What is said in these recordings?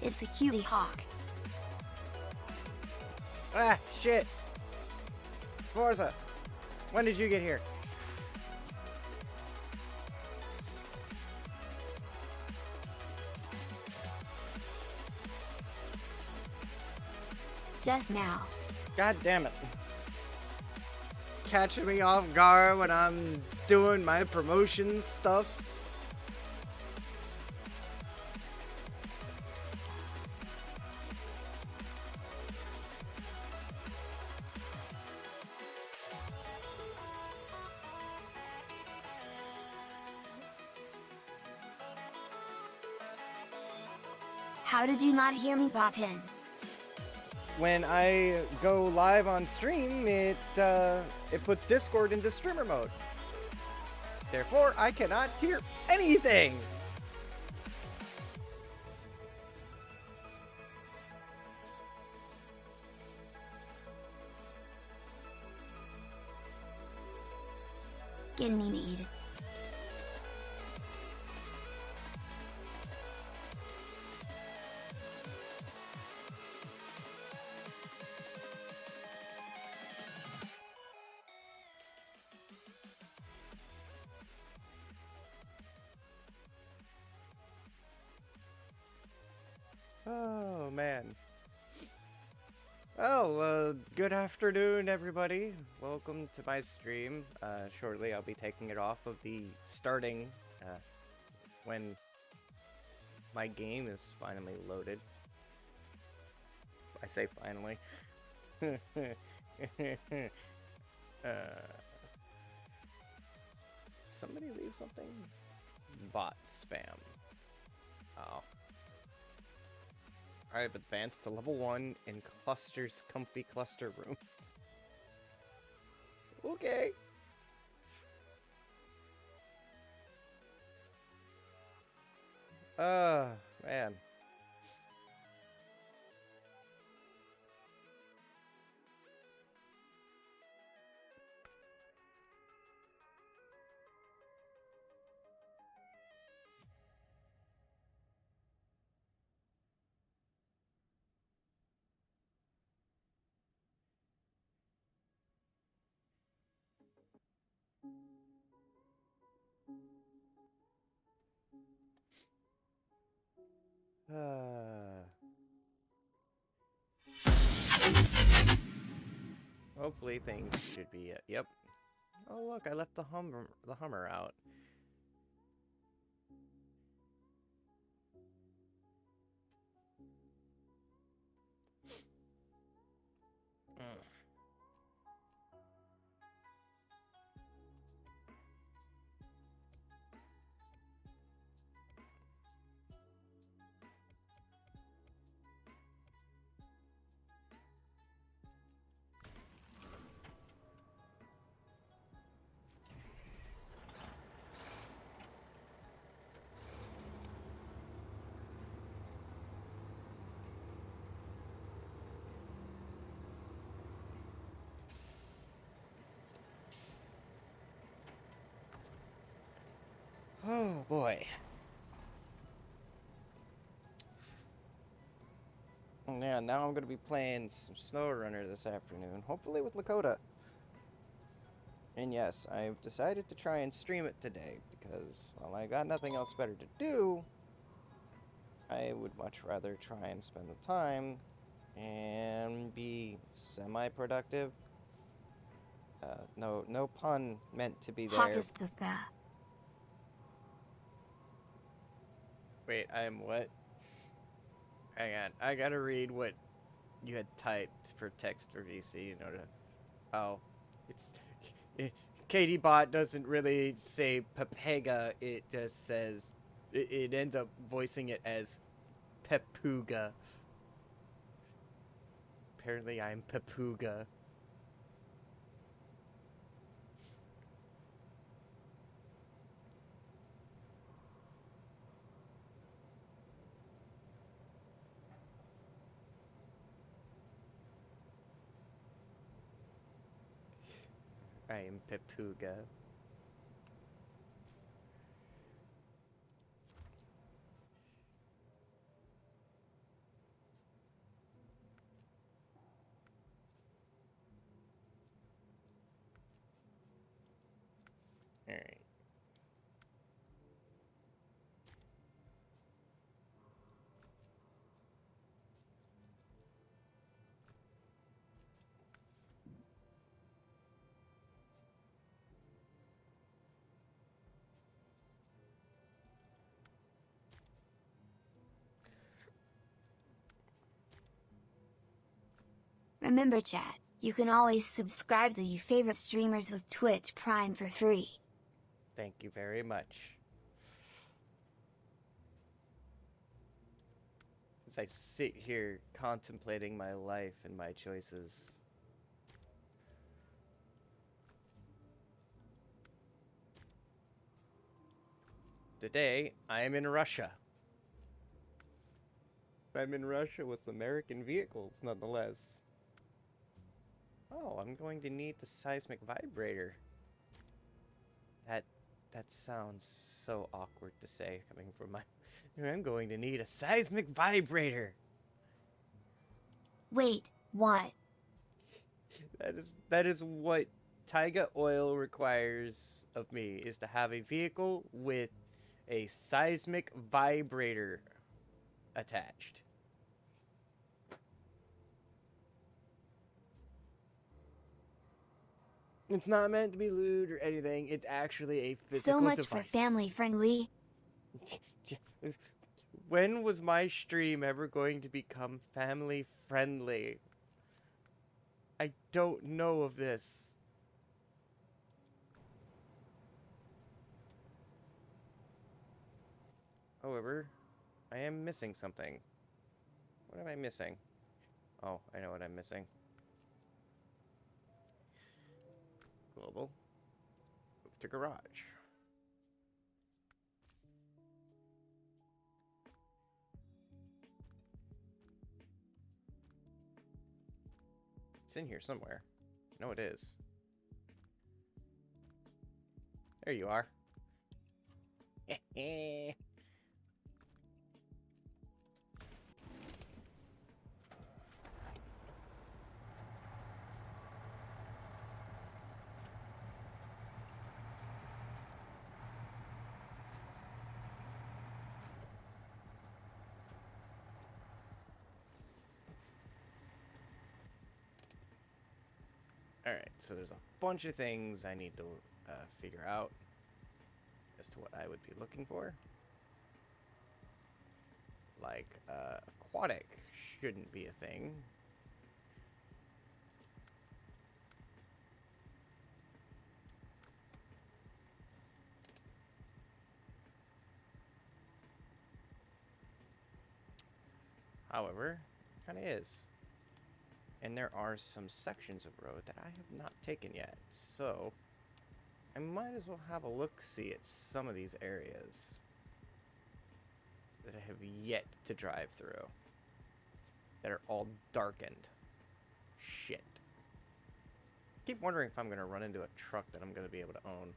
It's a cutie hawk. Ah, shit. Forza, when did you get here? Just now. God damn it. Catching me off guard when I'm doing my promotion stuffs. How did you not hear me pop in? When I go live on stream, it puts Discord into streamer mode. Therefore, I cannot hear anything. Ganymede. Oh, man. Oh, good afternoon, everybody. Welcome to my stream. Shortly, I'll be taking it off of the starting when my game is finally loaded. I say finally. Somebody leave something? Bot spam. Oh. I've advanced to level 1 in Cluster's comfy cluster room. Okay. Man. Hopefully things should be yep. Oh look, I left the Hummer out. Oh boy. Yeah, now I'm gonna be playing some SnowRunner this afternoon, hopefully with Lakota. And yes, I've decided to try and stream it today, because, well, I got nothing else better to do. I would much rather try and spend the time and be semi-productive. No pun meant to be there. Hawk is the guy. Wait, I am what? Hang on, I gotta read what you had typed for text for VC, you know, oh, it's, KDBot doesn't really say Pepega, it just says, it ends up voicing it as Pepuga. Apparently I'm Pepuga. I am Pepuga. Alright. Remember chat, you can always subscribe to your favorite streamers with Twitch Prime for free. Thank you very much. As I sit here contemplating my life and my choices. Today, I am in Russia. I'm in Russia with American vehicles, nonetheless. Oh, I'm going to need the seismic vibrator. That sounds so awkward to say coming from my... I'm going to need a seismic vibrator. Wait, what? That is what Taiga Oil requires of me, is to have a vehicle with a seismic vibrator attached. It's not meant to be lewd or anything. It's actually a physical So much device. for family friendly. When was my stream ever going to become family friendly? I don't know of this. However, I am missing something. What am I missing? Oh, I know what I'm missing. Global. Move to garage. It's in here somewhere. I know it is. There you are. Alright, so there's a bunch of things I need to figure out as to what I would be looking for. Like, aquatic shouldn't be a thing. However, it kind of is. And there are some sections of road that I have not taken yet, so I might as well have a look-see at some of these areas that I have yet to drive through, that are all darkened. Shit. I keep wondering if I'm going to run into a truck that I'm going to be able to own.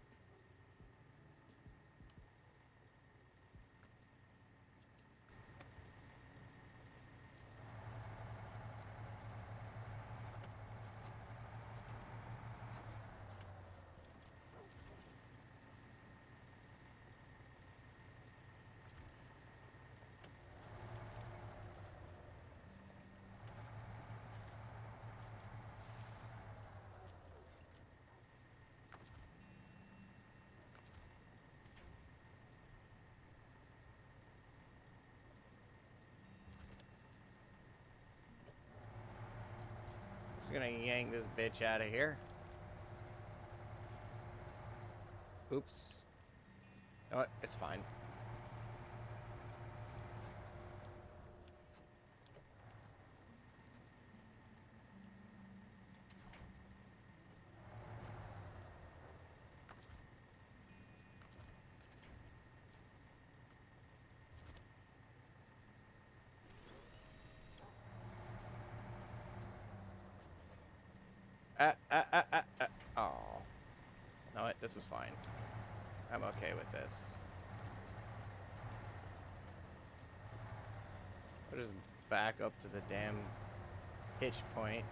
Just gonna yank this bitch out of here. Oops. You know what? It's fine. Oh. You know what? This is fine. I'm okay with this. I'll just back up to the damn hitch point.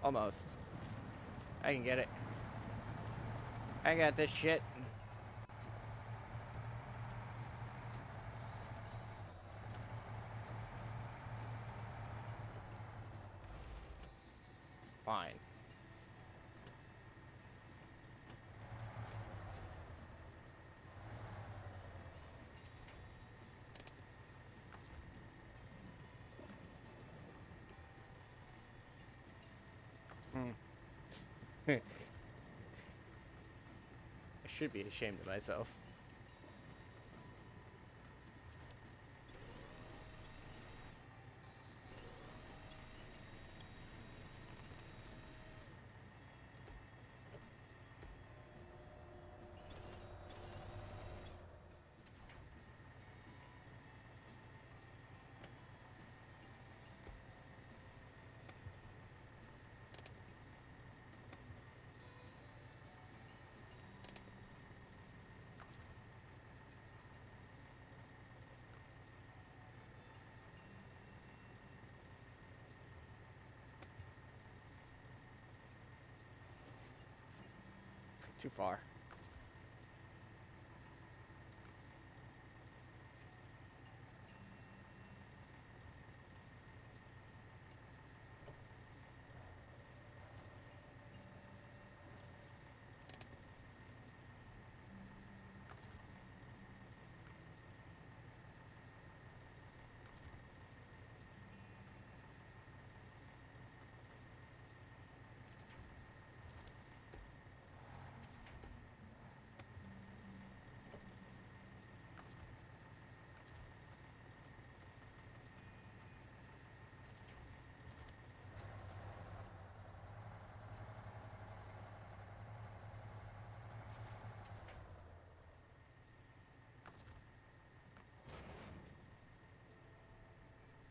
Almost. I can get it. I got this shit. Fine. I should be ashamed of myself. Too far.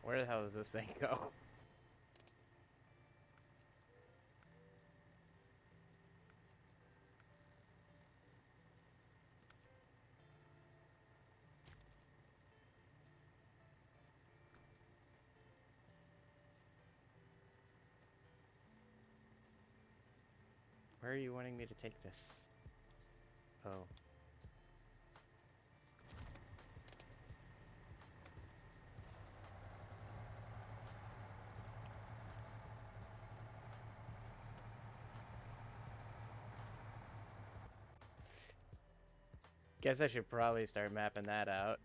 Where the hell does this thing go? Where are you wanting me to take this? Oh. Guess I should probably start mapping that out.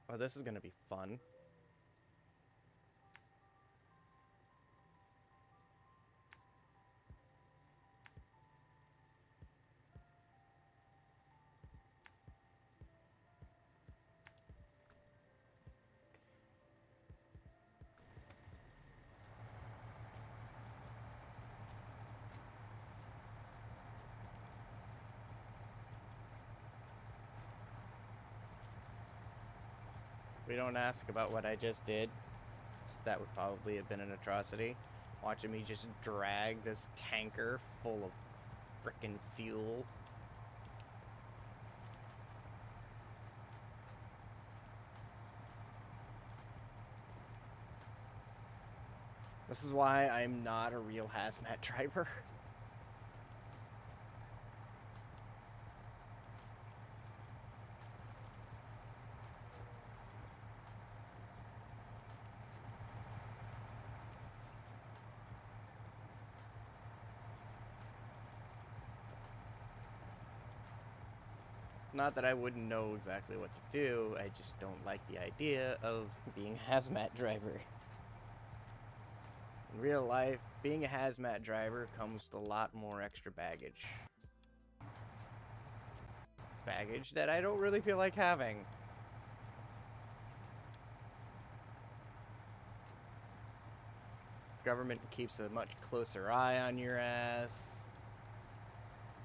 Oh, this is gonna be fun. We don't ask about what I just did. That would probably have been an atrocity. Watching me just drag this tanker full of frickin' fuel. This is why I'm not a real hazmat driver. Not that I wouldn't know exactly what to do, I just don't like the idea of being a hazmat driver. In real life, being a hazmat driver comes with a lot more extra baggage. Baggage that I don't really feel like having. government keeps a much closer eye on your ass.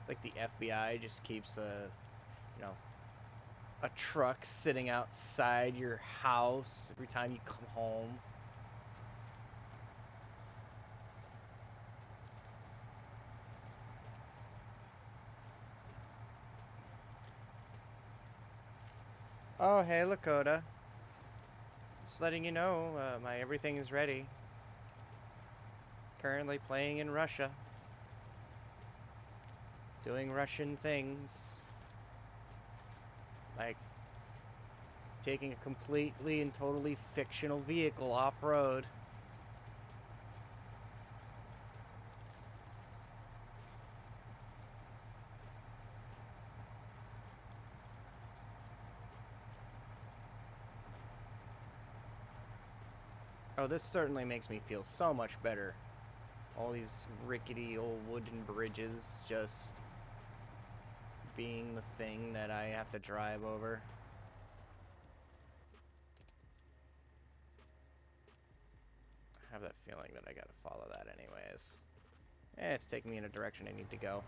Like the FBI just keeps you know, a truck sitting outside your house every time you come home. Oh, hey, Lakota. Just letting you know, my everything is ready. Currently playing in Russia. Doing Russian things. Like taking a completely and totally fictional vehicle off-road. Oh, this certainly makes me feel so much better. All these rickety old wooden bridges just being the thing that I have to drive over. I have that feeling that I gotta follow that anyways. It's taking me in a direction I need to go.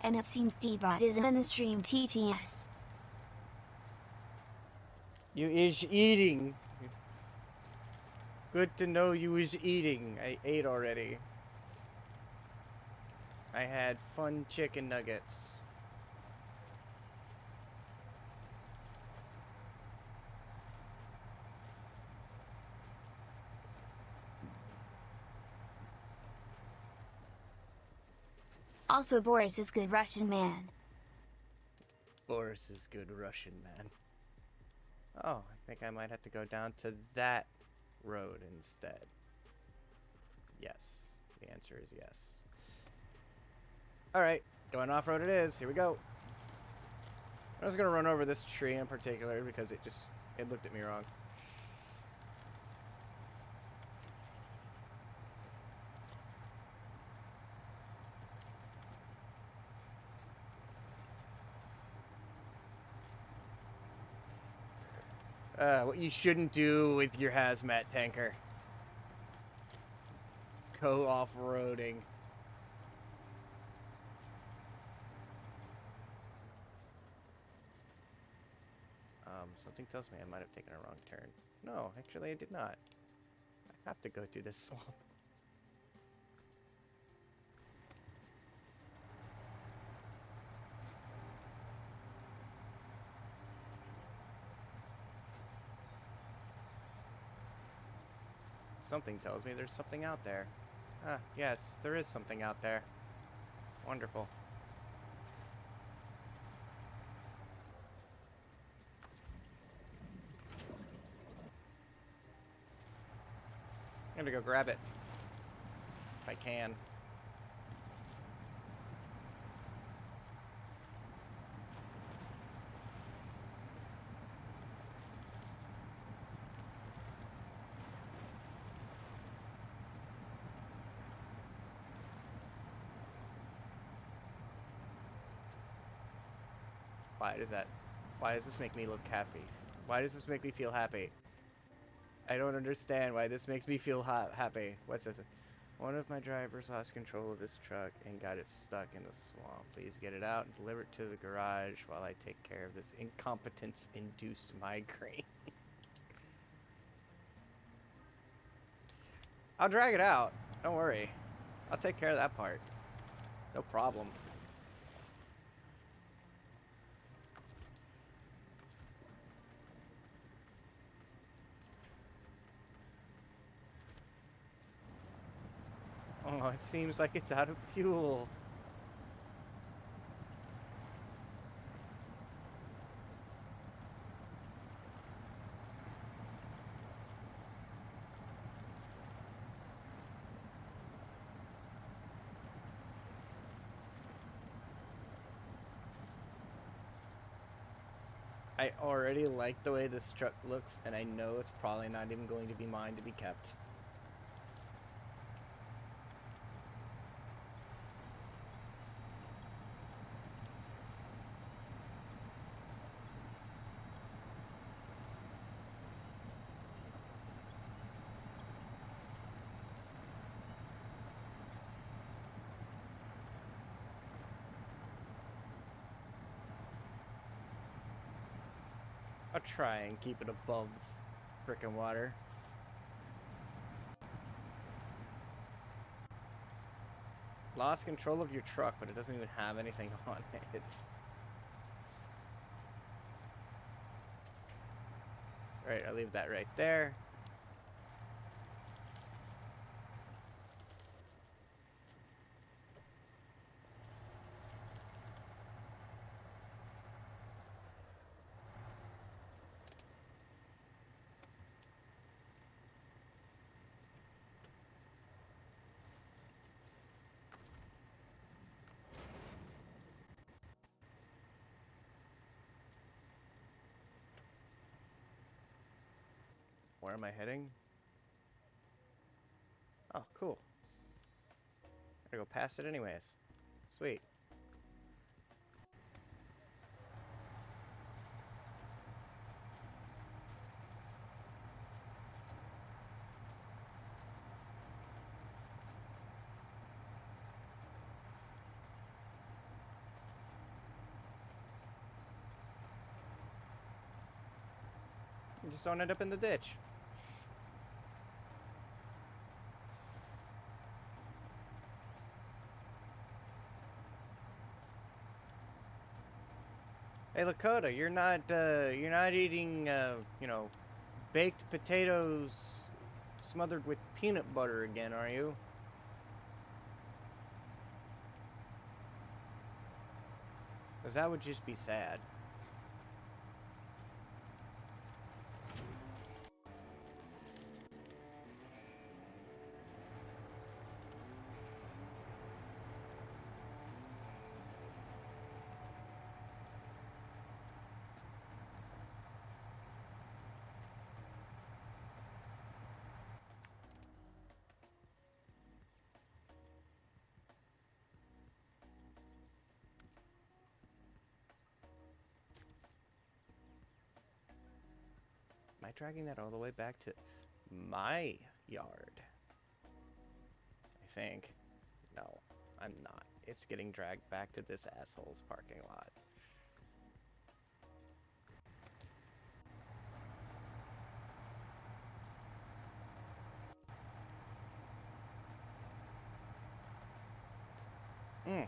And it seems D-Bot isn't in the stream teaching us. You is eating. Good to know you is eating. I ate already. I had fun chicken nuggets. Also, Boris is good Russian man. Boris is good Russian man. Oh, I think I might have to go down to that road instead. Yes. The answer is yes. Alright, going off-road it is. Here we go. I was going to run over this tree in particular because it looked at me wrong. What you shouldn't do with your hazmat tanker. Go off-roading. Something tells me I might have taken a wrong turn. No, actually I did not. I have to go through this swamp. Something tells me there's something out there. Ah, yes, there is something out there. Wonderful. I'm gonna go grab it. If I can. Why does this make me look happy? Why does this make me feel happy? I don't understand why this makes me feel happy. What's this? One of my drivers lost control of his truck and got it stuck in the swamp. Please get it out and deliver it to the garage while I take care of this incompetence-induced migraine. I'll drag it out. Don't worry. I'll take care of that part. No problem. Oh, it seems like it's out of fuel. I already like the way this truck looks, and I know it's probably not even going to be mine to be kept. I'll try and keep it above frickin' water. Lost control of your truck, but it doesn't even have anything on it. Right, I'll leave that right there. Where am I heading? Oh, cool. I gotta go past it anyways. Sweet. You just don't end up in the ditch. Hey Lakota, you're not eating you know, baked potatoes smothered with peanut butter again, are you? 'Cause that would just be sad. Am I dragging that all the way back to my yard? I think. No, I'm not. It's getting dragged back to this asshole's parking lot. Hmm.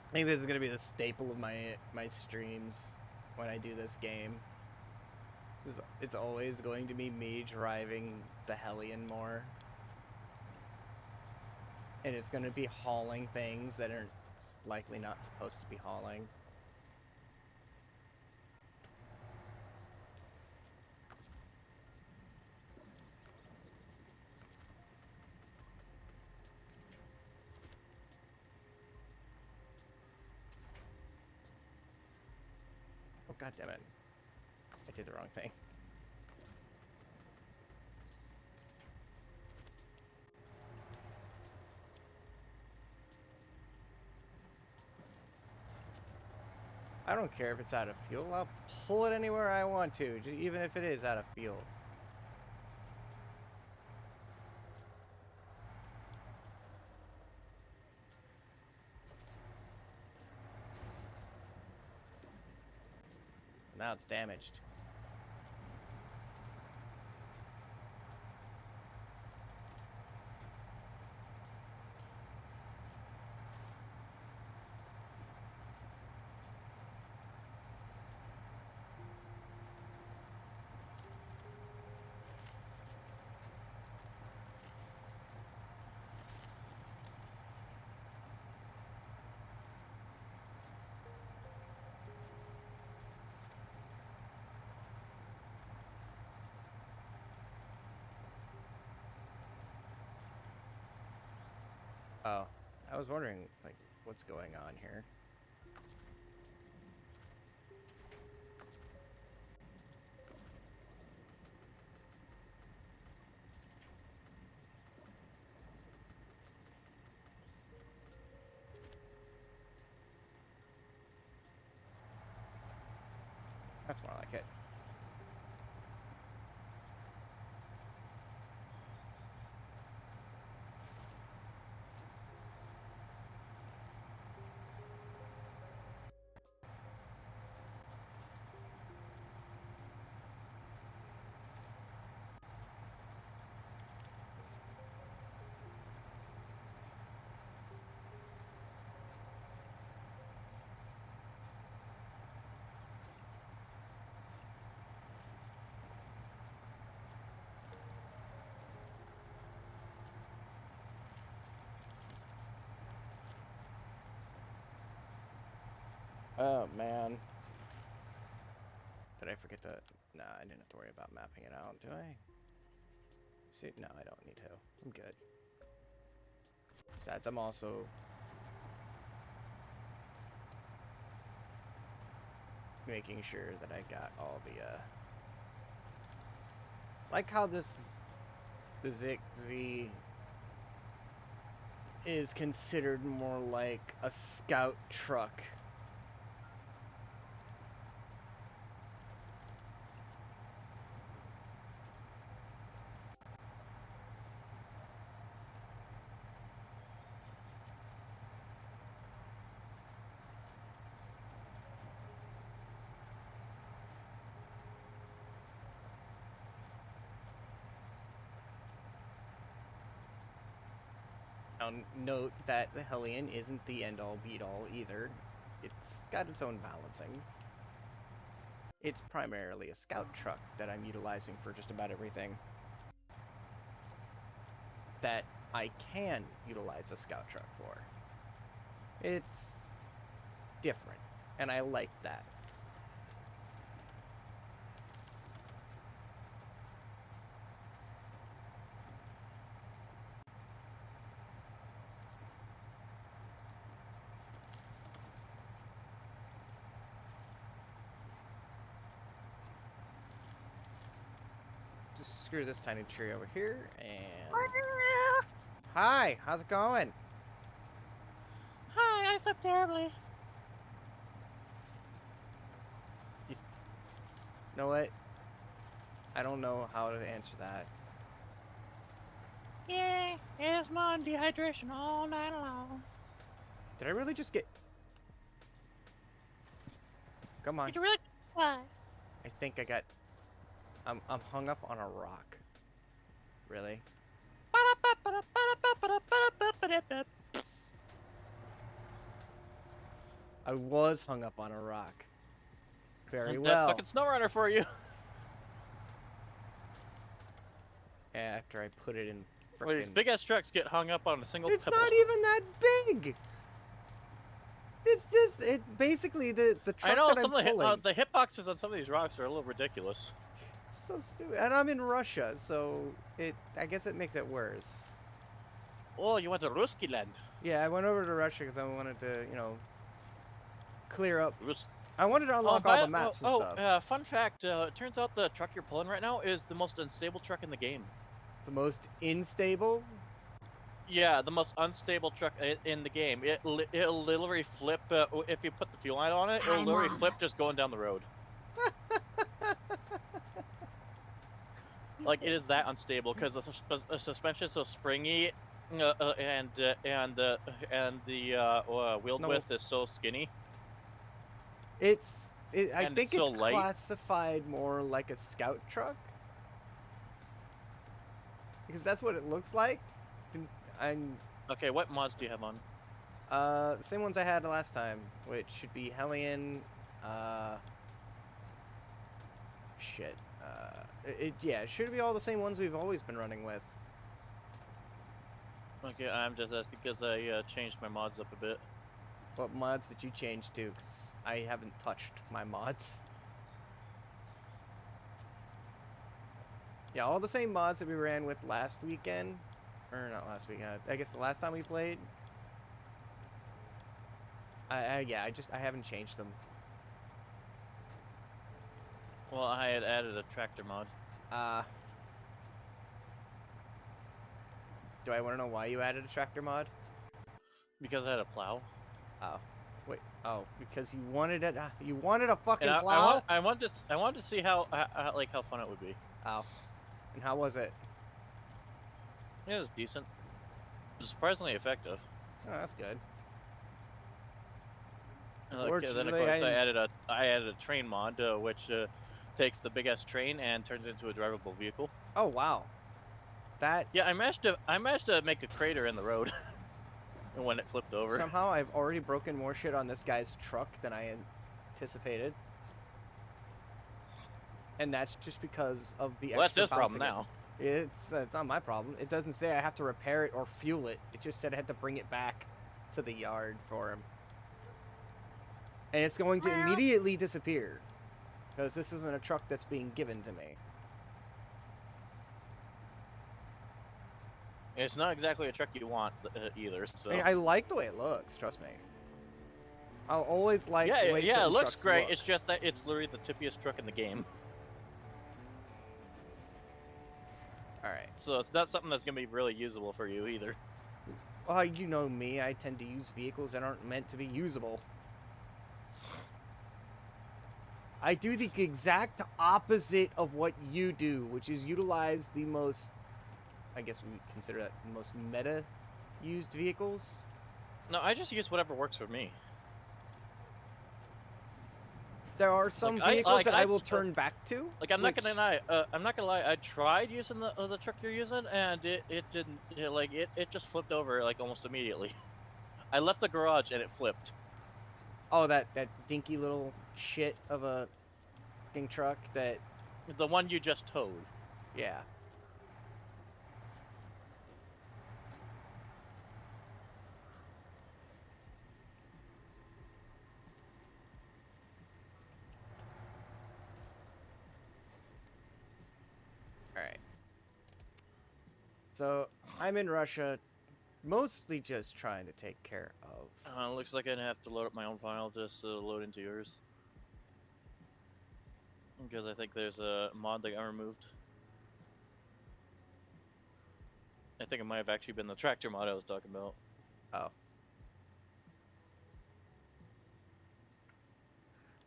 I think this is gonna be the staple of my streams when I do this game. It's always going to be me driving the Hellion more. And it's gonna be hauling things that are likely not supposed to be hauling. Oh, god damn it. I did the wrong thing. I don't care if it's out of fuel. I'll pull it anywhere I want to, even if it is out of fuel. Now it's damaged. I was wondering, like, what's going on here. That's more like it. Oh, man. Did I forget to... Nah, I didn't have to worry about mapping it out, do I? See, no, I don't need to. I'm good. Besides, I'm also... making sure that I got all the, like how this... the ZZ is considered more like a scout truck. Now, note that the Hellion isn't the end-all be-all either. It's got its own balancing. It's primarily a scout truck that I'm utilizing for just about everything that I can utilize a scout truck for. It's different, and I like that. Just screw this tiny tree over here, and... Hi, how's it going? Hi, I slept terribly. You know what? I don't know how to answer that. Yeah, asthma and dehydration all night long. Did I really just get... Come on. Did you really? Why? I think I got... I'm hung up on a rock. Really? I was hung up on a rock. Very That's well. fucking SnowRunner for you. After I put it in Where these frickin'... big ass trucks get hung up on a single It's pebble. not even that big! It's just... basically, the truck I know that some I'm of pulling... the hitboxes on some of these rocks are a little ridiculous. It's so stupid. And I'm in Russia, so I guess it makes it worse. Oh, you went to Ruski land. Yeah, I went over to Russia because I wanted to, you know, clear up. Rus I wanted to unlock all the maps and stuff. Fun fact, it turns out the truck you're pulling right now is the most unstable truck in the game. The most unstable? Yeah, the most unstable truck in the game. It'll literally flip, if you put the fuel line on it, it'll literally flip just going down the road. Like, it is that unstable because the suspension is so springy, and the wheel width is so skinny. I And think it's so it's light. classified more like a scout truck. Because that's what it looks like. I'm Okay, what mods do you have on? the same ones I had last time, which should be Hellion, shit. Yeah, it should be all the same ones we've always been running with. Okay, I'm just asking because I changed my mods up a bit. What mods did you change to? Because I haven't touched my mods. Yeah, all the same mods that we ran with last weekend. Or not last weekend. I guess the last time we played. Yeah, I haven't changed them. Well, I had added a tractor mod. Do I want to know why you added a tractor mod? Because I had a plow. Oh, wait. Oh, because you wanted it. You wanted a fucking And plow. I wanted to see how fun it would be. Oh, and how was it? It was decent. It was surprisingly effective. Oh, that's good. Then of Fortunately, course I added a train mod, which takes the big ass train and turns it into a drivable vehicle. Oh wow, that. Yeah, I managed to make a crater in the road when it flipped over. Somehow I've already broken more shit on this guy's truck than I anticipated. And that's just because of the Well, that's extra his problem bouncing now. It's not my problem. It doesn't say I have to repair it or fuel it. It just said I had to bring it back to the yard for him. And it's going to immediately disappear. Because this isn't a truck that's being given to me. It's not exactly a truck you want either. So I like the way it looks, trust me. I'll always like the way it certain looks trucks great. look. It's just that it's literally the tippiest truck in the game. Alright. So it's not something that's gonna be really usable for you either. Well, you know me, I tend to use vehicles that aren't meant to be usable. I do the exact opposite of what you do, which is utilize the most, I guess we consider that the most meta used vehicles. No, I just use whatever works for me. There are some vehicles that I will turn back to. Like I'm not gonna lie. I tried using the truck you're using, and it didn't. It just flipped over like almost immediately. I left the garage and it flipped. Oh, that dinky little shit of a fucking truck that. The one you just towed. Yeah. Alright. So, I'm in Russia, mostly just trying to take care of... Looks like I'd have to load up my own file just to load into yours. Because I think there's a mod that got removed. I think it might have actually been the tractor mod I was talking about. Oh.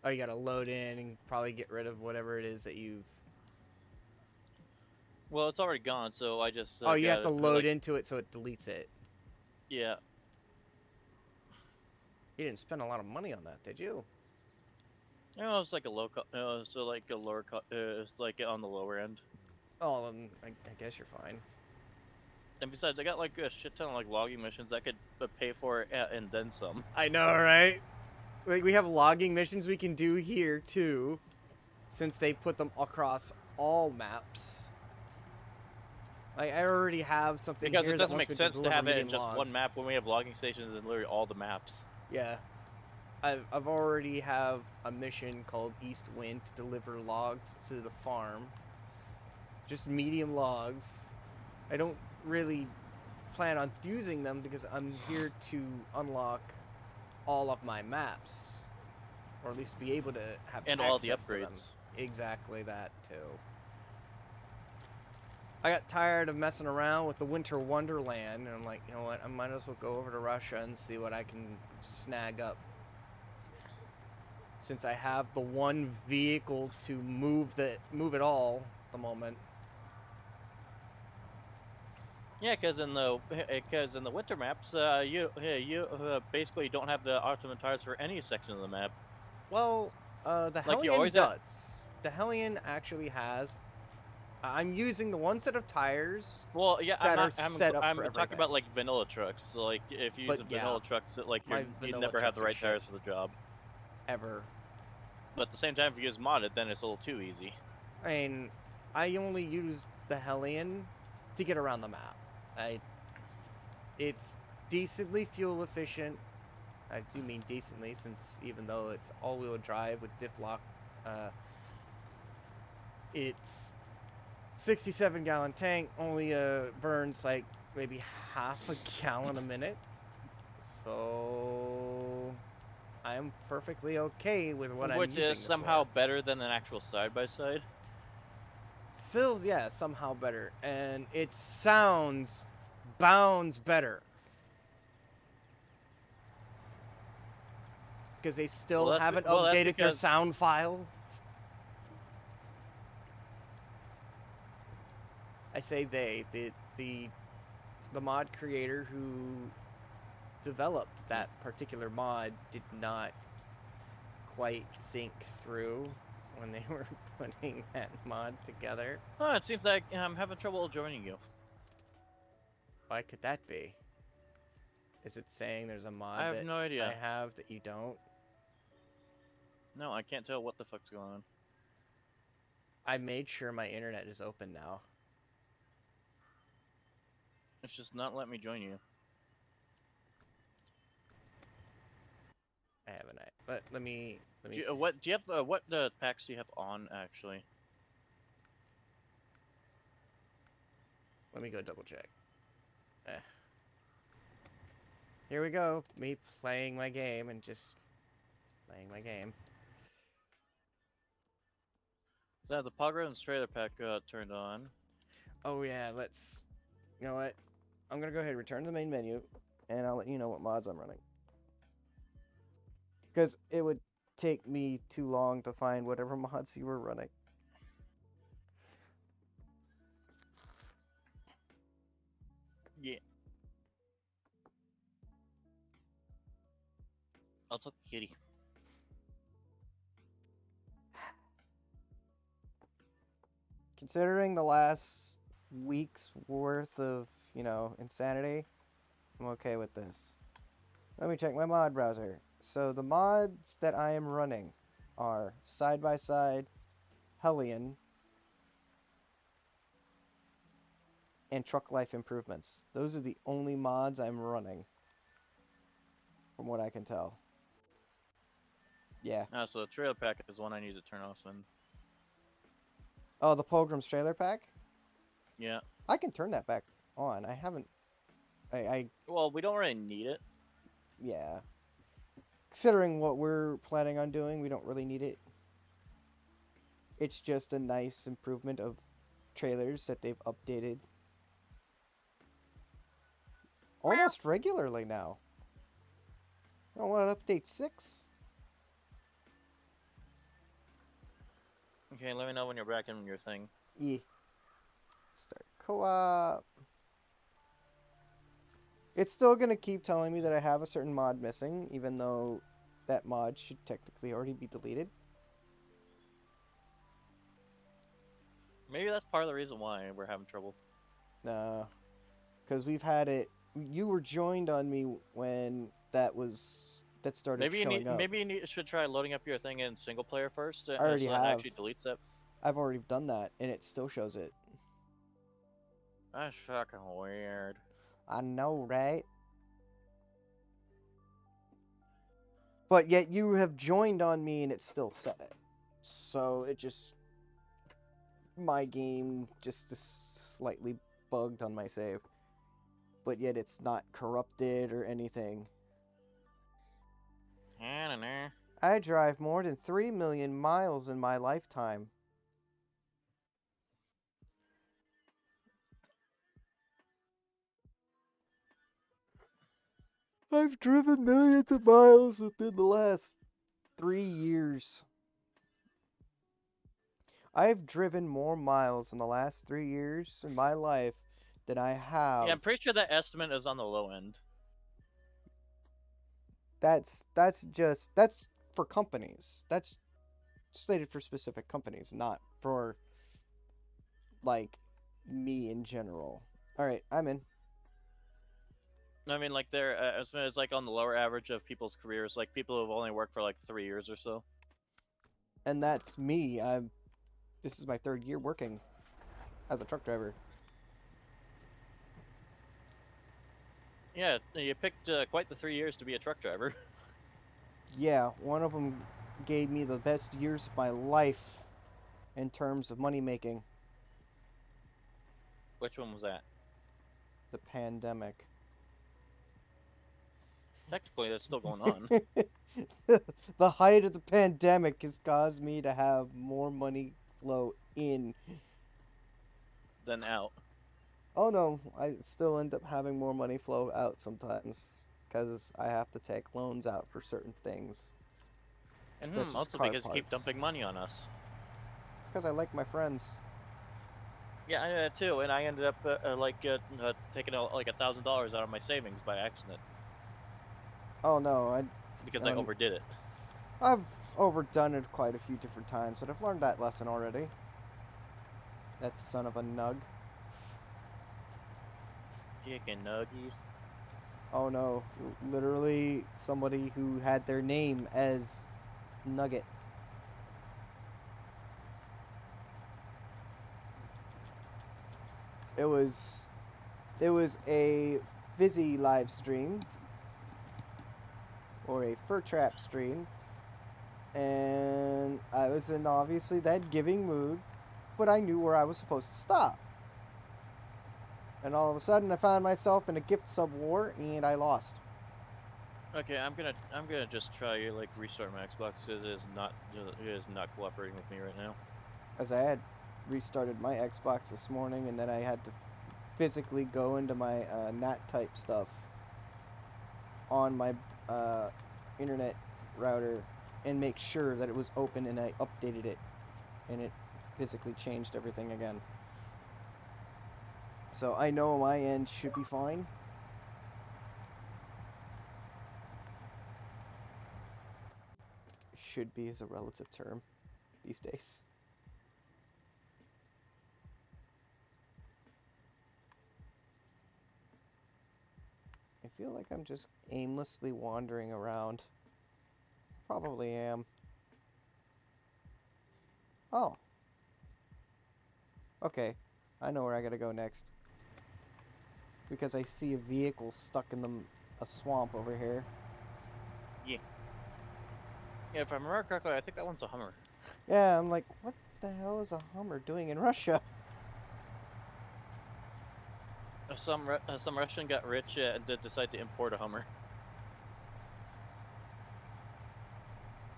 Oh, you gotta load in and probably get rid of whatever it is that you've... Well, it's already gone, so I just... oh, you have to load into it so it deletes it. Yeah. You didn't spend a lot of money on that, did you? You know, it's like a low so like a lower it's like on the lower end. Oh, I guess you're fine. And besides, I got like a shit ton of like logging missions that could pay for it and then some. I know, right? Like, we have logging missions we can do here, too. Since they put them across all maps. Like, I already have something because here it that doesn't wants make me sense to have it in medium just logs. one map when we have logging stations in literally all the maps. Yeah. I've already have a mission called East Wind to deliver logs to the farm. Just medium logs. I don't really plan on using them because I'm here to unlock all of my maps. Or at least be able to have And access all the to them. upgrades. Exactly that, too. I got tired of messing around with the Winter Wonderland, and I'm like, you know what, I might as well go over to Russia and see what I can snag up. Since I have the one vehicle to move it all at the moment. Yeah, because in the winter maps, you basically don't have the optimum tires for any section of the map. Well, the Like, Hellion you always does. The Hellion actually has. I'm using the one set of tires. Well, yeah, that I'm are set up I'm for talking everything. about like vanilla trucks. So, like if you use But, yeah, vanilla trucks, like my you vanilla never have trucks the are right shit. tires for the job. Ever. But at the same time, if you use modded, then it's a little too easy. I mean, I only use the Hellion to get around the map. It's decently fuel efficient. I do mean decently, since even though it's all-wheel drive with diff lock, it's 67-gallon tank, only burns like maybe half a gallon a minute. So I'm perfectly okay with what I'm Which using is this somehow for. better than an actual side-by-side. Still, yeah, somehow better. And it sounds bounds better. Because they still haven't that's updated their because sound file. I say they, the mod creator who developed that particular mod did not quite think through when they were putting that mod together. it seems like I'm having trouble joining you. Why could that be? Is it saying there's a mod I have that no idea. I have that you don't? No, I can't tell what the fuck's going on. I made sure my internet is open now. It's just not letting me join you. I haven't. But let me Do you, see. what do you have? What packs do you have on actually? Let me go double check. Here we go. Me playing my game and just playing my game. So the Pogron's trailer pack turned on. Oh yeah, you know what? I'm gonna go ahead and return to the main menu, and I'll let you know what mods I'm running. Because it would take me too long to find whatever mods you were running. Yeah. I'll talk to Kitty. Considering the last week's worth of, insanity, I'm okay with this. Let me check my mod browser. So the mods that I am running are Side by Side, Hellion, and Truck Life Improvements. Those are the only mods I'm running, from what I can tell. Yeah. So the trailer pack is the one I need to turn off then. Oh, the Pilgrim's Trailer Pack? Yeah. I can turn that back on. I haven't... Well, we don't really need it. Yeah. Considering what we're planning on doing, we don't really need it. It's just a nice improvement of trailers that they've updated almost regularly now. Oh, what, update 6? Okay, let me know when you're back in your thing. Yeah. Start co-op. It's still going to keep telling me that I have a certain mod missing, even though that mod should technically already be deleted. Maybe that's part of the reason why we're having trouble. No. Because we've had it... You were joined on me when that started showing up. Maybe you should try loading up your thing in single player first. I already so that have. actually deletes that. I've already done that, and it still shows it. That's fucking weird. I know, right? But yet you have joined on me, and it still said it. So it just... My game just is slightly bugged on my save. But yet it's not corrupted or anything. I don't know. I drive more than 3 million miles in my lifetime. I've driven millions of miles within the last 3 years. I've driven more miles in the last 3 years in my life than I have. Yeah, I'm pretty sure that estimate is on the low end. That's for companies. That's slated for specific companies, not for like me in general. All right, I'm in. I mean, like their estimate is like on the lower average of people's careers, like people who've only worked for like 3 years or so. And that's me. This is my 3rd year working as a truck driver. Yeah, you picked quite the 3 years to be a truck driver. Yeah, one of them gave me the best years of my life in terms of money making. Which one was that? The pandemic. technically that's still going on. The height of the pandemic has caused me to have more money flow in. Then out. Oh no, I still end up having more money flow out sometimes because I have to take loans out for certain things, And such as also car because you keep parts. dumping money on us. It's because I like my friends. Yeah, I too, and I ended up taking out like $1,000 out of my savings by accident Oh no, because I overdid it. I've overdone it quite a few different times, and I've learned that lesson already. That son of a nug. Chicken nuggies. Oh no, literally somebody who had their name as Nugget. It was a Fizzy live stream or a Fur Trap stream, and I was in obviously that giving mood, but I knew where I was supposed to stop. And all of a sudden, I found myself in a gift sub war, and I lost. Okay, I'm gonna just try like restart my Xbox because it is not cooperating with me right now. As I had restarted my Xbox this morning, and then I had to physically go into my NAT type stuff on my internet router and make sure that it was open, and I updated it, and it physically changed everything again. So I know my end should be fine. Should be is a relative term these days. I feel like I'm just aimlessly wandering around. Probably am. Oh. Okay. I know where I gotta go next. Because I see a vehicle stuck in a swamp over here. Yeah. Yeah, if I remember correctly, I think that one's a Hummer. Yeah, I'm like, what the hell is a Hummer doing in Russia? Some Russian got rich and did decide to import a Hummer.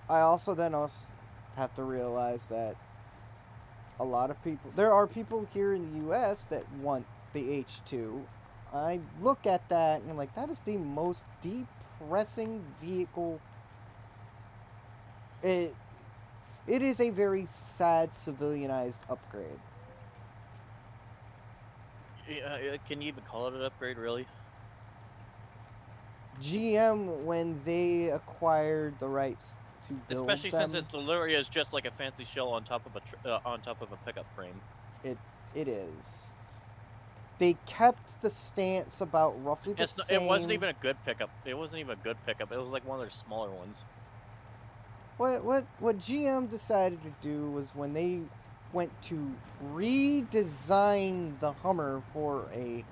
I also have to realize that a lot of people, there are people here in the US that want the H2. I look at that and I'm like, that is the most depressing vehicle. It is a very sad civilianized upgrade. Can you even call it an upgrade, really? GM, when they acquired the rights to build Especially them, since it literally is just like a fancy shell on top of a pickup frame. it is. They kept the stance about roughly the same. It wasn't even a good pickup. It wasn't even a good pickup. It was like one of their smaller ones. What GM decided to do was when they went to redesign the Hummer for a,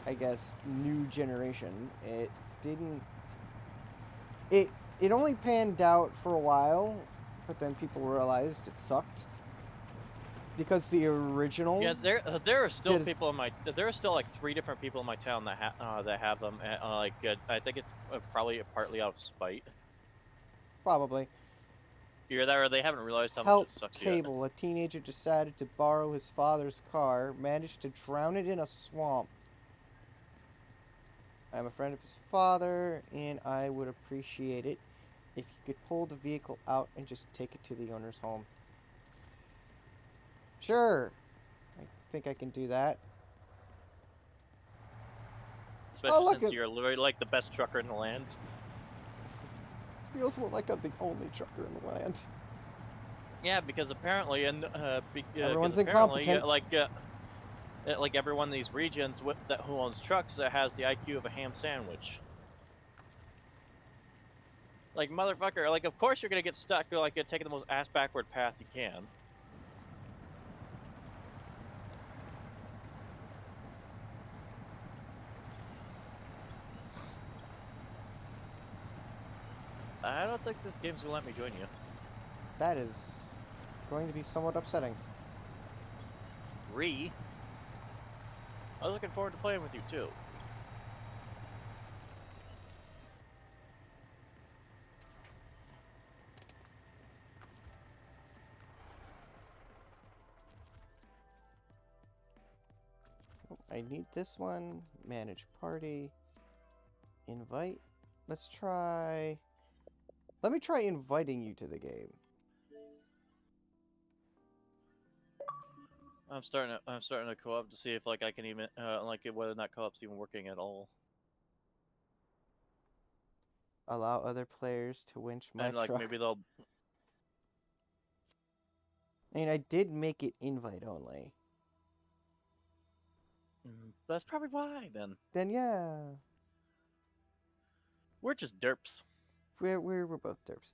I guess, new generation, it didn't. It only panned out for a while, but then people realized it sucked. Because the original. Yeah, there are still people in my. There are still like 3 different people in my town that have them. I think it's probably partly out of spite. Probably. Either that or they haven't realized how Help much it sucks Cable, yet. a teenager decided to borrow his father's car, managed to drown it in a swamp. I'm a friend of his father, and I would appreciate it if you could pull the vehicle out and just take it to the owner's home. Sure. I think I can do that. Especially since you're literally like the best trucker in the land. Feels more like I'm the only trucker in the land. Yeah, because apparently, everyone's incompetent. Like everyone in these regions who owns trucks that has the IQ of a ham sandwich. Like, motherfucker, like, of course you're gonna get stuck, like, taking the most ass-backward path you can. I don't think this game's gonna let me join you. That is going to be somewhat upsetting. I was looking forward to playing with you, too. I need this one. Manage party. Invite. Let's try... Let me try inviting you to the game. I'm starting to co-op to see if like I can even like whether or not co-op's even working at all. Allow other players to winch my And like truck. maybe they'll. I mean, I did make it invite only. That's probably why then. Then yeah, We're just derps. we're both derps.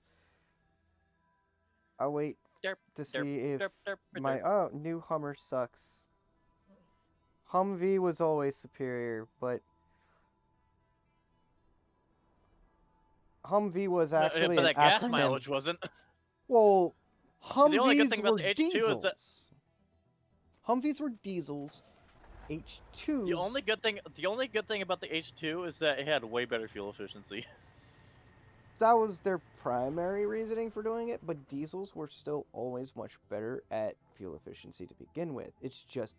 I'll wait Derp, to derp, see if derp, derp, my derp. new Hummer sucks. Humvee was always superior, but Humvee was actually But an that gas acronym. mileage wasn't. Well, The only good thing Humvees about were the H2 is that diesels. Humvees were diesels. H2s. the only good thing about the H2 is that it had way better fuel efficiency. That was their primary reasoning for doing it, but diesels were still always much better at fuel efficiency to begin with. It's just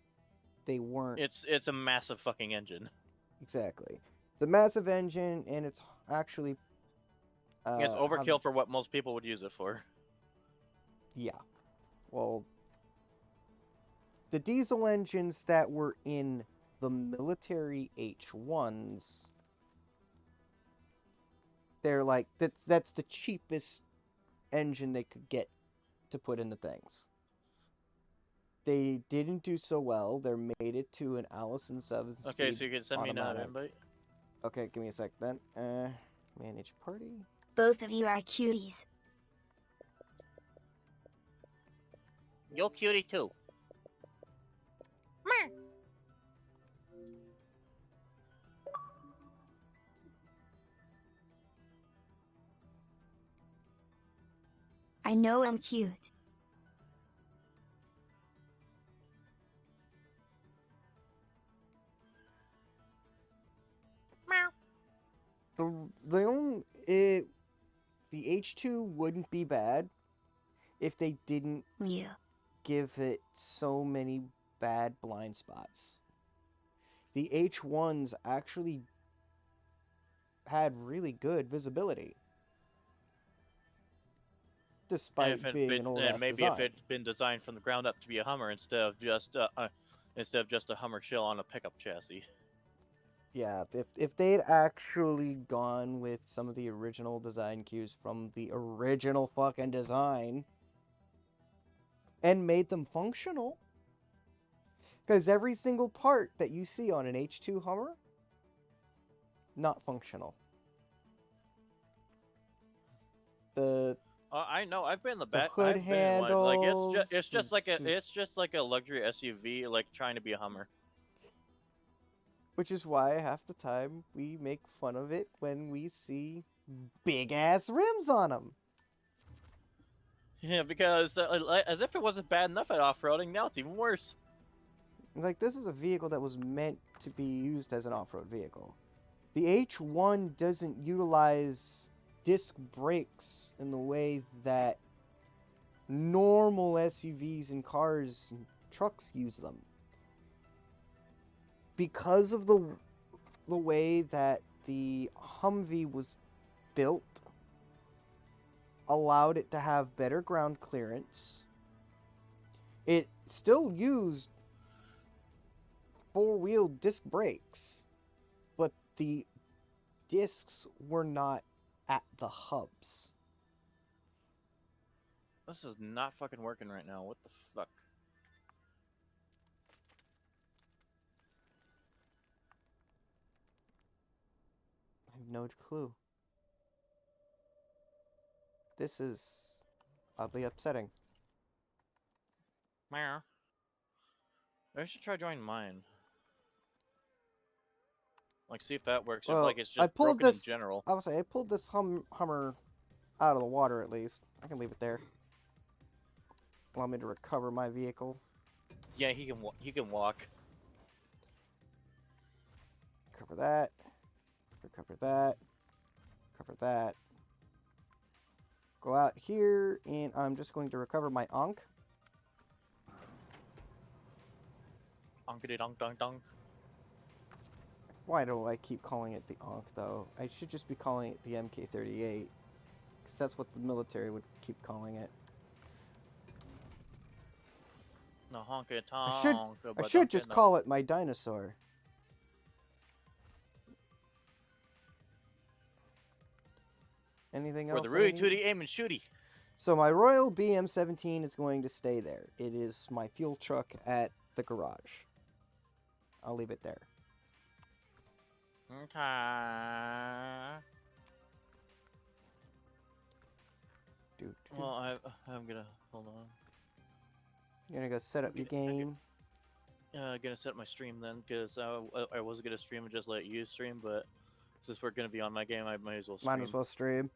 they weren't It's a massive fucking engine. exactly. The massive engine, and it's actually It's overkill for what most people would use it for. yeah. Well, the diesel engines that were in the military H1s, they're like that's the cheapest engine they could get to put into things. They didn't do so well. They made it to an Allison 7-speed Okay, so you can send me another automatic. invite. Okay, give me a sec then. Manage party. Both of you are cuties. Yo, cutie too. I know I'm cute. The only the H2 wouldn't be bad if they didn't Mew. give it so many bad blind spots. The H1s actually had really good visibility, despite being an old ass maybe design. if it'd been designed from the ground up to be a Hummer instead of just a Hummer shell on a pickup chassis. Yeah, if they'd actually gone with some of the original design cues from the original fucking design and made them functional, because every single part that you see on an H2 Hummer, not functional. I know. I've been in the back. hood I've been in one. Like it's handles, it's just like a luxury SUV, like trying to be a Hummer. which is why half the time we make fun of it when we see big ass rims on them. Yeah, because as if it wasn't bad enough at off-roading, now it's even worse. Like, this is a vehicle that was meant to be used as an off-road vehicle. The H1 doesn't utilize disc brakes in the way that normal SUVs and cars and trucks use them. Because of the way that the Humvee was built, allowed it to have better ground clearance. It still used four-wheel disc brakes, but the discs were not at the hubs. This is not fucking working right now. What the fuck? I have no clue. This is oddly upsetting. Meow. I should try joining mine. Like, see if that works. Well, if, like, it's I just pulled broken this. in general. I would say I pulled this Hummer out of the water at least. I can leave it there. Allow me to recover my vehicle. Yeah, he can walk. Cover that. Recover that. Cover that. Go out here, and I'm just going to recover my Ankh. Onkity donk donk donk. Why do I keep calling it the Ankh, though? I should just be calling it the MK38. Because that's what the military would keep calling it. No honky I should, tonk. I should just call it my dinosaur. Anything Or else? the that I Rudy need? Tooty aim and shooty. So my Royal BM17 is going to stay there. It is my fuel truck at the garage. I'll leave it there. Okay. Well, I'm gonna hold on. You're gonna go set up your game. Gonna set my stream then, because I was gonna stream and just let you stream, but since we're gonna be on my game, I might as well stream. Might as well stream.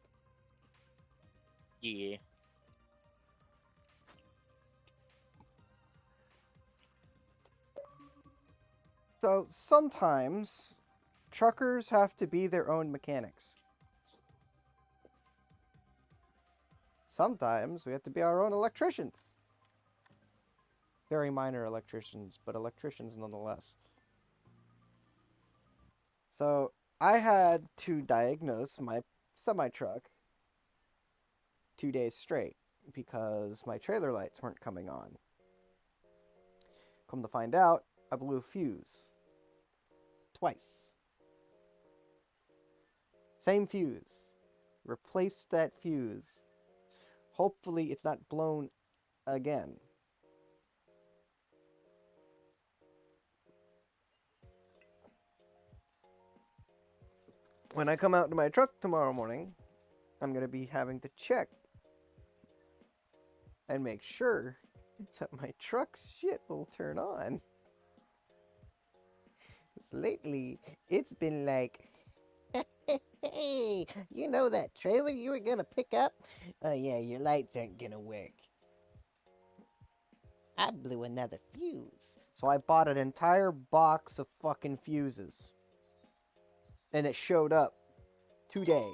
Yeah. So sometimes truckers have to be their own mechanics. Sometimes we have to be our own electricians. Very minor electricians, but electricians nonetheless. So I had to diagnose my semi-truck 2 days straight because my trailer lights weren't coming on. Come to find out, I blew a fuse. Twice. Same fuse. Replace that fuse. Hopefully it's not blown again. When I come out to my truck tomorrow morning, I'm going to be having to check and make sure that my truck's shit will turn on. Lately, it's been like, hey, you know that trailer you were gonna pick up? Oh yeah, your lights aren't gonna work. I blew another fuse. So I bought an entire box of fucking fuses. And it showed up today.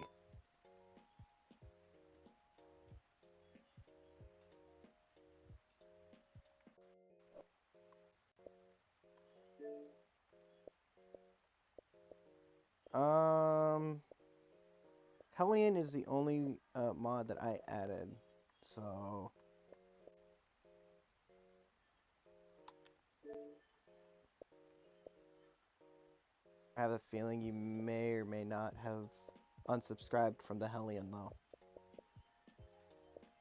Hellion is the only mod that I added, so I have a feeling you may or may not have unsubscribed from the Hellion, though.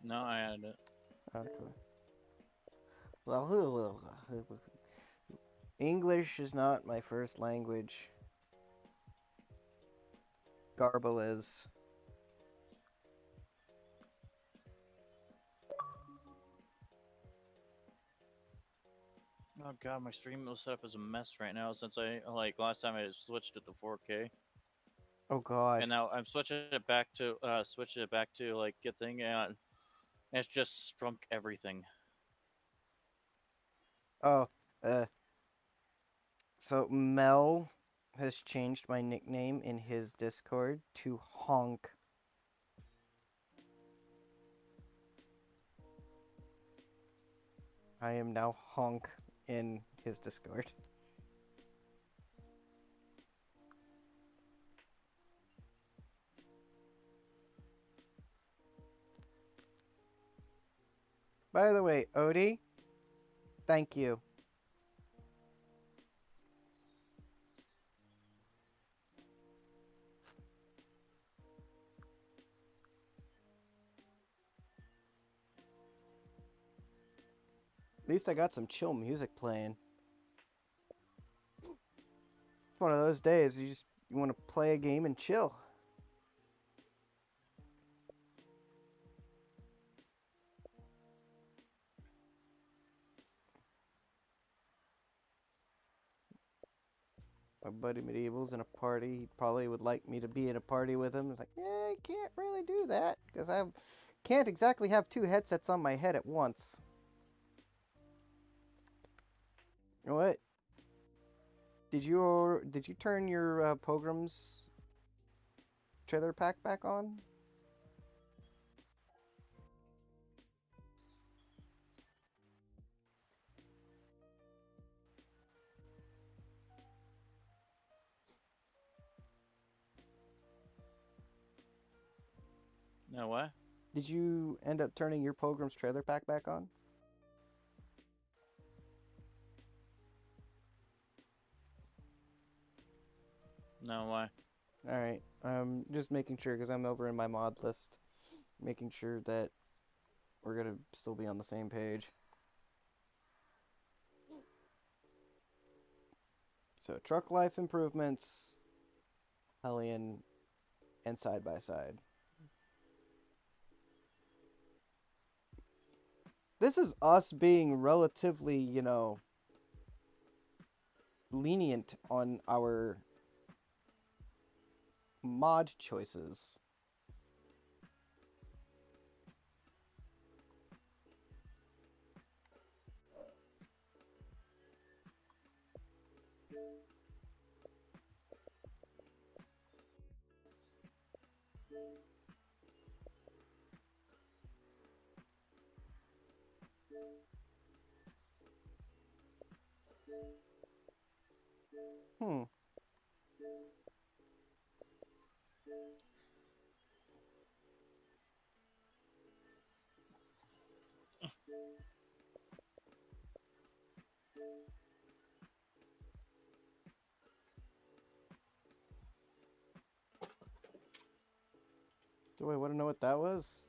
No, I added it. Okay. Well, English is not my first language. Garble is. Oh god, my stream was set up as a mess right now since last time I switched it to 4K. Oh god. And now I'm switching it back to like good thing, and it's just sprunk everything. Oh, so Mel has changed my nickname in his Discord to Honk. I am now Honk in his Discord. By the way, Odie, thank you. At least I got some chill music playing. It's one of those days you want to play a game and chill. My buddy Medieval's in a party. He probably would like me to be in a party with him. It's like, yeah, I can't really do that because I can't exactly have two headsets on my head at once. You know what? Did you turn your Pogrom's trailer pack back on? No, what? Did you end up turning your Pilgrim's trailer pack back on? No, why? Alright, just making sure because I'm over in my mod list. Making sure that we're gonna still be on the same page. So, truck life improvements, Hellion, and side by side. This is us being relatively, you know, lenient on our mod choices. Hmm. Do I want to know what that was?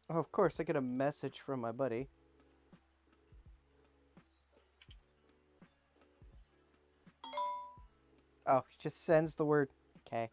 Oh, of course, I get a message from my buddy. Oh, he just sends the word okay.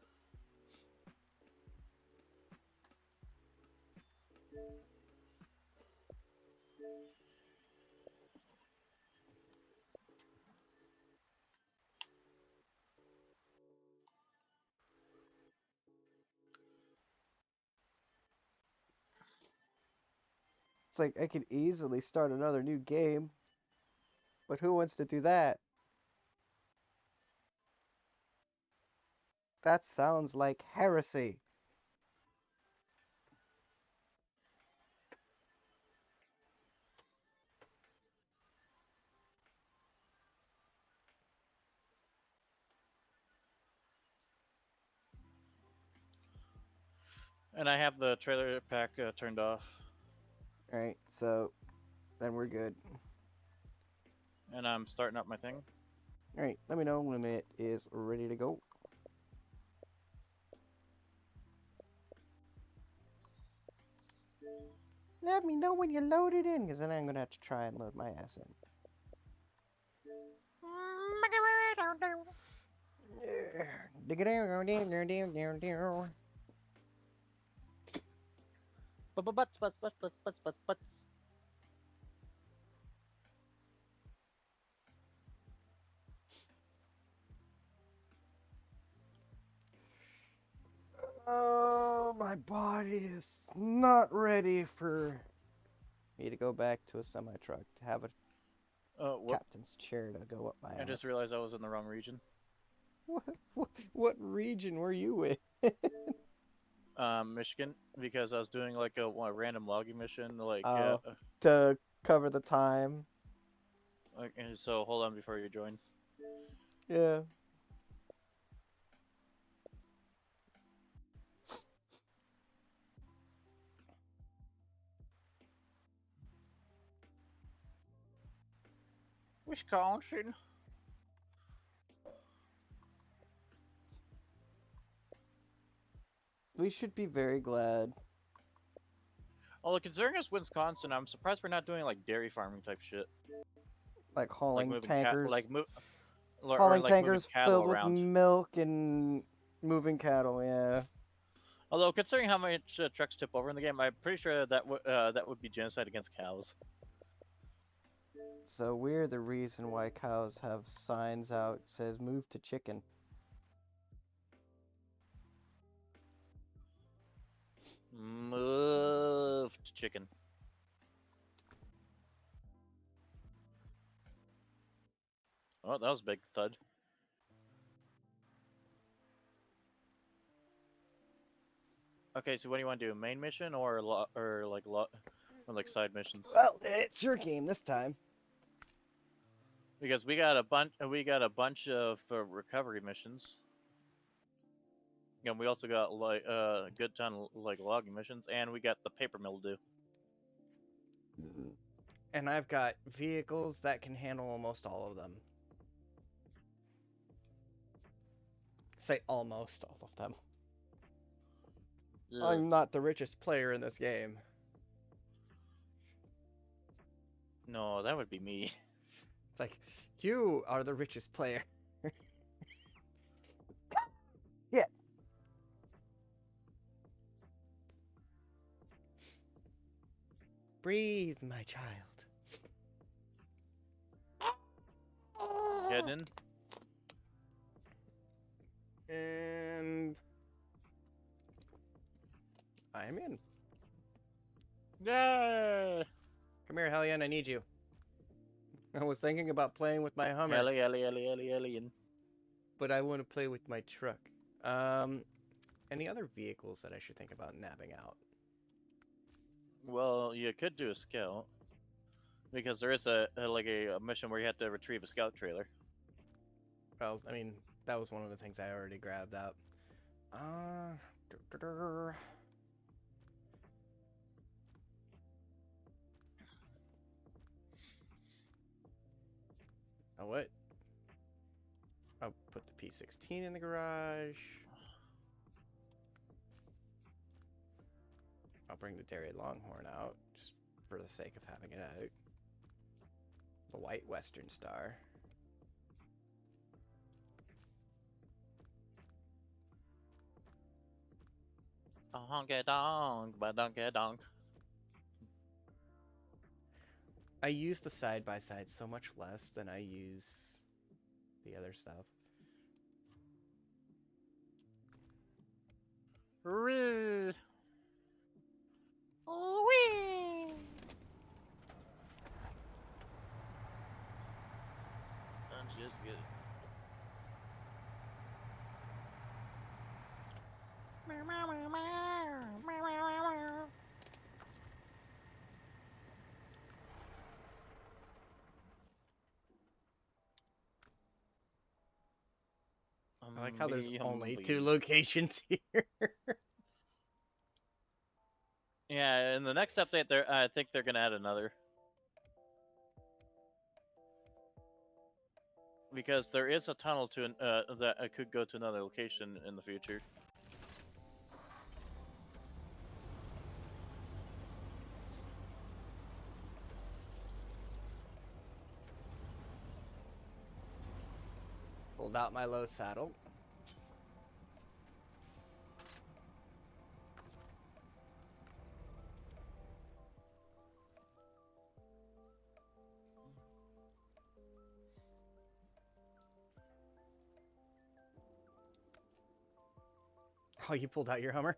It's like I could easily start another new game, but who wants to do that? That sounds like heresy. And I have the trailer pack turned off. Alright, so then we're good. And I'm starting up my thing. Alright, let me know when it is ready to go. Let me know when you're loaded in, because then I'm going to have to try and load my ass in. Butts. Oh, my body is not ready for me to go back to a semi-truck to have a Whoop. captain's chair to go up my I ass. just realized I was in the wrong region. What region were you in? Michigan, because I was doing like a random logging mission, like, To cover the time. and so hold on before you join. Yeah. Wisconsin. We should be very glad. Although considering it's Wisconsin, I'm surprised we're not doing like dairy farming type shit, Like like hauling moving tankers. or Hauling like moving tankers cattle filled with around. milk and moving cattle, yeah. Although considering how much trucks tip over in the game, I'm pretty sure that that would be genocide against cows. So we're the reason why cows have signs out says move to chicken. Move to chicken. Oh, that was a big thud. Okay, so what do you want to do? Main mission or like side missions? Well, it's your game this time. Because we got a bunch of recovery missions. And we also got like a good ton of like logging missions, and we got the paper mill to do. And I've got vehicles that can handle almost all of them. Say almost all of them. I'm not the richest player in this game. No, that would be me. It's like, you are the richest player. Yeah. Breathe, my child. Getting in. And I'm in. Yay! Come here, Hellion, I need you. I was thinking about playing with my Hummer, Alien. but I want to play with my truck. Any other vehicles that I should think about nabbing out? Well, you could do a scout. Because there is a mission where you have to retrieve a scout trailer. Well, I mean, that was one of the things I already grabbed up. Oh, what? I'll put the P16 in the garage. I'll bring the Dairy Longhorn out, just for the sake of having it out. The White Western Star. Honky donk, ba donky donk. I use the side-by-side so much less than I use the other stuff. Wee. Oh, wee. I'm just good. I like how there's only 2 locations here. Yeah, in the next update, I think they're gonna add another. Because there is a tunnel to that could go to another location in the future. Pulled out my low saddle. Oh, you pulled out your Hummer?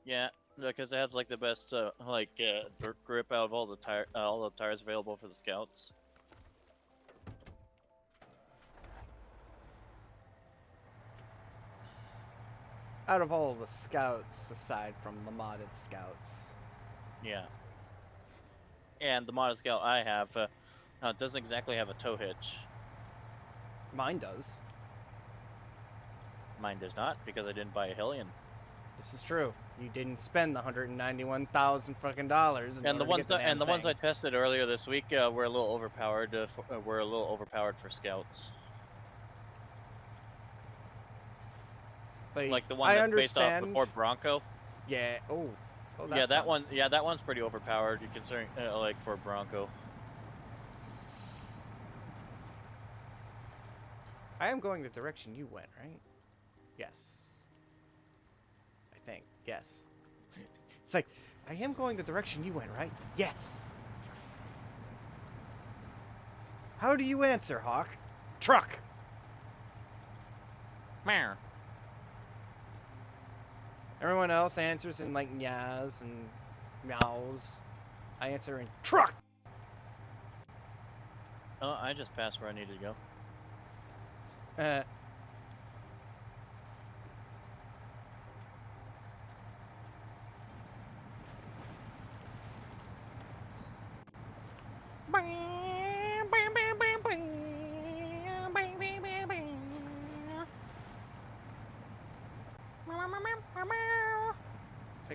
Yeah, because it has like the best dirt grip out of all the tires available for the scouts. Out of all the scouts, aside from the modded scouts. Yeah. And the modded scout I have doesn't exactly have a tow hitch. Mine does. Mine does not, because I didn't buy a Hellion. This is true. You didn't spend the $191,000 fucking dollars. And the ones I tested earlier this week were a little overpowered. Were a little overpowered for scouts. Like the one that's based off the Ford Bronco. Yeah. Oh. Yeah, that one. Yeah, that one's pretty overpowered. You considering like for Bronco. I am going the direction you went, right? Yes. I think. Yes. It's like, I am going the direction you went, right? Yes. How do you answer, Hawk? Truck! Meow. Everyone else answers in like nyas and meows. I answer in truck! Oh, I just passed where I needed to go.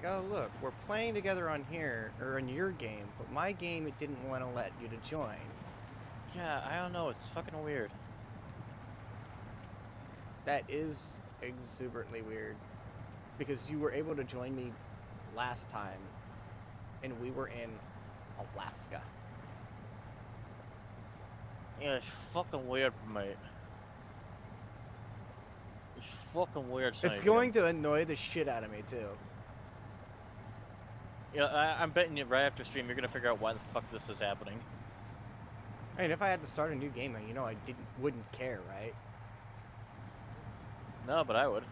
like, oh look, we're playing together on here, or in your game, but my game it didn't want to let you to join. Yeah, I don't know. It's fucking weird. That is exuberantly weird. Because you were able to join me last time, and we were in Alaska. Yeah, it's fucking weird, mate. It's fucking weird. It's going to annoy the shit out of me, too. Yeah, I'm betting you right after stream, you're gonna figure out why the fuck this is happening. I mean, if I had to start a new game, you know I wouldn't care, right? No, but I would.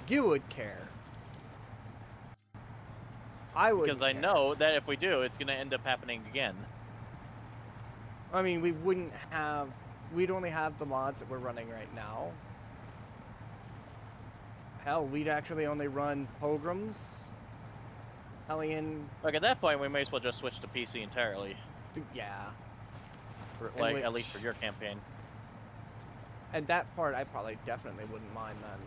You would care. I would. Because I know that if we do, it's gonna end up happening again. I mean, we'd only have the mods that we're running right now. Hell, we'd actually only run Pogroms, Hellion. Like at that point, we may as well just switch to PC entirely. Yeah. Like at least for your campaign. And that part, I probably definitely wouldn't mind then.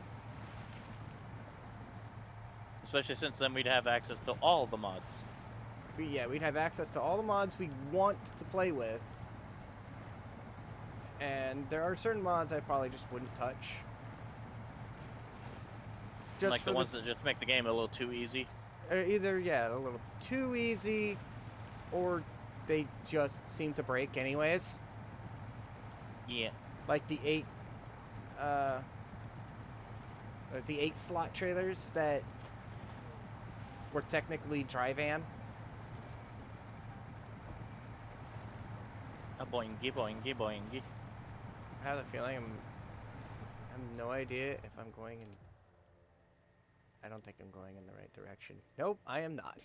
Especially since then we'd have access to all the mods. Yeah, we'd have access to all the mods we want to play with. And there are certain mods I probably just wouldn't touch. Just Like the ones that just make the game a little too easy. Either, yeah, a little too easy, or they just seem to break anyways. Yeah. Like the 8 slot trailers that were technically dry van. A boingy, boingy, boingy. I have a feeling I have no idea if I'm going in. I don't think I'm going in the right direction. Nope, I am not.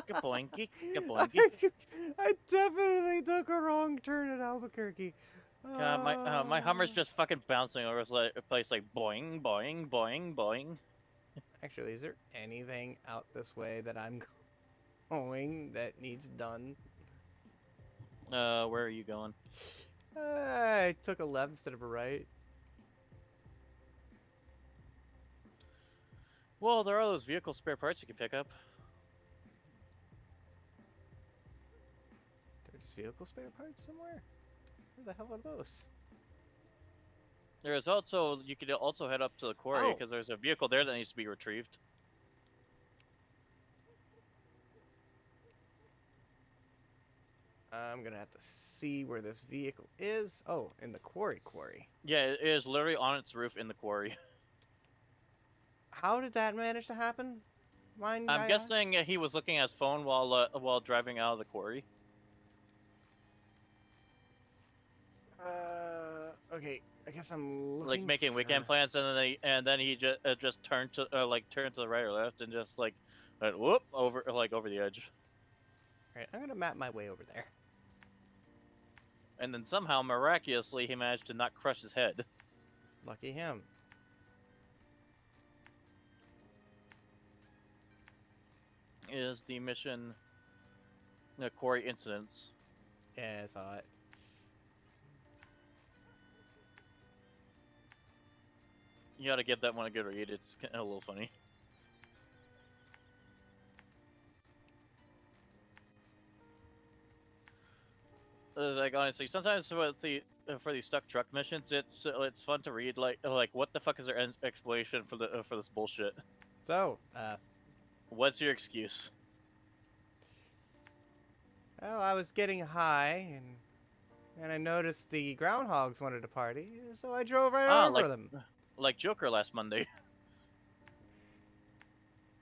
Gaboingy, gaboingy. I definitely took a wrong turn at Albuquerque. God, my Hummer's just fucking bouncing over a place like boing, boing, boing, boing. Actually, is there anything out this way that I'm going that needs done? Where are you going? I took a left instead of a right. Well, there are those vehicle spare parts you can pick up. There's vehicle spare parts somewhere? Where the hell are those? There's also, you could also head up to the quarry because there's a vehicle there that needs to be retrieved. I'm gonna have to see where this vehicle is. Oh, in the quarry. Yeah, it is literally on its roof in the quarry. How did that manage to happen? I'm guessing he was looking at his phone while driving out of the quarry. Okay. I guess I'm looking Like making weekend plans, and then he just turned to turned to the right or left and just like went whoop over the edge. Alright, I'm gonna map my way over there. And then somehow miraculously he managed to not crush his head. Lucky him. Is the mission the quarry incidents? Yeah, I saw it. You gotta give that one a good read. It's a little funny. Like honestly, sometimes with for these stuck truck missions, it's fun to read like what the fuck is their explanation for this bullshit? So, What's your excuse? well, I was getting high and I noticed the groundhogs wanted to party, so I drove right over them. Like Joker last Monday.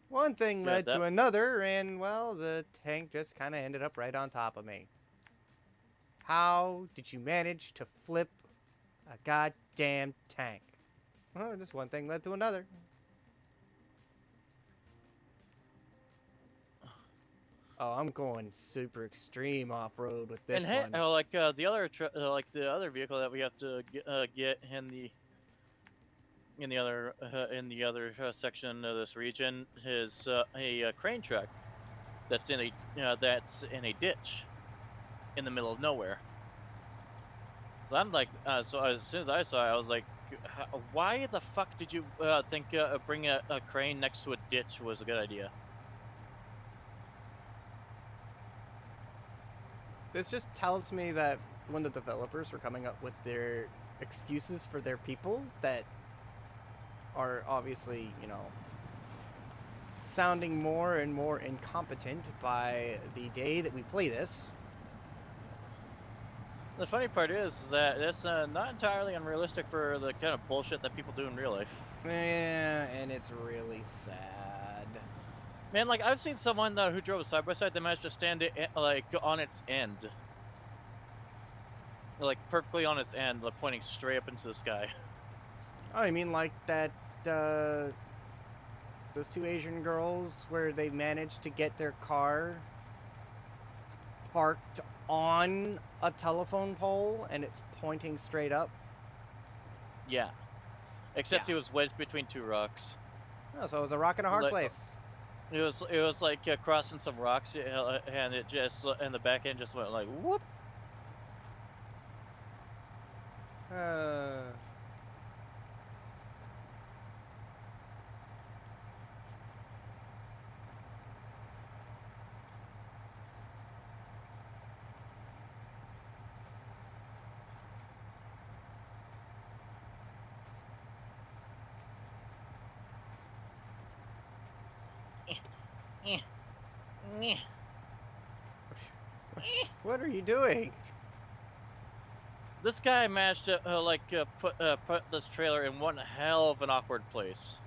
One thing led to another, and well, the tank just kind of ended up right on top of me. How did you manage to flip a goddamn tank? Well, just one thing led to another. Oh, I'm going super extreme off-road with this one. The other vehicle that we have to get in the other section of this region is a crane truck that's in a ditch in the middle of nowhere. So I'm like, so as soon as I saw it, I was like, why the fuck did you think bring a crane next to a ditch was a good idea? This just tells me that when the developers were coming up with their excuses for their people that are obviously, you know, sounding more and more incompetent by the day that we play this. The funny part is that it's not entirely unrealistic for the kind of bullshit that people do in real life. Yeah, and it's really sad. Man, like, I've seen someone who drove a side-by-side that managed to stand it, like, on its end. Like, perfectly on its end, like, pointing straight up into the sky. Oh, I mean like that, those two Asian girls where they managed to get their car parked on a telephone pole and it's pointing straight up. Yeah. Except Yeah. it was wedged between two rocks. Oh, so it was a rock and a hard Like- place. It was like crossing some rocks, and it just, and the back end just went like, whoop. What are you doing? This guy managed to put this trailer in one hell of an awkward place.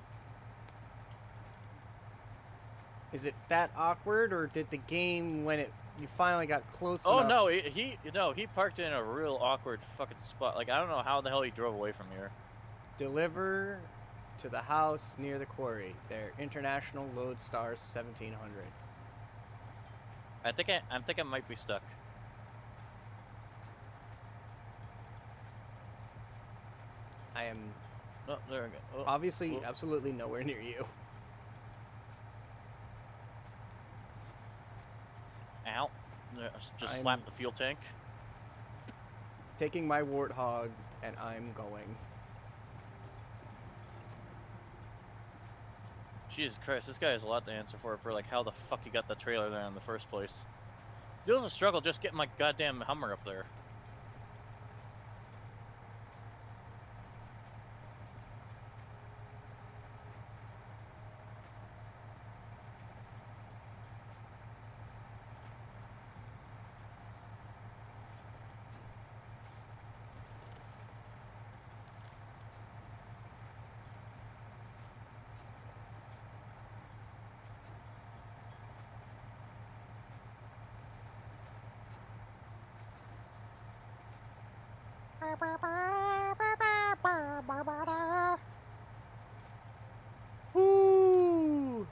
Is it that awkward, or did the game, when you finally got close Oh enough? no, he parked in a real awkward fucking spot. Like, I don't know how the hell he drove away from here. Deliver to the house near the quarry. Their International Lodestar 1700. I think I might be stuck. I am Oh, there we go. Oh, obviously oh. absolutely nowhere near you. Ow. Just I'm- slap the fuel tank. Taking my Warthog, and I'm going. Jesus Christ, this guy has a lot to answer for like how the fuck he got the trailer there in the first place. Still a struggle just getting my goddamn Hummer up there. Woo!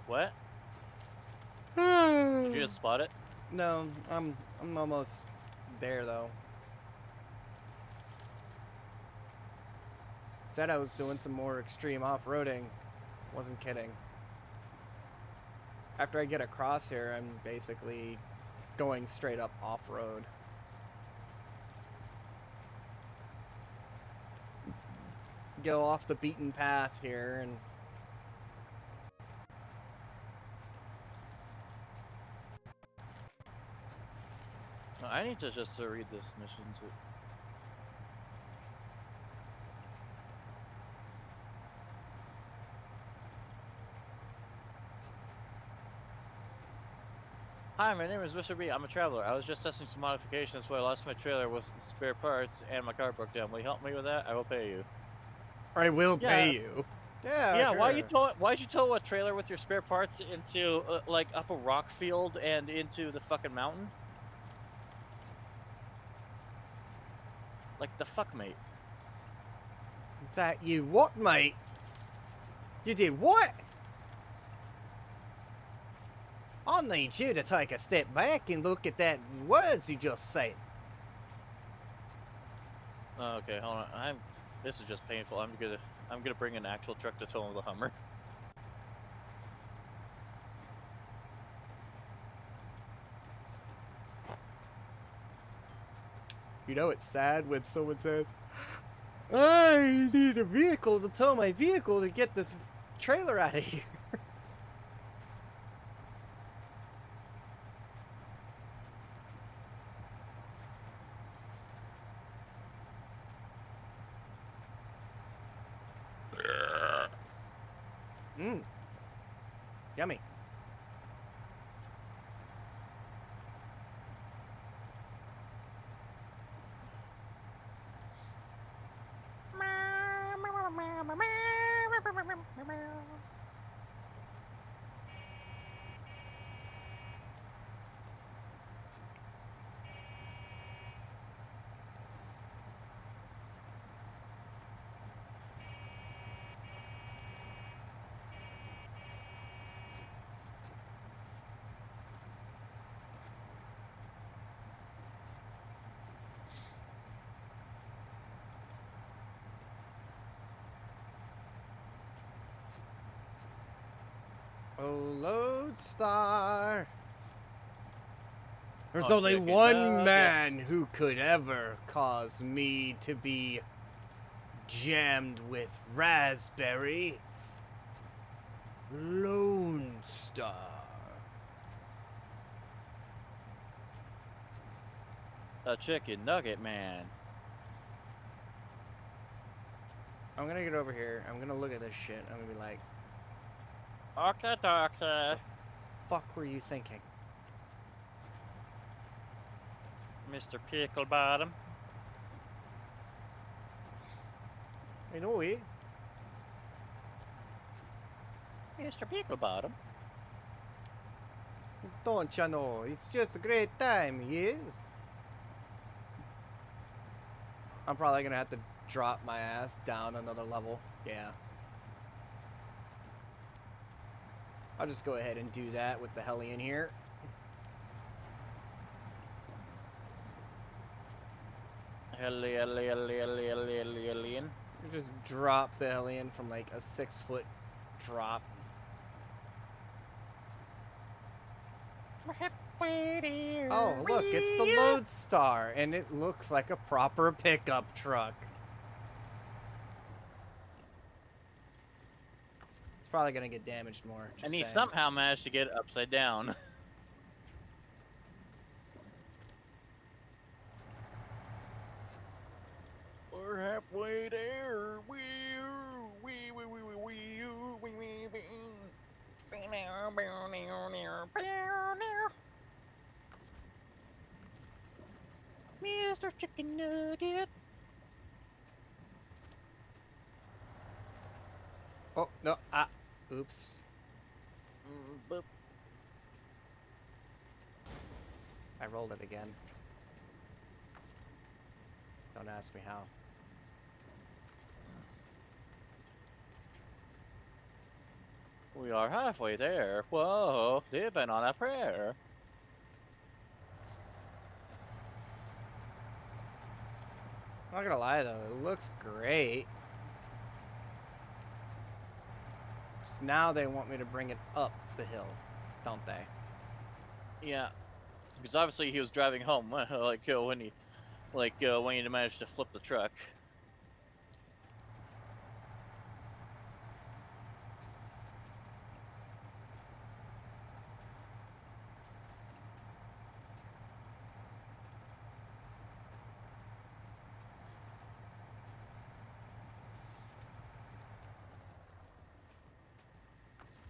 What? Did you just spot it? No, I'm almost there though. Said I was doing some more extreme off-roading. Wasn't kidding. After I get across here, I'm basically going straight up off-road. Go off the beaten path here and No, I need to just read this mission too. Hi, my name is Mr. B. I'm a traveler. I was just testing some modifications, so I lost my trailer with spare parts, and my car broke down. Will you help me with that? I will pay you. I will Yeah. pay you. Yeah, Yeah, sure. why'd you tow a trailer with your spare parts into like up a rock field and into the fucking mountain? Like the fuck, mate. That you what, mate? You did what? I need you to take a step back and look at that words you just said. Oh, okay, hold on. This is just painful. I'm gonna bring an actual truck to tow the Hummer. You know it's sad when someone says, I need a vehicle to tow my vehicle to get this trailer out of here. Mmm. Yummy. Oh, Lodestar. There's Oh, only chicken one man nuggets. who could ever cause me to be jammed with raspberry. Lone Star. The chicken nugget man. I'm gonna get over here. I'm gonna look at this shit. I'm gonna be like, Okay, doctor. fuck were you thinking? Mr. Pickle Bottom. I know it. Mr. Pickle Bottom. Don't you know? It's just a great time, yes? I'm probably gonna have to drop my ass down another level. Yeah. I'll just go ahead and do that with the Hellion here. Alien. You just drop the Hellion from like a 6-foot drop. Oh, look, it's the Lodestar, and it looks like a proper pickup truck. It's probably gonna get damaged more. Just And he saying. somehow managed to get it upside down. We're halfway there. Mr. Chicken Nugget. Oh, no, oops. Boop. I rolled it again. Don't ask me how. We are halfway there. Whoa, living on a prayer. I'm not gonna lie though, it looks great. Just now they want me to bring it up the hill, don't they? Yeah, because obviously he was driving home, when he managed to flip the truck.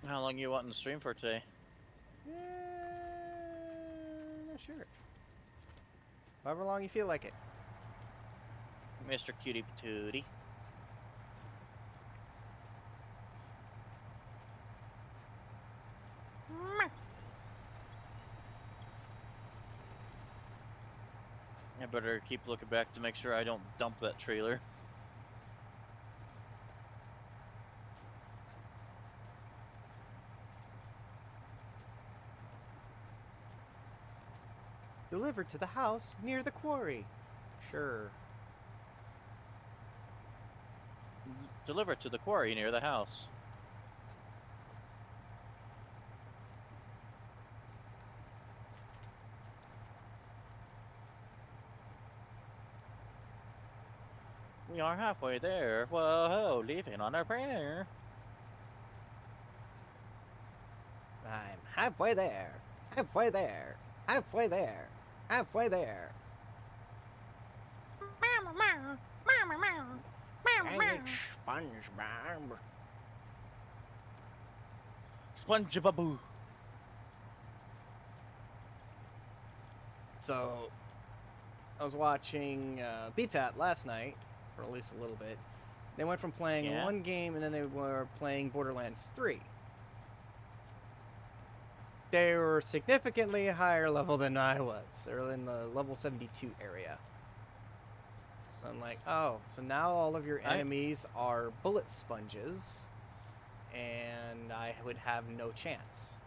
How long you wanting to stream for today? Sure. However long you feel like it. Mr. Cutie Patootie. I better keep looking back to make sure I don't dump that trailer. Delivered to the house near the quarry. Sure. Delivered to the quarry near the house. We are halfway there. Whoa, leaving on a prayer. I'm halfway there. Halfway there. Halfway there. Halfway there. Dang it, SpongeBob. SpongeBob. So, I was watching BTAP last night, or at least a little bit. They went from playing Yeah? one game and then they were playing Borderlands 3. They were significantly higher level than I was, or in the level 72 area. So I'm like, oh, so now all of your enemies are bullet sponges, and I would have no chance.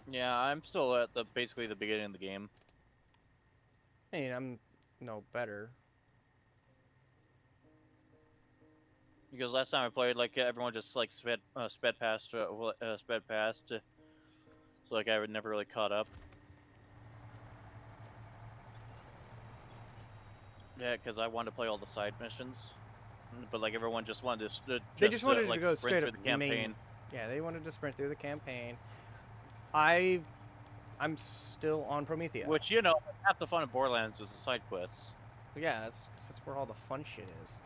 Yeah, I'm still at basically the beginning of the game. I mean, I'm no better. Because last time I played, like everyone just like sped past, so like I would never really caught up. Yeah, because I wanted to play all the side missions, but like everyone just wanted to They just wanted like to go sprint straight through up the campaign. Yeah, they wanted to sprint through the campaign. I'm still on Promethea. Which, you know, half the fun of Borderlands is the side quests. Yeah, that's where all the fun shit is.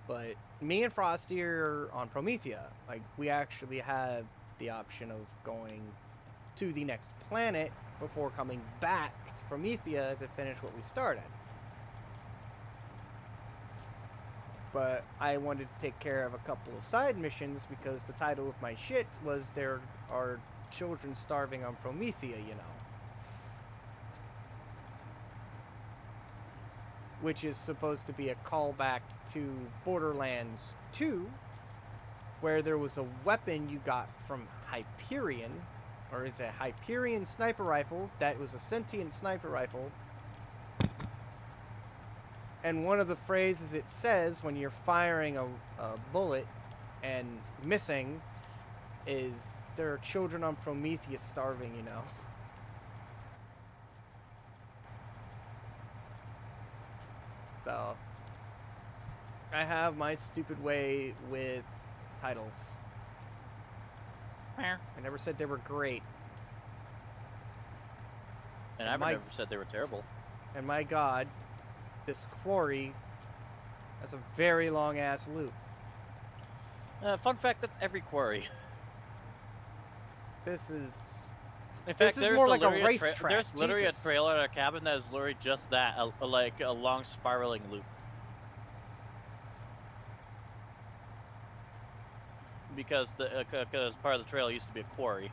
But me and Frosty are on Promethea. Like, we actually have the option of going to the next planet before coming back to Promethea to finish what we started. But I wanted to take care of a couple of side missions because the title of my shit was There Are Children Starving on Promethea, you know. Which is supposed to be a callback to Borderlands 2, where there was a weapon you got from Hyperion, or it's a Hyperion sniper rifle that was a sentient sniper rifle. And one of the phrases it says when you're firing a bullet and missing is, there are children on Promethea starving, you know. So, I have my stupid way with titles. I never said they were great. And I've never said they were terrible. And my god, this quarry has a very long ass loop. Fun fact, that's every quarry. This is... In fact, this is more like a racetrack. There's literally Jesus. a trailer at a cabin that is literally just that, like a long spiraling loop. Because part of the trail used to be a quarry.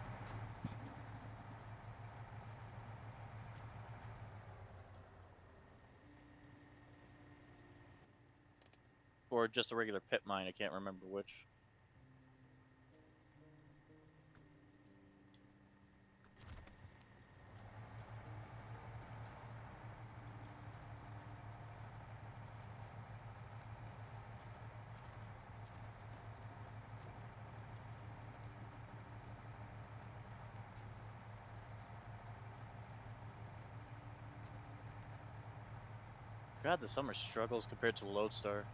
Or just a regular pit mine, I can't remember which. God, the summer struggles compared to Lodestar.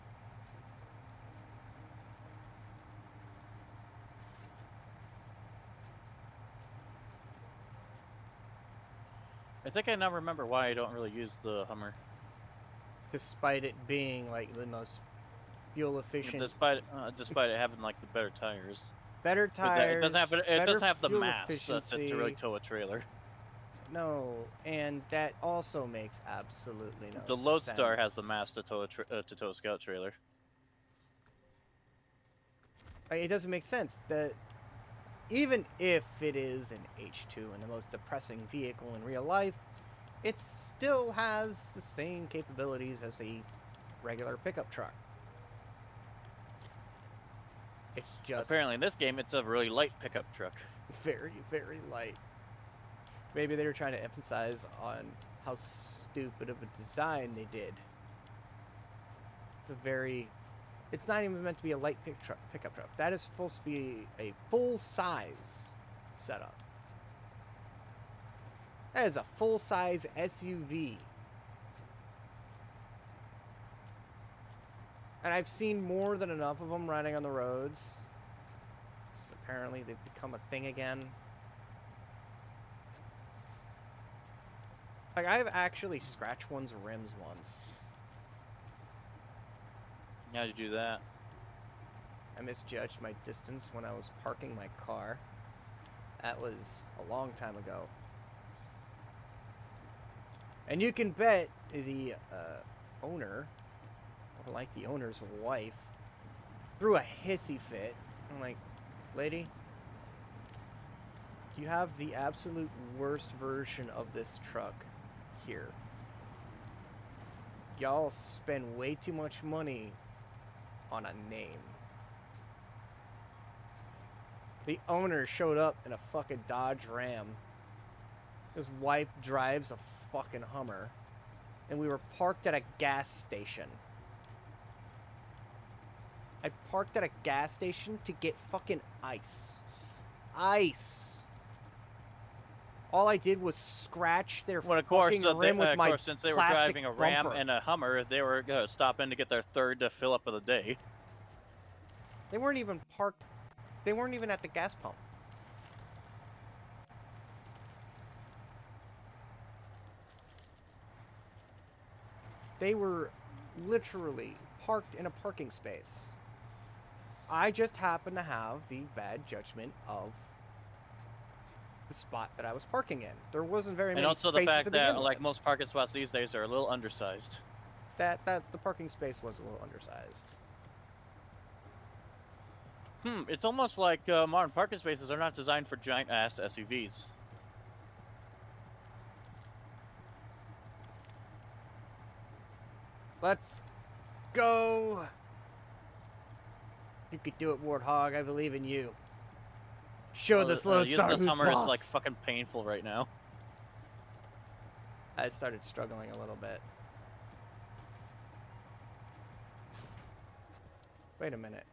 I think I now remember why I don't really use the Hummer. Despite it being like the most fuel efficient. Despite it having like the better tires. Better tires. It doesn't have the fuel mass to efficiency. really tow a trailer. No, and that also makes absolutely no sense. The Lodestar has the mass to tow a scout trailer. It doesn't make sense that even if it is an H2 and the most depressing vehicle in real life, it still has the same capabilities as a regular pickup truck. It's just... Apparently in this game, it's a really light pickup truck. very, very light. Maybe they were trying to emphasize on how stupid of a design they did. It's a very... It's not even meant to be a light pickup truck. That is supposed to be a full-size setup. That is a full-size SUV. And I've seen more than enough of them riding on the roads. So apparently they've become a thing again. Like, I've actually scratched one's rims once. How'd you do that? I misjudged my distance when I was parking my car. That was a long time ago. And you can bet the owner, or like the owner's wife, threw a hissy fit. I'm like, lady, you have the absolute worst version of this truck here. Y'all spend way too much money on a name. The owner showed up in a fucking Dodge Ram. His wife drives a fucking Hummer. And we were parked at a gas station. I parked at a gas station to get fucking ice. Ice! All I did was scratch their Well, of course, fucking rim with my since they were plastic driving a Ram bumper. and a Hummer, they were gonna stop in to get their third fill up of the day. They weren't even parked. They weren't even at the gas pump. They were literally parked in a parking space. I just happened to have the bad judgment of the spot that I was parking in. There wasn't very many And also spaces the fact to begin that, with. like most parking spots these days, are a little undersized. That the parking space was a little undersized. It's almost like modern parking spaces are not designed for giant-ass SUVs. Let's go. You could do it, Warthog. I believe in you. Show Well, this Lodestar using who's this Hummer boss. is like fucking painful right now. I started struggling a little bit. Wait a minute.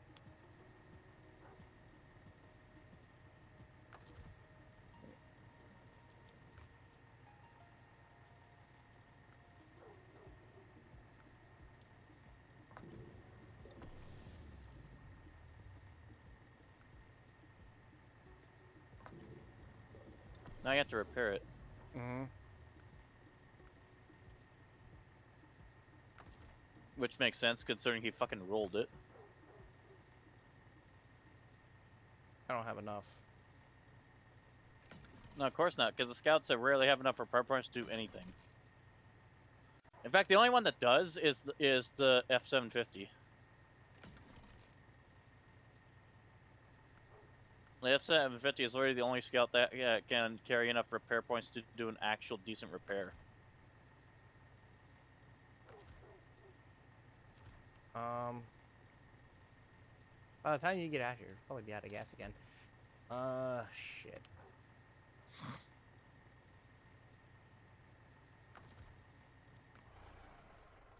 Now you have to repair it. Mm-hmm. Which makes sense considering he fucking rolled it. I don't have enough. No, of course not, because the scouts that rarely have enough repair points to do anything. In fact, the only one that does is the F750. The F750 is literally the only scout that can carry enough repair points to do an actual decent repair. By the time you get out here, you'll probably be out of gas again. Shit.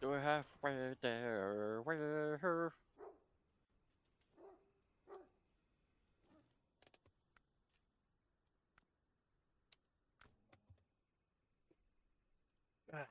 We're halfway there. Where? Ah.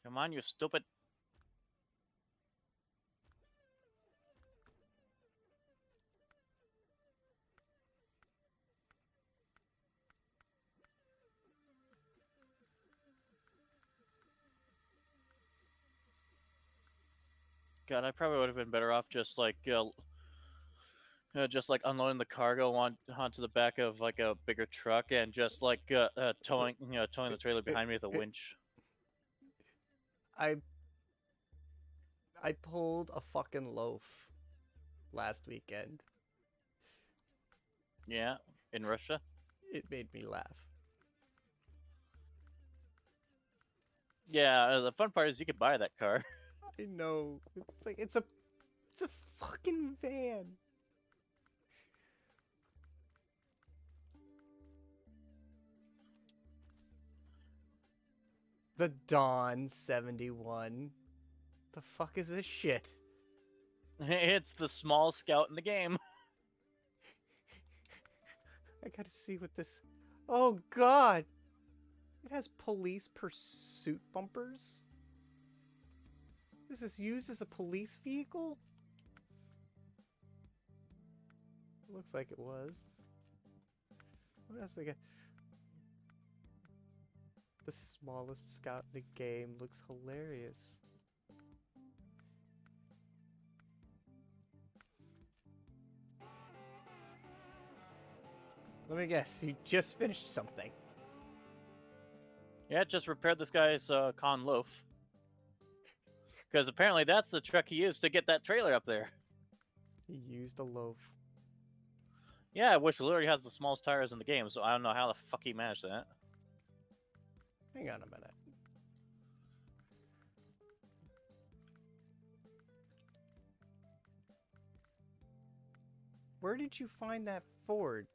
Come on, you stupid. God, I probably would have been better off just like unloading the cargo onto the back of like a bigger truck and just like towing the trailer behind me with a winch. I pulled a fucking loaf last weekend. Yeah, in Russia. It made me laugh. Yeah, the fun part is you could buy that car. I know. It's a fucking van. The Dawn 71. The fuck is this shit? It's the small scout in the game. I gotta see what this. Oh god! It has police pursuit bumpers? This is used as a police vehicle? It looks like it was. What else they got? The smallest scout in the game looks hilarious. Let me guess, you just finished something. Yeah, just repaired this guy's con loaf. Because apparently that's the truck he used to get that trailer up there. He used a loaf. Yeah, which literally has the smallest tires in the game, so I don't know how the fuck he managed that. Hang on a minute. Where did you find that Ford?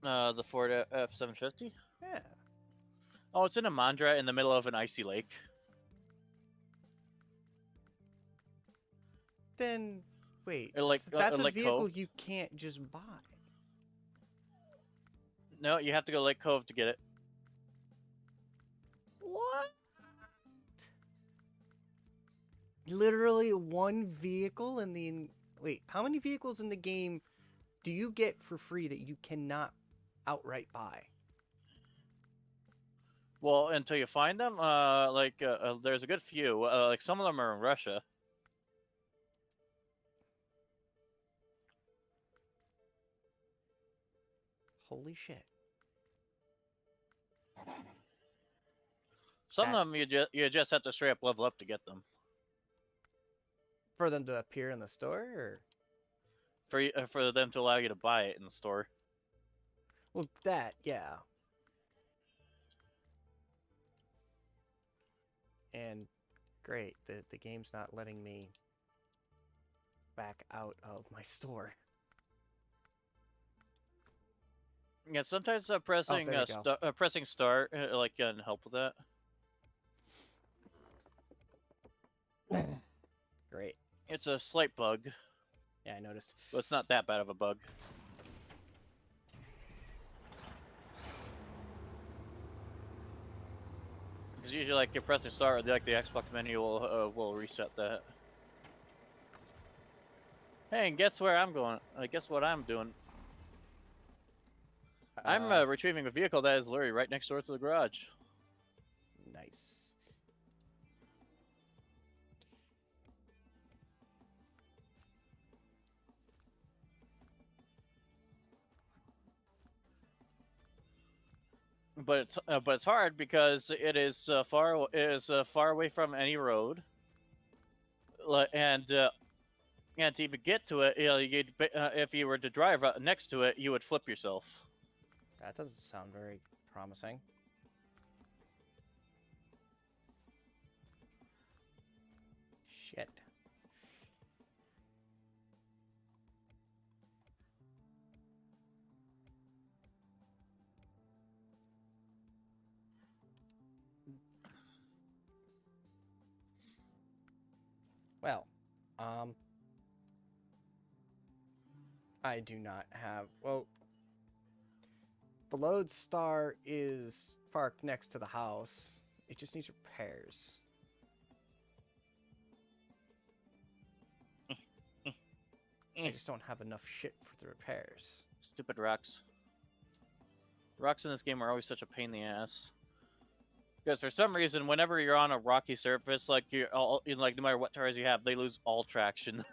The Ford F-750? Yeah. Oh, it's in a Mandra in the middle of an icy lake. Then, wait. Like- that's a like vehicle Cove? you can't just buy. No, you have to go to Lake Cove to get it. What? Literally one vehicle in the... Wait, how many vehicles in the game do you get for free that you cannot outright buy? Well, until you find them, there's a good few. Like, some of them are in Russia. Holy shit. Some of them you just have to straight up level up to get them. For them to appear in the store, or? For them to allow you to buy it in the store. Well, that, yeah. And great, the game's not letting me back out of my store. Yeah, sometimes pressing there we go. pressing start can help with that. Great. It's a slight bug, Yeah, I noticed. but it's not that bad of a bug. Because usually, like, you're pressing start, like the Xbox menu will reset that. Hey, and guess where I'm going? Guess what I'm doing? I'm retrieving a vehicle that is literally right next door to the garage. Nice. But it's hard because it is far away from any road. And to even get to it, if you were to drive next to it, you would flip yourself. That doesn't sound very promising. Shit. Well, I do not have, well, the Lodestar is parked next to the house. It just needs repairs. I just don't have enough shit for the repairs. Stupid rocks. Rocks in this game are always such a pain in the ass. Because for some reason, whenever you're on a rocky surface, like no matter what tires you have, they lose all traction.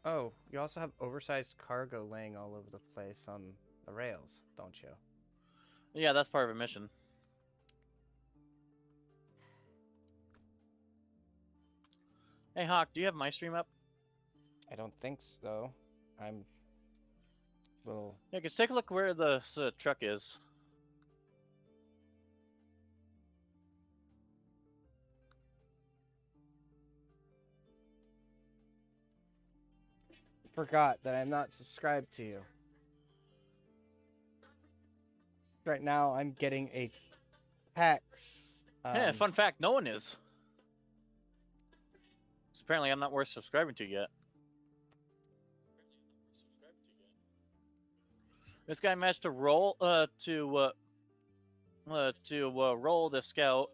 Oh, you also have oversized cargo laying all over the place on the rails, don't you? Yeah, that's part of a mission. Hey Hawk, do you have my stream up? I don't think so. I'm little... Yeah, because take a look where the truck is. forgot that I'm not subscribed to you. Right now, I'm getting a tax. Yeah, fun fact, no one is. So apparently I'm not worth subscribing to yet. This guy managed to roll roll the scout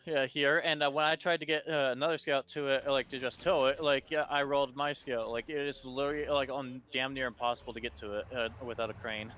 here, and when I tried to get another scout to it, like to just tow it, like I rolled my scout. Like it is literally like on damn near impossible to get to it without a crane.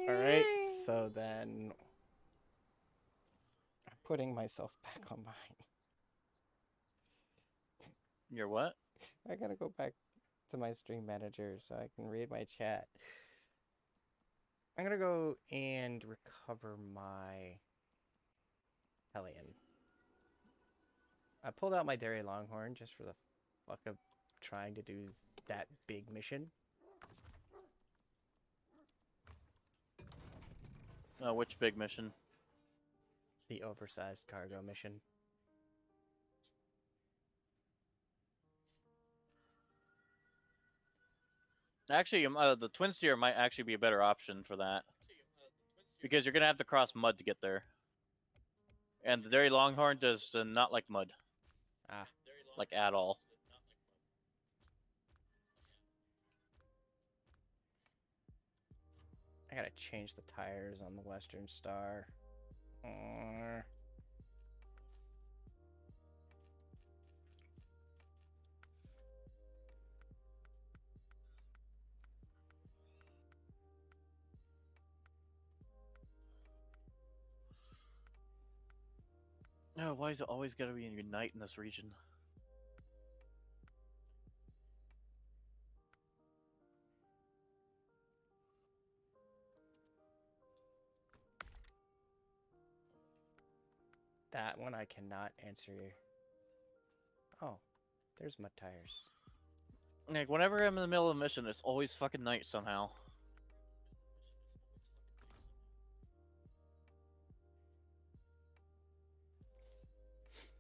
Alright, so then I'm putting myself back on mine. You're what? I gotta go back to my stream manager so I can read my chat. I'm gonna go and recover my Hellion. I pulled out my Dairy Longhorn just for the fuck of trying to do that big mission. Which big mission? The oversized cargo mission. Actually, the Twin Steer might actually be a better option for that. Because you're going to have to cross mud to get there. And the Dairy Longhorn does not like mud. Ah. Like, at all. I gotta change the tires on the Western Star. No, why is it always got to be in night in this region? That one I cannot answer. Oh, there's mud tires. Like, whenever I'm in the middle of a mission, it's always fucking night somehow.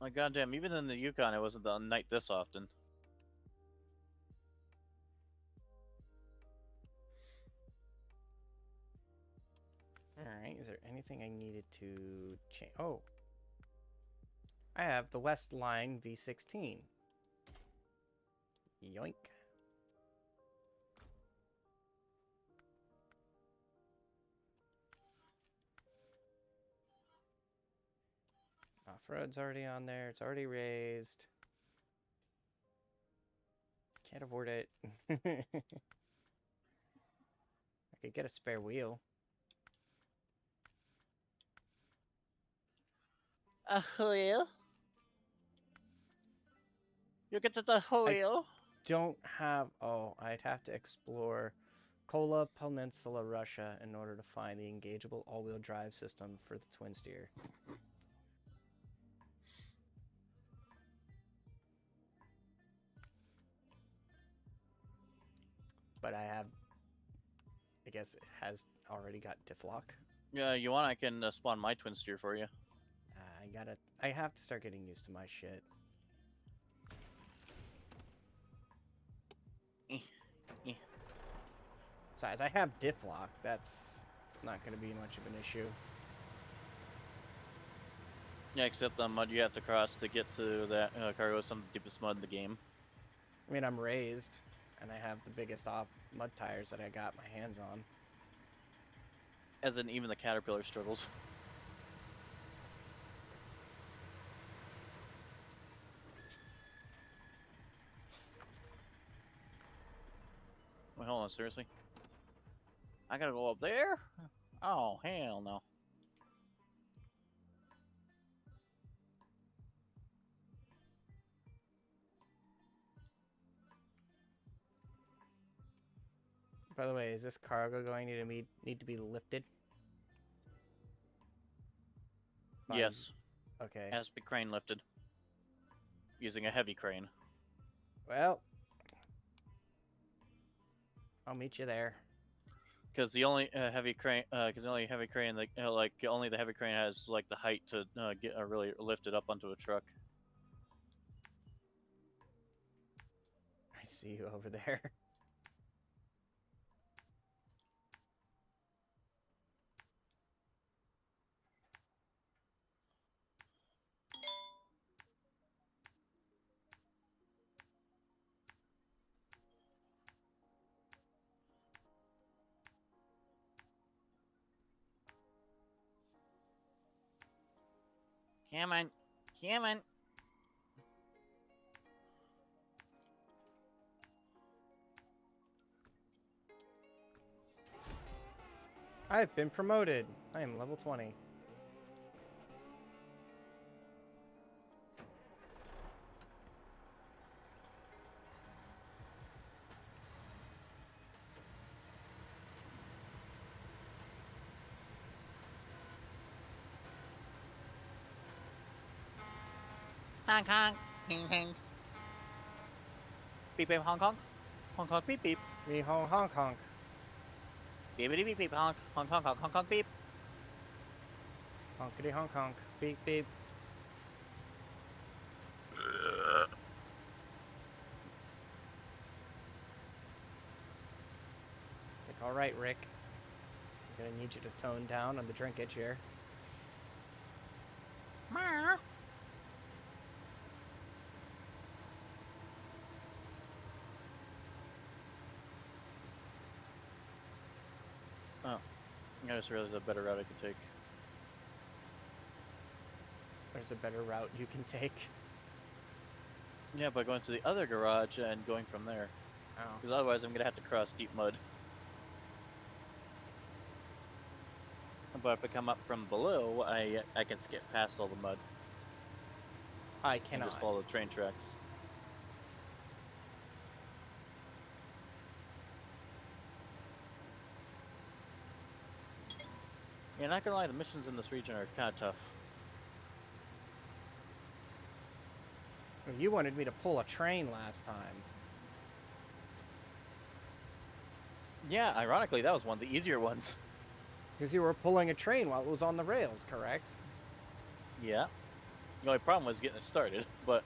Like, goddamn, even in the Yukon, it wasn't the night this often. Alright, is there anything I needed to change? Oh. I have the West Line V16. Yoink. Off-road's already on there. It's already raised. Can't afford it. I could get a spare wheel. A wheel? You get to the wheel? Don't have... Oh, I'd have to explore Kola Peninsula, Russia in order to find the engageable all-wheel drive system for the Twin Steer. But I have... I guess it has already got Difflock. Yeah, you want I can spawn my Twin Steer for you. I have to start getting used to my shit. Besides, I have Difflock. That's not going to be much of an issue. Yeah, except the mud you have to cross to get to that cargo is some of the deepest mud in the game. I mean, I'm raised, and I have the biggest mud tires that I got my hands on. As in, even the Caterpillar struggles. Wait, hold on, seriously? I gotta go up there? Oh, hell no. By the way, is this cargo going to need to be lifted? Yes, Okay. it has to be crane lifted using a heavy crane. Well, I'll meet you there. Because the only heavy crane, like only the heavy crane has like the height to get really lift it up onto a truck. I see you over there. Come on, come on. I've been promoted. I am level 20. Hong Kong, hing hing. Beep beep Hong Kong, Hong Kong beep beep. Me Hong Kong. Beepity beep beep Hong Kong beep. Honkity Hong Kong. Beep beep. It's like, alright, Rick. I'm gonna need you to tone down on the drinkage here. Oh, I just realized a better route I could take. There's a better route you can take. Yeah, by going to the other garage and going from there. Oh. Because otherwise I'm going to have to cross deep mud. But if I come up from below, I can skip past all the mud. I And cannot. just follow the train tracks. Yeah, not gonna lie, the missions in this region are kind of tough. You wanted me to pull a train last time. Yeah, ironically, that was one of the easier ones. Because you were pulling a train while it was on the rails, correct? Yeah. The only problem was getting it started, but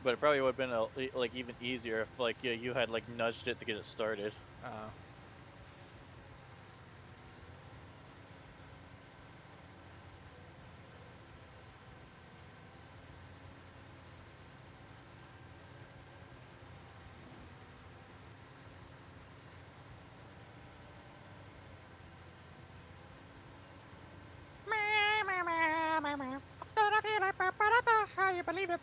it probably would have been like even easier if like you had like nudged it to get it started. Oh. You believe it?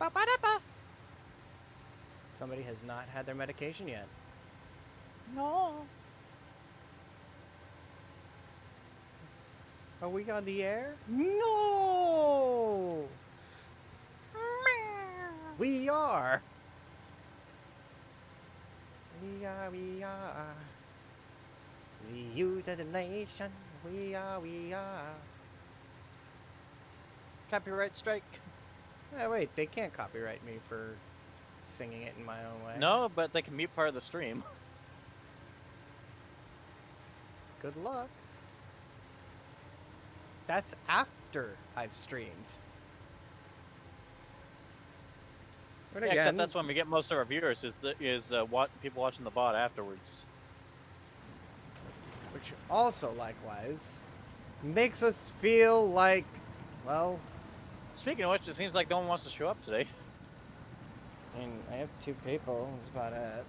Somebody has not had their medication yet. No. Are we on the air? No! We are! We are, we are. We youth of the nation. We are, we are. Copyright strike. Oh, wait, they can't copyright me for singing it in my own way. No, but they can mute part of the stream. Good luck. That's after I've streamed. But Yeah, again, except that's when we get most of our viewers is people watching the bot afterwards. which also likewise makes us feel like, well, Speaking of which, it seems like no one wants to show up today. I mean, I have 2 people. That's about it.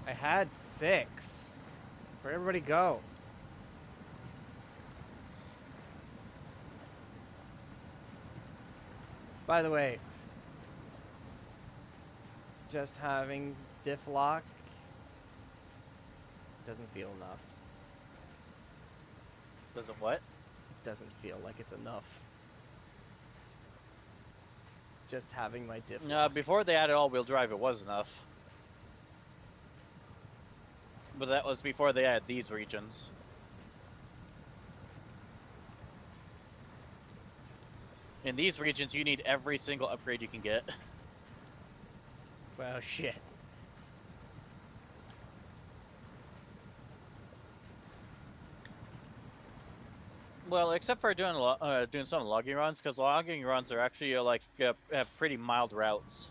I had 6. Where'd everybody go? By the way, just having diff lock doesn't feel enough. Doesn't what? Doesn't feel like it's enough. Just having my diff lock. Before they added all-wheel drive, it was enough. But that was before they added these regions. In these regions, you need every single upgrade you can get. Well, shit. Well, except for doing doing some logging runs, because logging runs are actually have pretty mild routes.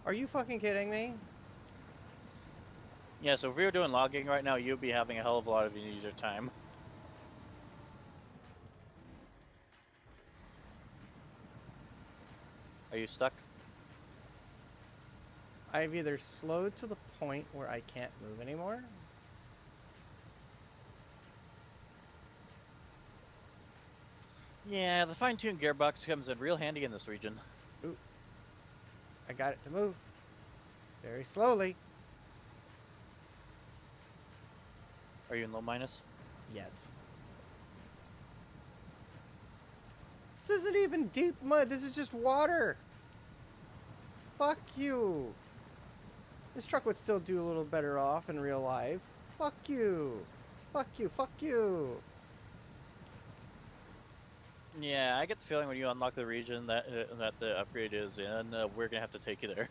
Are you fucking kidding me? Yeah, so if we were doing logging right now, you'd be having a hell of a lot of user time. Are you stuck? I've either slowed to the point where I can't move anymore. Yeah, the fine-tuned gearbox comes in real handy in this region. Ooh. I got it to move. Very slowly. Are you in low minus? Yes. This isn't even deep mud. This is just water. Fuck you. This truck would still do a little better off in real life. Fuck you. Fuck you. Fuck you. Yeah, I get the feeling when you unlock the region that that the upgrade is in, we're gonna have to take you there.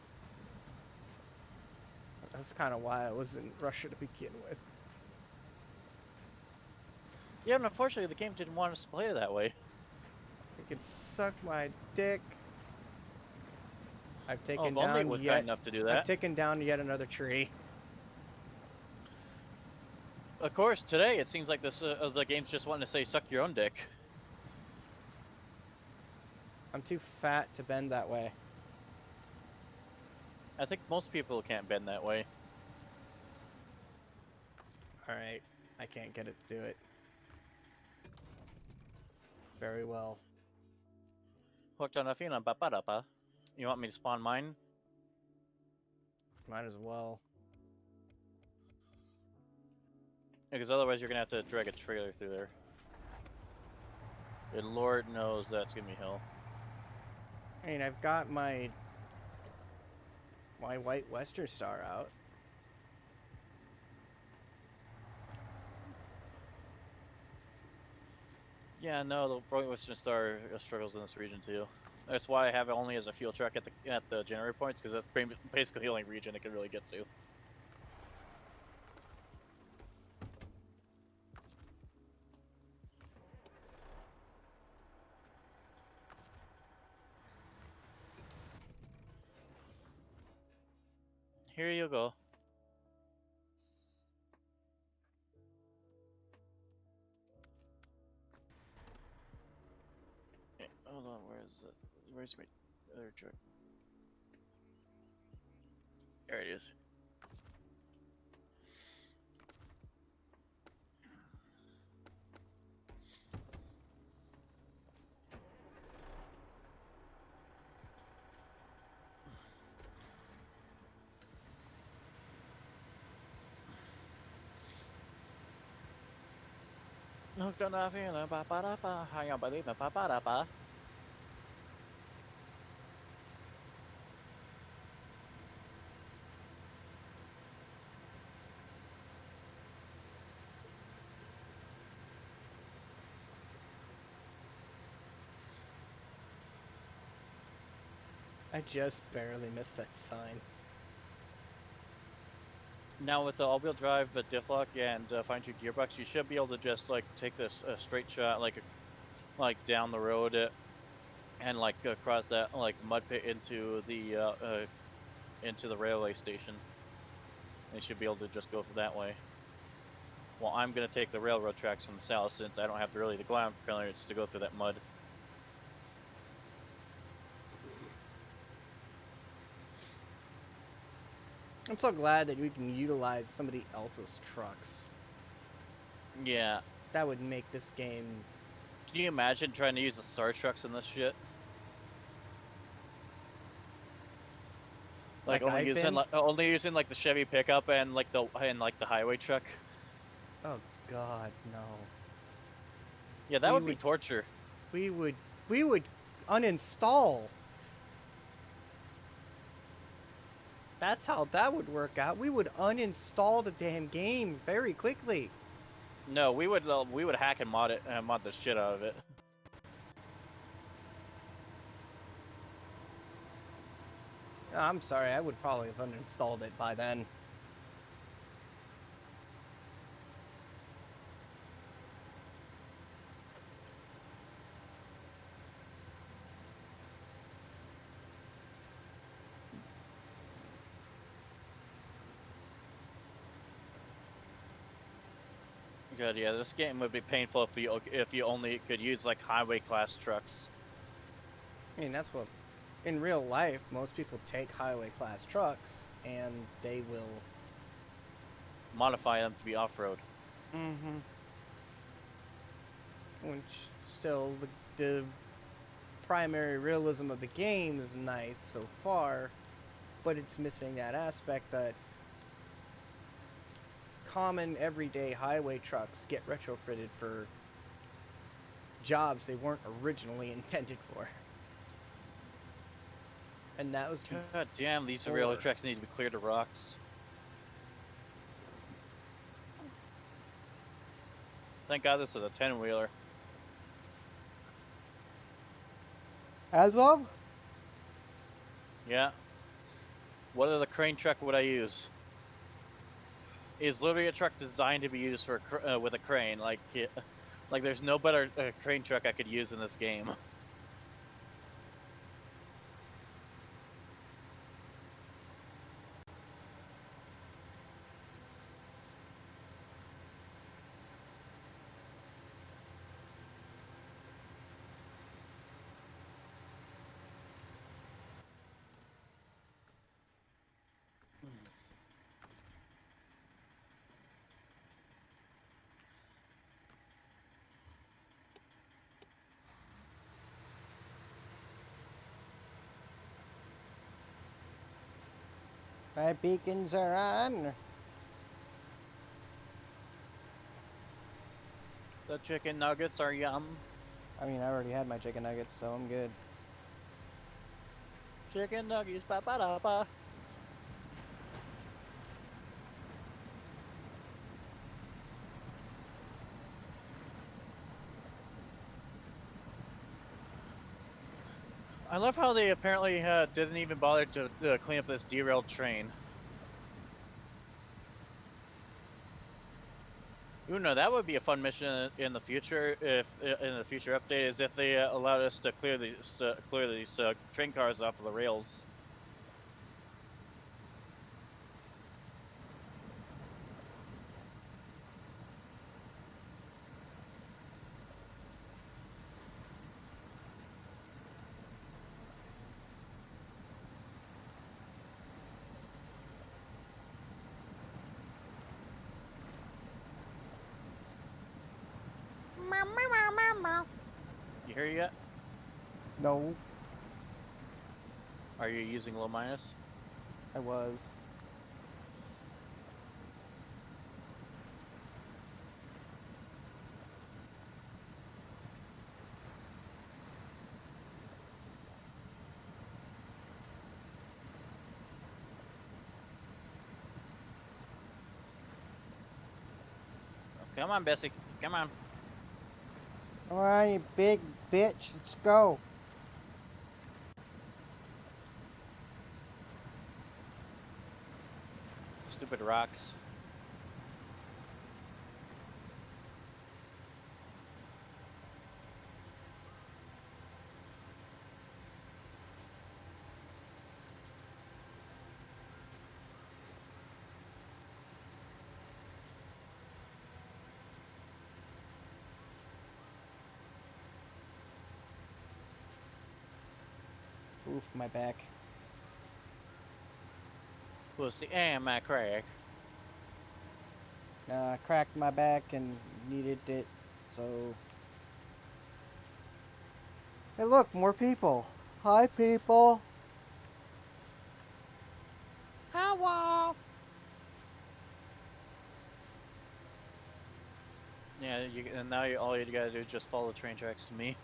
That's kind of why I was in Russia to begin with. Yeah, and unfortunately, the game didn't want us to play it that way. You can suck my dick. I've Oh, taken if only it down was yet. kind enough to do I've that. taken down yet another tree. Of course, today it seems like this the game's just wanting to say "suck your own dick." I'm too fat to bend that way. I think most people can't bend that way. Alright. I can't get it to do it. Very well. Hooked on a feeling, ba-ba-da-ba. You want me to spawn mine? Might as well. Because otherwise you're gonna have to drag a trailer through there. And Lord knows that's gonna be hell. I mean, I've got my white Western Star out. Yeah, no, the Bright Western Star struggles in this region too. That's why I have it only as a fuel truck at the generator points, because that's basically the only region it can really get to. Here you go. Hold on, where's my other truck? There it is. Hooked on a feeling, ba-ba-da-ba. Hang on, buddy, ba-ba-da-ba. I just barely missed that sign. Now with the all-wheel drive, the diff lock, and fine-tuned gearbox, you should be able to just like take this straight shot, like down the road, and like across that like mud pit into the railway station. And you should be able to just go for that way. Well, I'm gonna take the railroad tracks from the south since I don't have really the ground clearance to go through that mud. I'm so glad that we can utilize somebody else's trucks. Yeah. That would make this game... Can you imagine trying to use the Star trucks in this shit? Like Like only using like the Chevy pickup and like the highway truck. Oh God, no. Yeah, that We would be would- torture. We would uninstall. That's how that would work out. We would uninstall the damn game very quickly. No, we would hack and mod it and mod the shit out of it. I'm sorry, I would probably have uninstalled it by then. Good, yeah. This game would be painful if you only could use like highway class trucks. I mean, that's what, in real life, most people take highway class trucks and they will. Modify them to be off-road. Mm-hmm. Which, still, the primary realism of the game is nice so far, but it's missing that aspect that common everyday highway trucks get retrofitted for jobs they weren't originally intended for. And that was God damn, these before. railroad tracks need to be cleared of rocks. Thank God this is a 10-wheeler. As of? Yeah. What other crane truck would I use? Is literally a truck designed to be used for with a crane. Like there's no better crane truck I could use in this game. My beacons are on. The chicken nuggets are yum. I mean, I already had my chicken nuggets, so I'm good. Chicken nuggets, ba ba da ba. I love how they apparently didn't even bother to clean up this derailed train. You know, that would be a fun mission in the future. If in the future update is if they allowed us to clear these train cars off of the rails. You hear yet? No, Are you using low minus? I was. Come on, Bessie. Come on. Alright, you big bitch, let's go. Stupid rocks. Oof, my back. Pussy and my crack. I cracked my back and needed it, so... Hey look, more people. Hi, people. Hello. Yeah, and now all you gotta do is just follow the train tracks to me.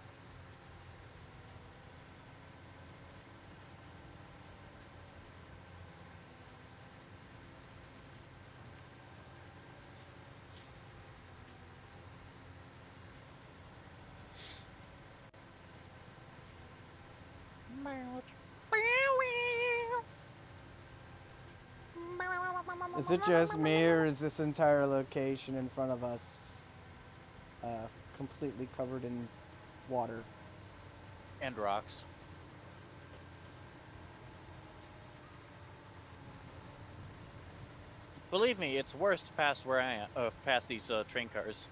Is it just me, or is this entire location in front of us completely covered in water? And rocks. Believe me, it's worse past where I am, past these train cars.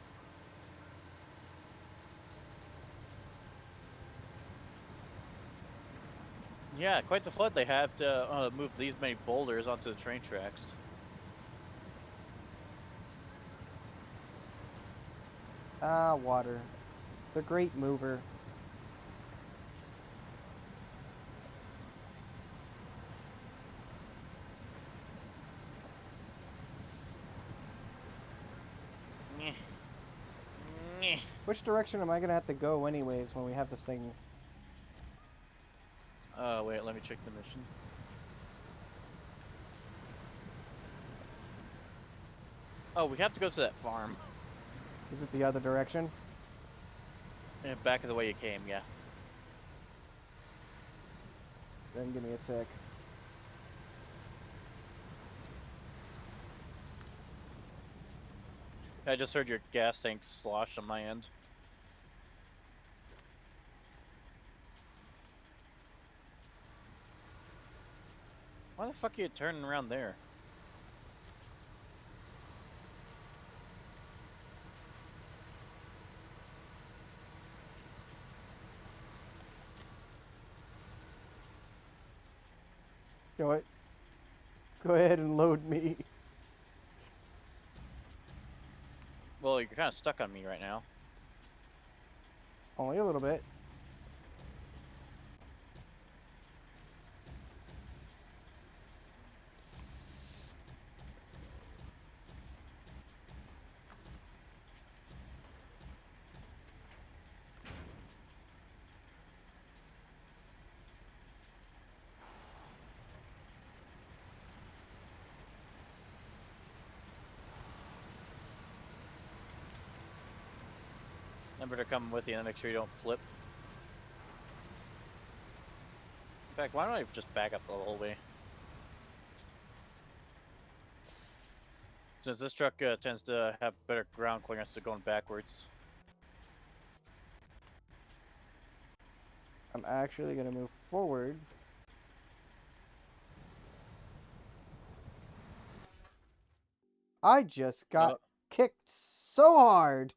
Yeah, quite the flood they have to move these many boulders onto the train tracks. Ah, water. The great mover. Nyeh. Nyeh. Which direction am I gonna have to go anyways when we have this thing? Wait, let me check the mission. Oh, we have to go to that farm. Is it the other direction? And back of the way you came, yeah. Then give me a sec. I just heard your gas tank slosh on my end. Why the fuck are you turning around there? Go ahead and load me. Well, you're kind of stuck on me right now. Only a little bit. Remember to come with you and make sure you don't flip. In fact, why don't I just back up the whole way? Since this truck tends to have better ground clearance than going backwards. I'm actually gonna move forward. I just got kicked so hard.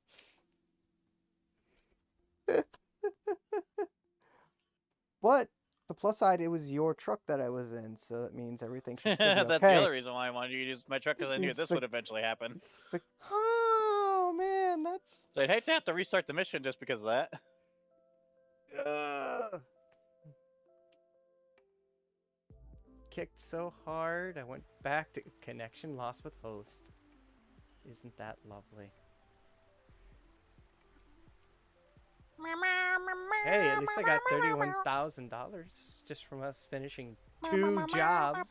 But the plus side, it was your truck that I was in, so that means everything should still be okay. That's the other reason why I wanted you to use my truck, because I knew It's this like- would eventually happen. It's like, oh man, that's. So I'd hate to have to restart the mission just because of that. Kicked so hard, I went back to connection lost with host. Isn't that lovely? Hey, at least I got $31,000 just from us finishing 2 jobs.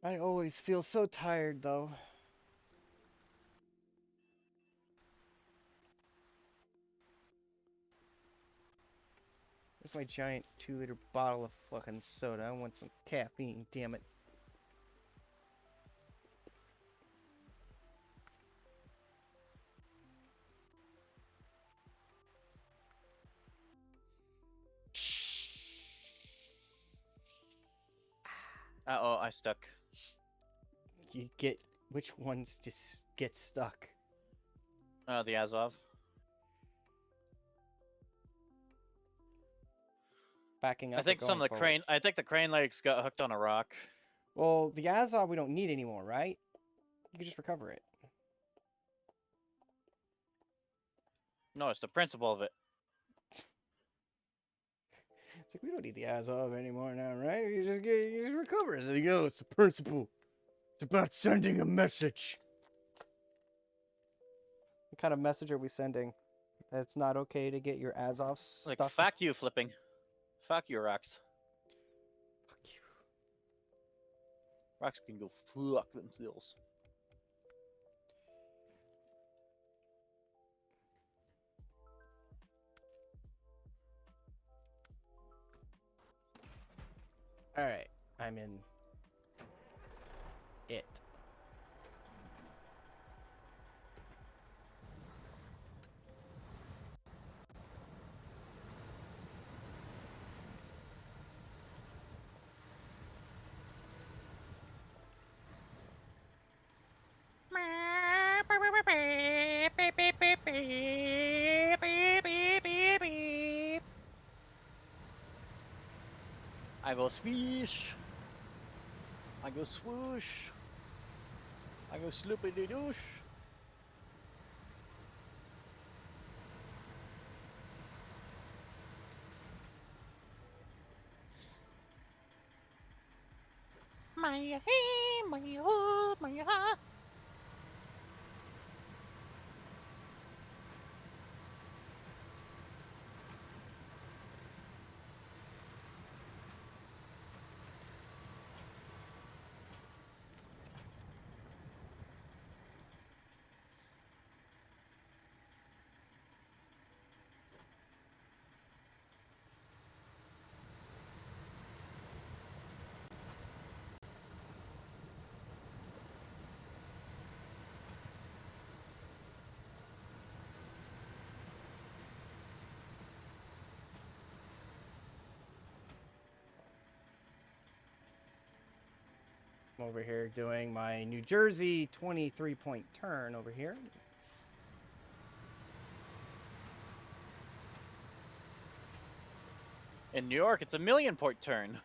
I always feel so tired though. Where's my giant 2-liter bottle of fucking soda? I want some caffeine, damn it. Uh-oh, I stuck. You get, which ones just get stuck? The Azov. Backing up. I think some of the crane. I think the crane legs got hooked on a rock. Well, the Azov we don't need anymore, right? You can just recover it. No, it's the principle of it. It's like we don't need the Azov anymore now, right? You just recover it. There you go. It's the principle. It's about sending a message. What kind of message are we sending? That's not okay to get your Azov Like, stuck. fuck you, flipping. Fuck you, Rox. Fuck you. Rox can go fuck themselves. Alright, I'm in it. I go swish. I go swoosh. I go sloopity doosh. My hey, my ho, my ha. I'm over here doing my New Jersey 23-point turn over here. In New York, it's a 1,000,000-point turn.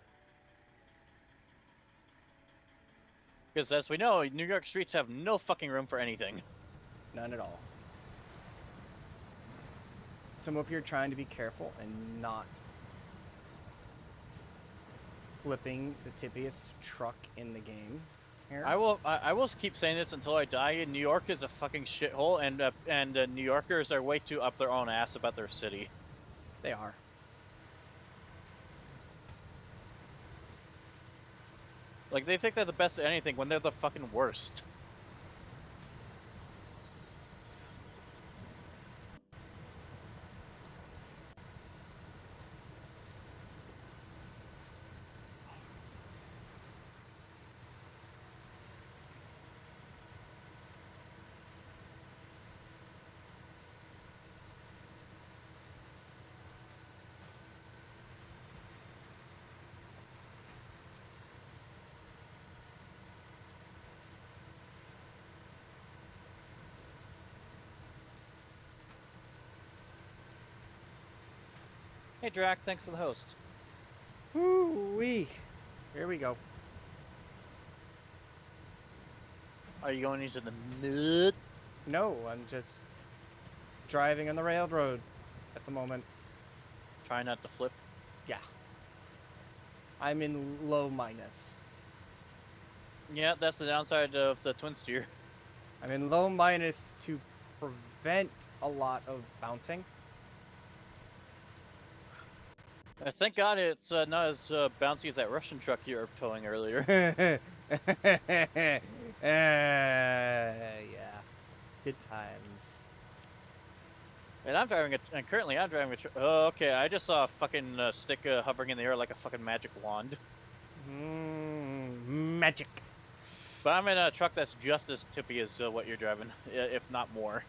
Because as we know, New York streets have no fucking room for anything. None at all. So I'm over here trying to be careful and not flipping the tippiest truck in the game here. I will keep saying this until I die. New York is a fucking shithole, and New Yorkers are way too up their own ass about their city. They are. Like, they think they're the best at anything when they're the fucking worst. Hey, Drac, thanks to the host. Woo-wee. Here we go. Are you going into the mid? No, I'm just driving on the railroad at the moment. Try not to flip. Yeah. I'm in low minus. Yeah, that's the downside of the twin steer. I'm in low minus to prevent a lot of bouncing. Thank God it's not as bouncy as that Russian truck you were towing earlier. Yeah. Good times. And I'm driving and currently I'm driving a truck. Oh, okay. I just saw a fucking stick hovering in the air like a fucking magic wand. Magic. But I'm in a truck that's just as tippy as what you're driving, if not more.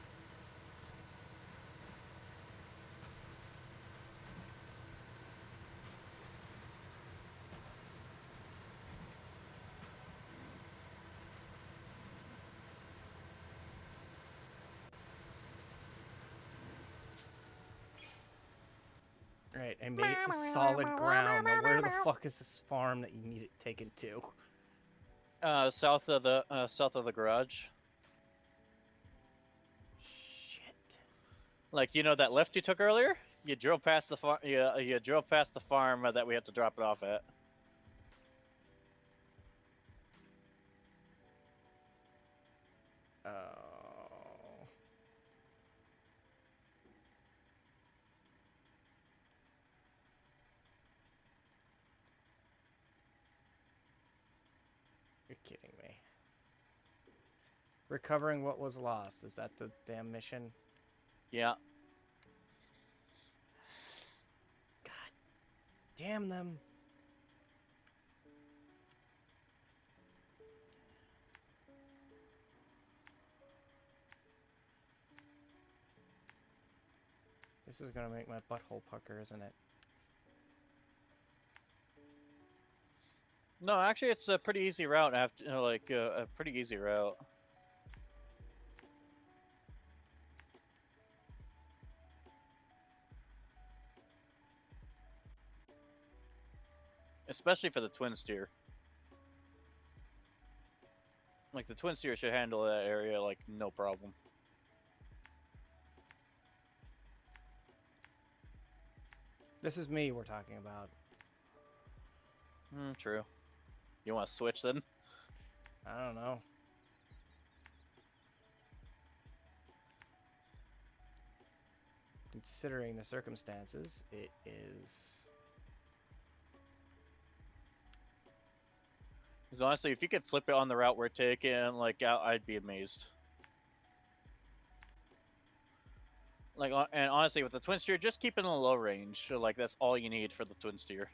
Alright, I made it to solid ground. Now where the fuck is this farm that you need it taken to? South of the garage. Shit. Like, you know that left you took earlier? You drove past the farm. You drove past the farm that we had to drop it off at. Oh. kidding me. Recovering what was lost. Is that the damn mission? Yeah. God damn them. This is gonna make my butthole pucker, isn't it? No, actually, it's a pretty easy route. After a pretty easy route. Especially for the twin steer. Like, the twin steer should handle that area, like, no problem. This is me we're talking about. True. You want to switch then? I don't know. Considering the circumstances, it is... Because honestly, if you could flip it on the route we're taking, like, I'd be amazed. Like, and honestly, with the twin steer, just keep it in a low range. So, like, that's all you need for the twin steer.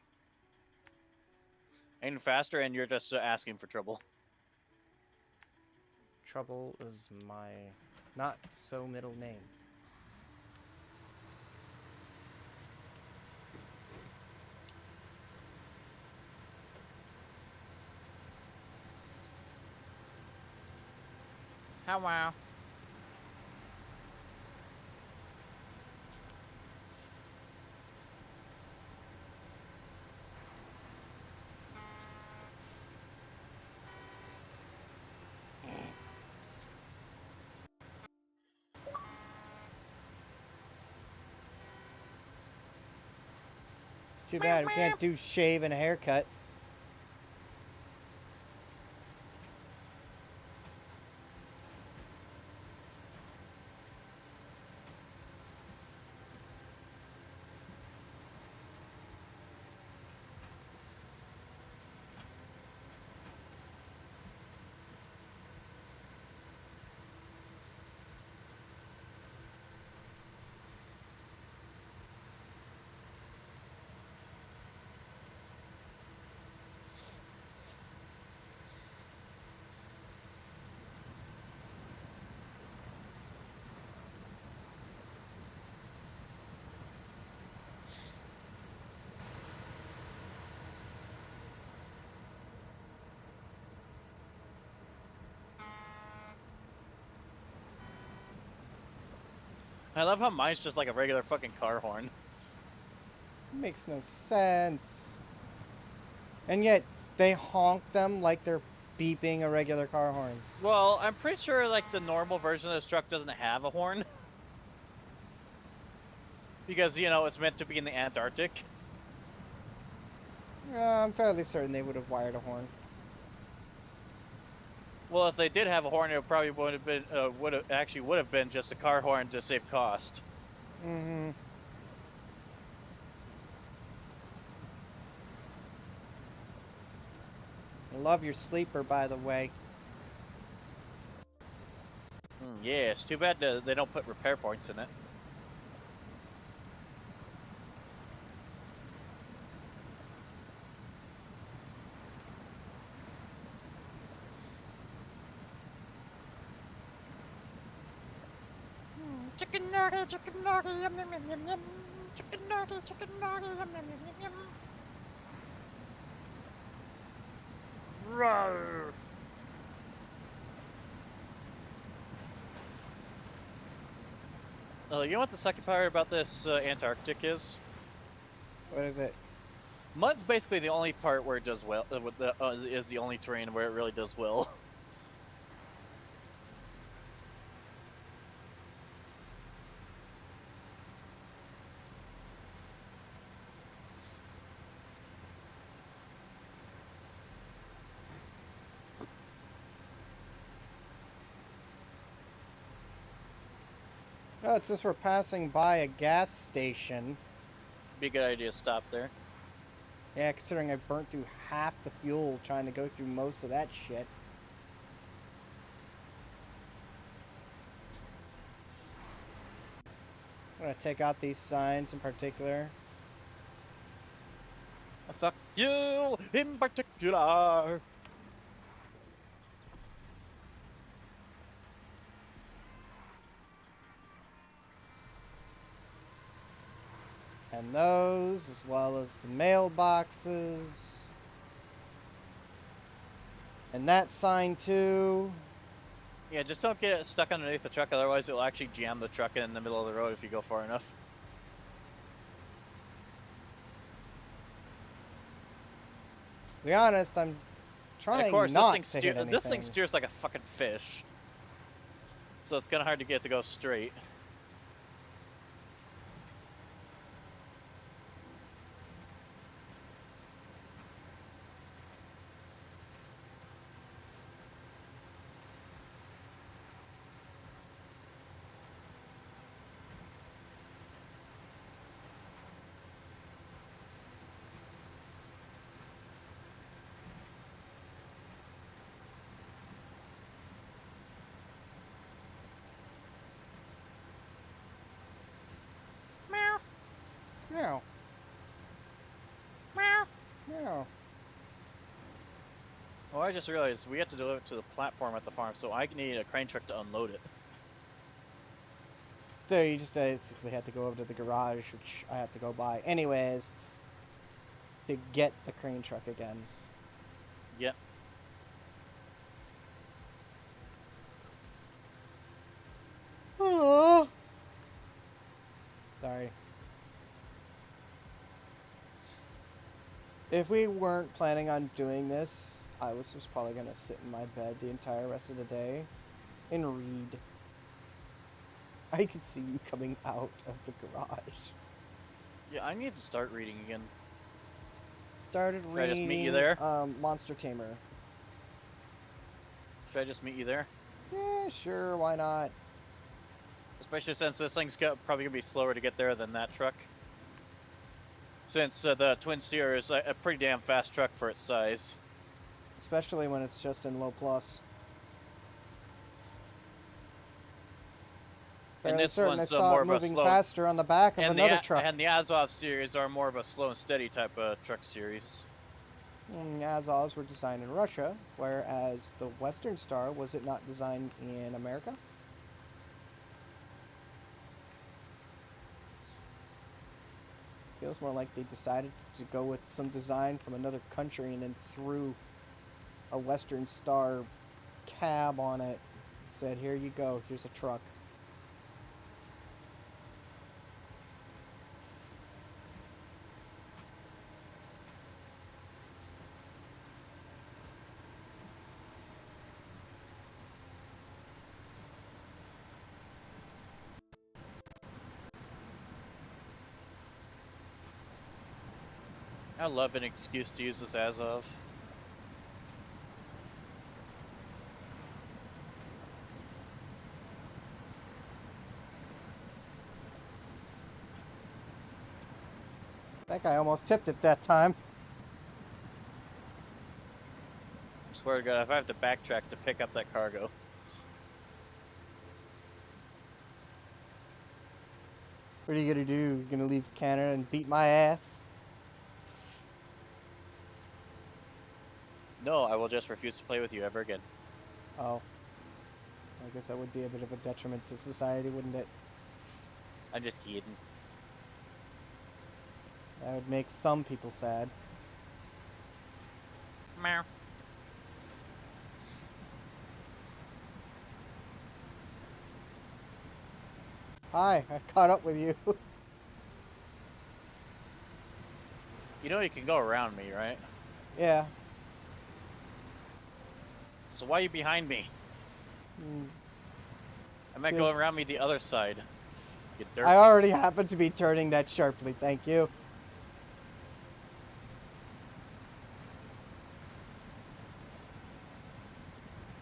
Aim faster, and you're just asking for trouble. Trouble is my not so middle name. How wow. It's too bad we can't do shave and a haircut. I love how mine's just like a regular fucking car horn. Makes no sense. And yet, they honk them like they're beeping a regular car horn. Well, I'm pretty sure like the normal version of this truck doesn't have a horn. Because, you know, it's meant to be in the Antarctic. I'm fairly certain they would have wired a horn. Well, if they did have a horn, it probably would have been would have been just a car horn to save cost. Mm-hmm. I love your sleeper, by the way. Yeah, it's too bad they don't put repair points in it. Chicken nugget, yum yum yum yum yum. Chicken nugget, yum yum yum yum. Rawr. You know what the second part about this Antarctic is? What is it? Mud's basically the only part where it does well. Is the only terrain where it really does well. Oh, it's just we're passing by a gas station. Be a good idea to stop there. Yeah, considering I burnt through half the fuel trying to go through most of that shit. gonna take out these signs in particular. Fuck you in particular. And those, as well as the mailboxes. And that sign too. Yeah, just don't get stuck underneath the truck, otherwise it'll actually jam the truck in the middle of the road if you go far enough. To be honest, I'm trying Of course, not this to thing, hit anything. this thing steers like a fucking fish. So it's kind of hard to get it to go straight. Meow. Meow. Meow. Meow. Oh, I just realized we have to deliver it to the platform at the farm, so I need a crane truck to unload it. So you just basically had to go over to the garage, which I have to go by anyways, to get the crane truck again. Yep. Oh. Sorry. If we weren't planning on doing this, I was just probably going to sit in my bed the entire rest of the day and read. I could see you coming out of the garage. Yeah, I need to start reading again. Started Should I reading just meet you there? Monster Tamer. Should I just meet you there? Yeah, sure, why not? Especially since this thing's probably going to be slower to get there than that truck. Since the Twin Steer is a pretty damn fast truck for its size. Especially when it's just in low plus. And Fairly this certain one's I saw more it of a moving slow... faster on the back of another truck. And the Azov series are more of a slow and steady type of truck series. Azovs were designed in Russia, whereas the Western Star, was it not designed in America? Feels more like they decided to go with some design from another country and then threw a Western Star cab on it. Said, here you go, here's a truck. I love an excuse to use this Azov. I think I almost tipped it that time. I swear to God, if I have to backtrack to pick up that cargo. What are you gonna do? You gonna leave Canada and beat my ass? No, I will just refuse to play with you ever again. Oh. I guess that would be a bit of a detriment to society, wouldn't it? I'm just kidding. That would make some people sad. Meow. Hi, I caught up with you. You know you can go around me, right? Yeah. So why are you behind me? Mm. I meant Yes. go around me the other side. You dirt. I already happen to be turning that sharply, thank you.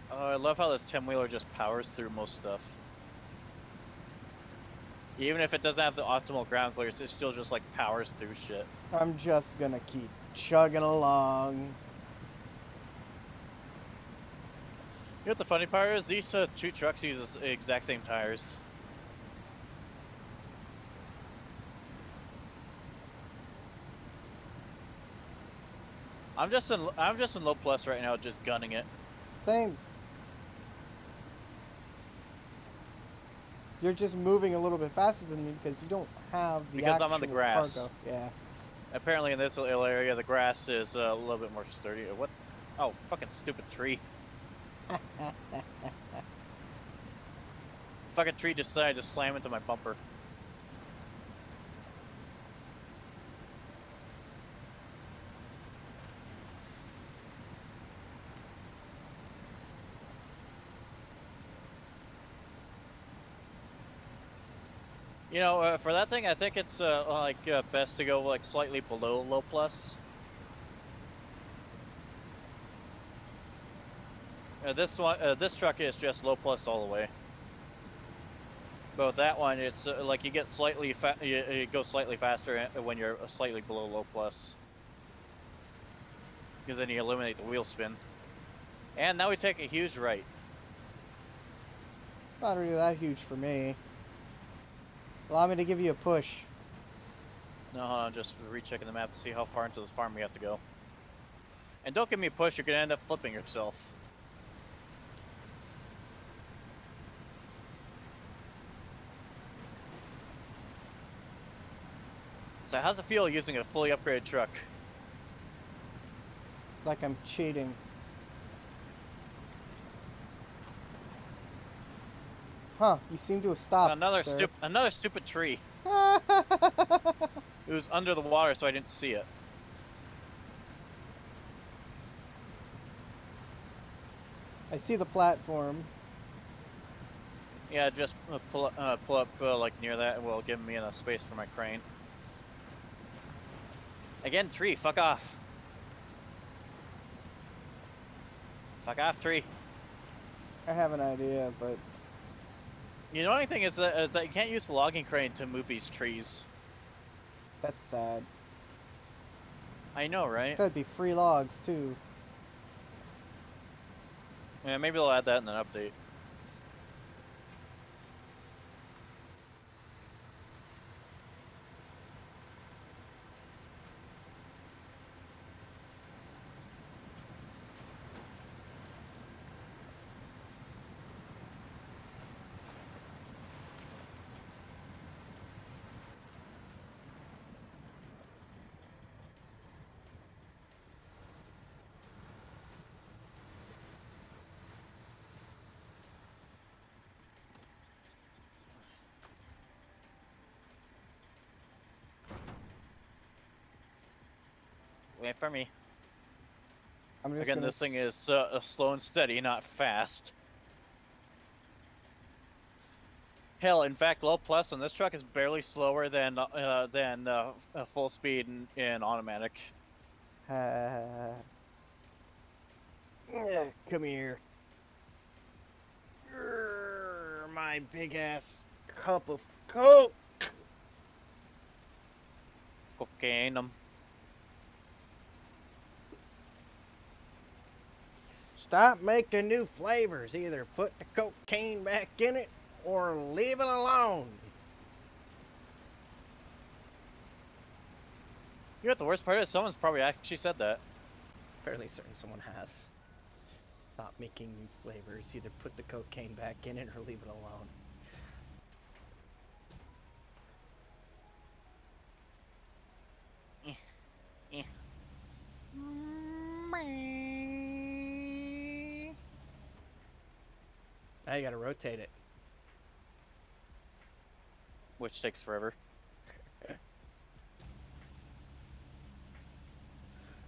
Oh, I love how this 10-wheeler just powers through most stuff. Even if it doesn't have the optimal ground clearance, it still just like powers through shit. I'm just gonna keep chugging along. You know what the funny part is? These two trucks use the exact same tires. I'm just in low plus right now, just gunning it. Same. You're just moving a little bit faster than me because you don't have the Because actual I'm on the grass. cargo. Yeah. Apparently, in this little area, the grass is a little bit more sturdy. What? Oh, fucking stupid tree! Fucking tree decided to slam into my bumper. You know, for that thing, I think it's best to go like slightly below low plus. This truck is just low plus all the way. But with that one, it's like you get slightly you go slightly faster when you're slightly below low plus, because then you eliminate the wheel spin. And now we take a huge right. Not really that huge for me. Allow me to give you a push. No, I'm just rechecking the map to see how far into this farm we have to go. And don't give me a push, you're gonna end up flipping yourself. So how's it feel using a fully upgraded truck? Like I'm cheating. Huh, you seem to have stopped, Another stupid tree. I It was under the water, so I didn't see it. see the platform. Yeah, just pull up like near that. Will give me enough space for my crane. Again, tree. Fuck off. Fuck off, tree. I have an idea, but You know, only thing is that you can't use the logging crane to move these trees. that's sad. I know, right? That'd be free logs, too. Yeah, maybe they'll add that in an update. Wait for me. I'm just Again, gonna this thing is slow and steady, not fast. Hell, in fact, low plus on this truck is barely slower than full speed in automatic. Come here. My big ass cup of Coke. Cocaine. Stop making new flavors. Either put the cocaine back in it or leave it alone. You know what the worst part is? Someone's probably actually said that. Fairly certain someone has. Stop making new flavors. Either put the cocaine back in it or leave it alone. Now you gotta rotate it. Which takes forever.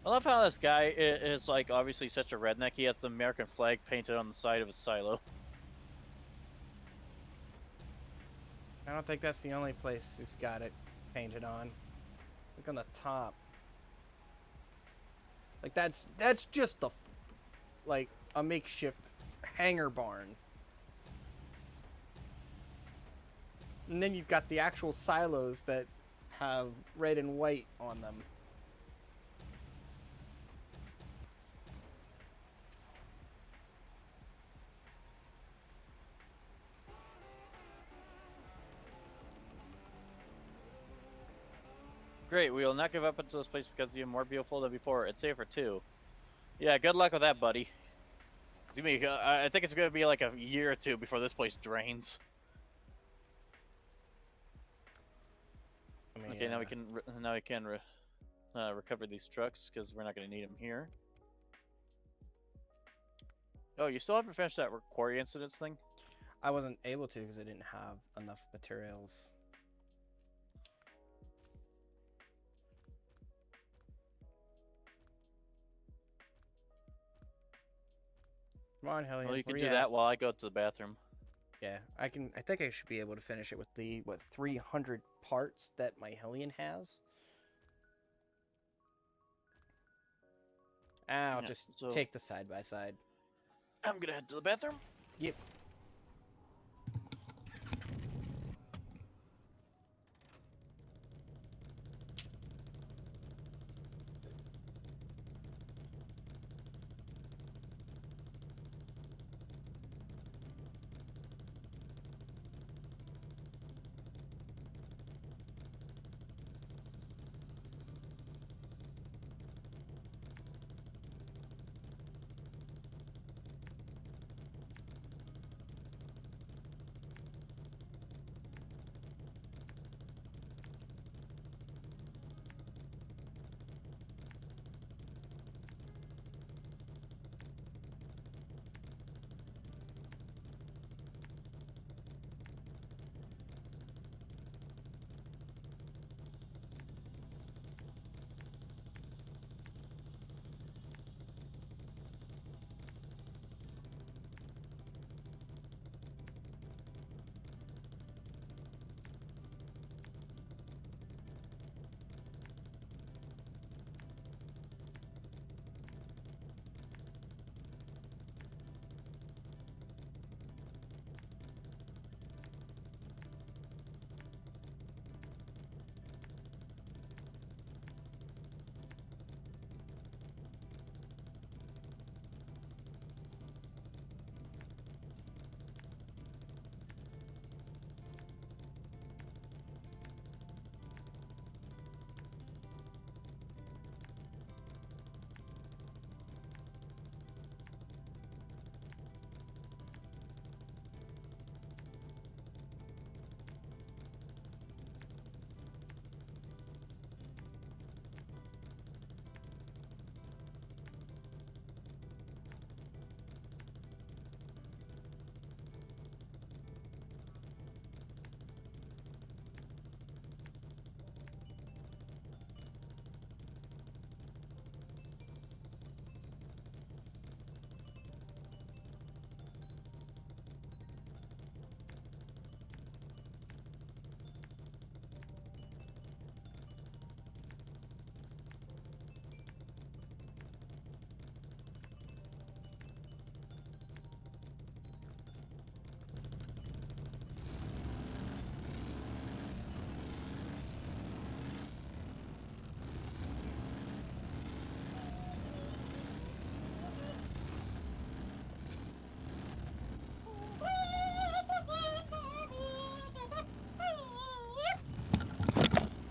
I love how this guy is like obviously such a redneck. He has the American flag painted on the side of his silo. I don't think that's the only place he's got it painted on. Look on the top. Like that's just the like a makeshift hangar barn. And then you've got the actual silos that have red and white on them. Great, we will not give up until this place becomes even more beautiful than before. It's safer too. Yeah, good luck with that, buddy. I think it's gonna be like a year or two before this place drains. Okay, now we can recover these trucks because we're not gonna need them here. Oh, you still haven't finished that quarry incidents thing? I wasn't able to because I didn't have enough materials. Come on, Hellion. Well, you can where do at? that while I go to the bathroom. Yeah, I can. I think I should be able to finish it with the 300 parts that my Hellion has. I'll Yeah, just so- take the side by side. I'm gonna head to the bathroom. Yep.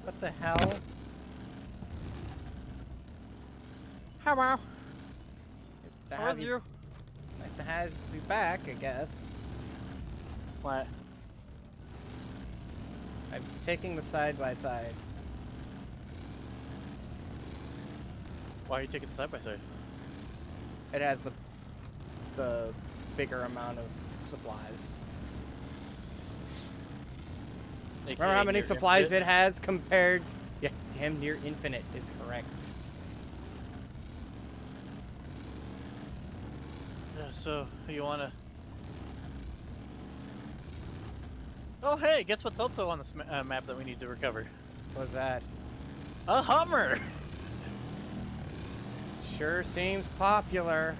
What the hell? Hello. Nice to How have is you? Nice to have you back, I guess. What? I'm taking the side by side. Why are you taking side by side? It has the bigger amount of supplies. Remember how many supplies it has compared? Yeah, damn near infinite is correct. Yeah, so you wanna? Oh hey, guess what's also on this map that we need to recover? What's that? A Hummer. Sure seems popular.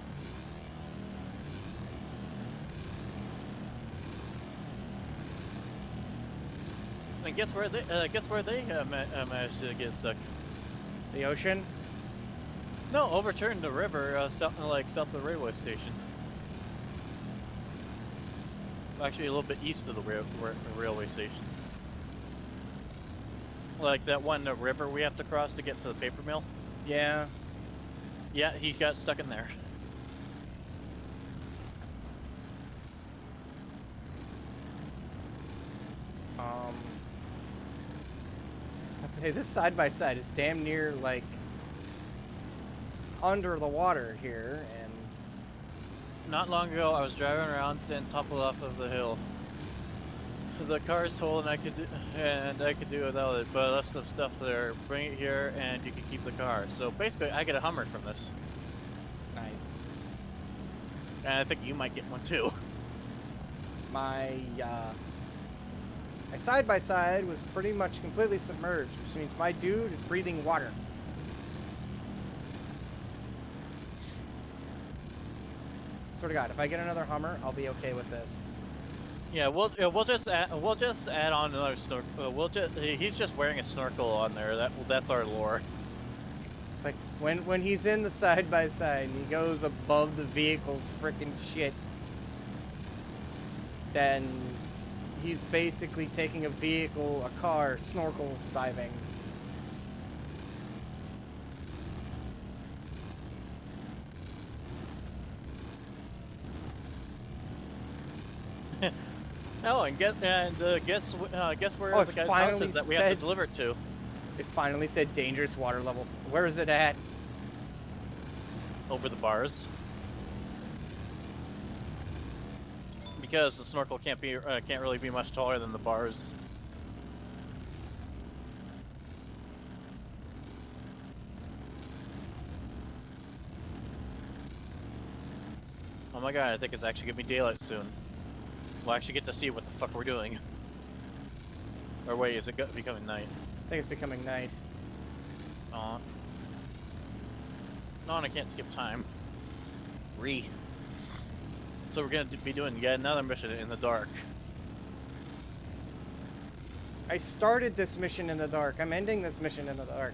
And guess where they managed to get stuck? The ocean? No, overturned the river south of the railway station. Actually, a little bit east of the railway station. Like that one river we have to cross to get to the paper mill. Yeah. Yeah, he got stuck in there. I'd say this side by side is damn near like under the water here, and Not long ago, I was driving around and toppled off of the hill. The car is told, and I could do without it, but I left some stuff there. Bring it here, and you can keep the car. So basically, I get a Hummer from this, nice. and I think you might get one too. My side by side was pretty much completely submerged, which means my dude is breathing water. Swear to God, if I get another Hummer, I'll be okay with this. Yeah, we'll just add on another snorkel. He's just wearing a snorkel on there. That's our lore. It's like when he's in the side by side and he goes above the vehicle's freaking shit, then he's basically taking a car, snorkel diving. Oh, and guess where Oh, the it guy's house finally is that we have to said- deliver it to. It finally said dangerous water level. Where is it at? Over the bars. Because the snorkel can't really be much taller than the bars. Oh my god, I think it's actually gonna be daylight soon. We'll actually get to see what the fuck we're doing. Or wait, is it becoming night? I think it's becoming night. Aw. No, and I can't skip time. So we're gonna be doing yet another mission in the dark. I started this mission in the dark. I'm ending this mission in the dark.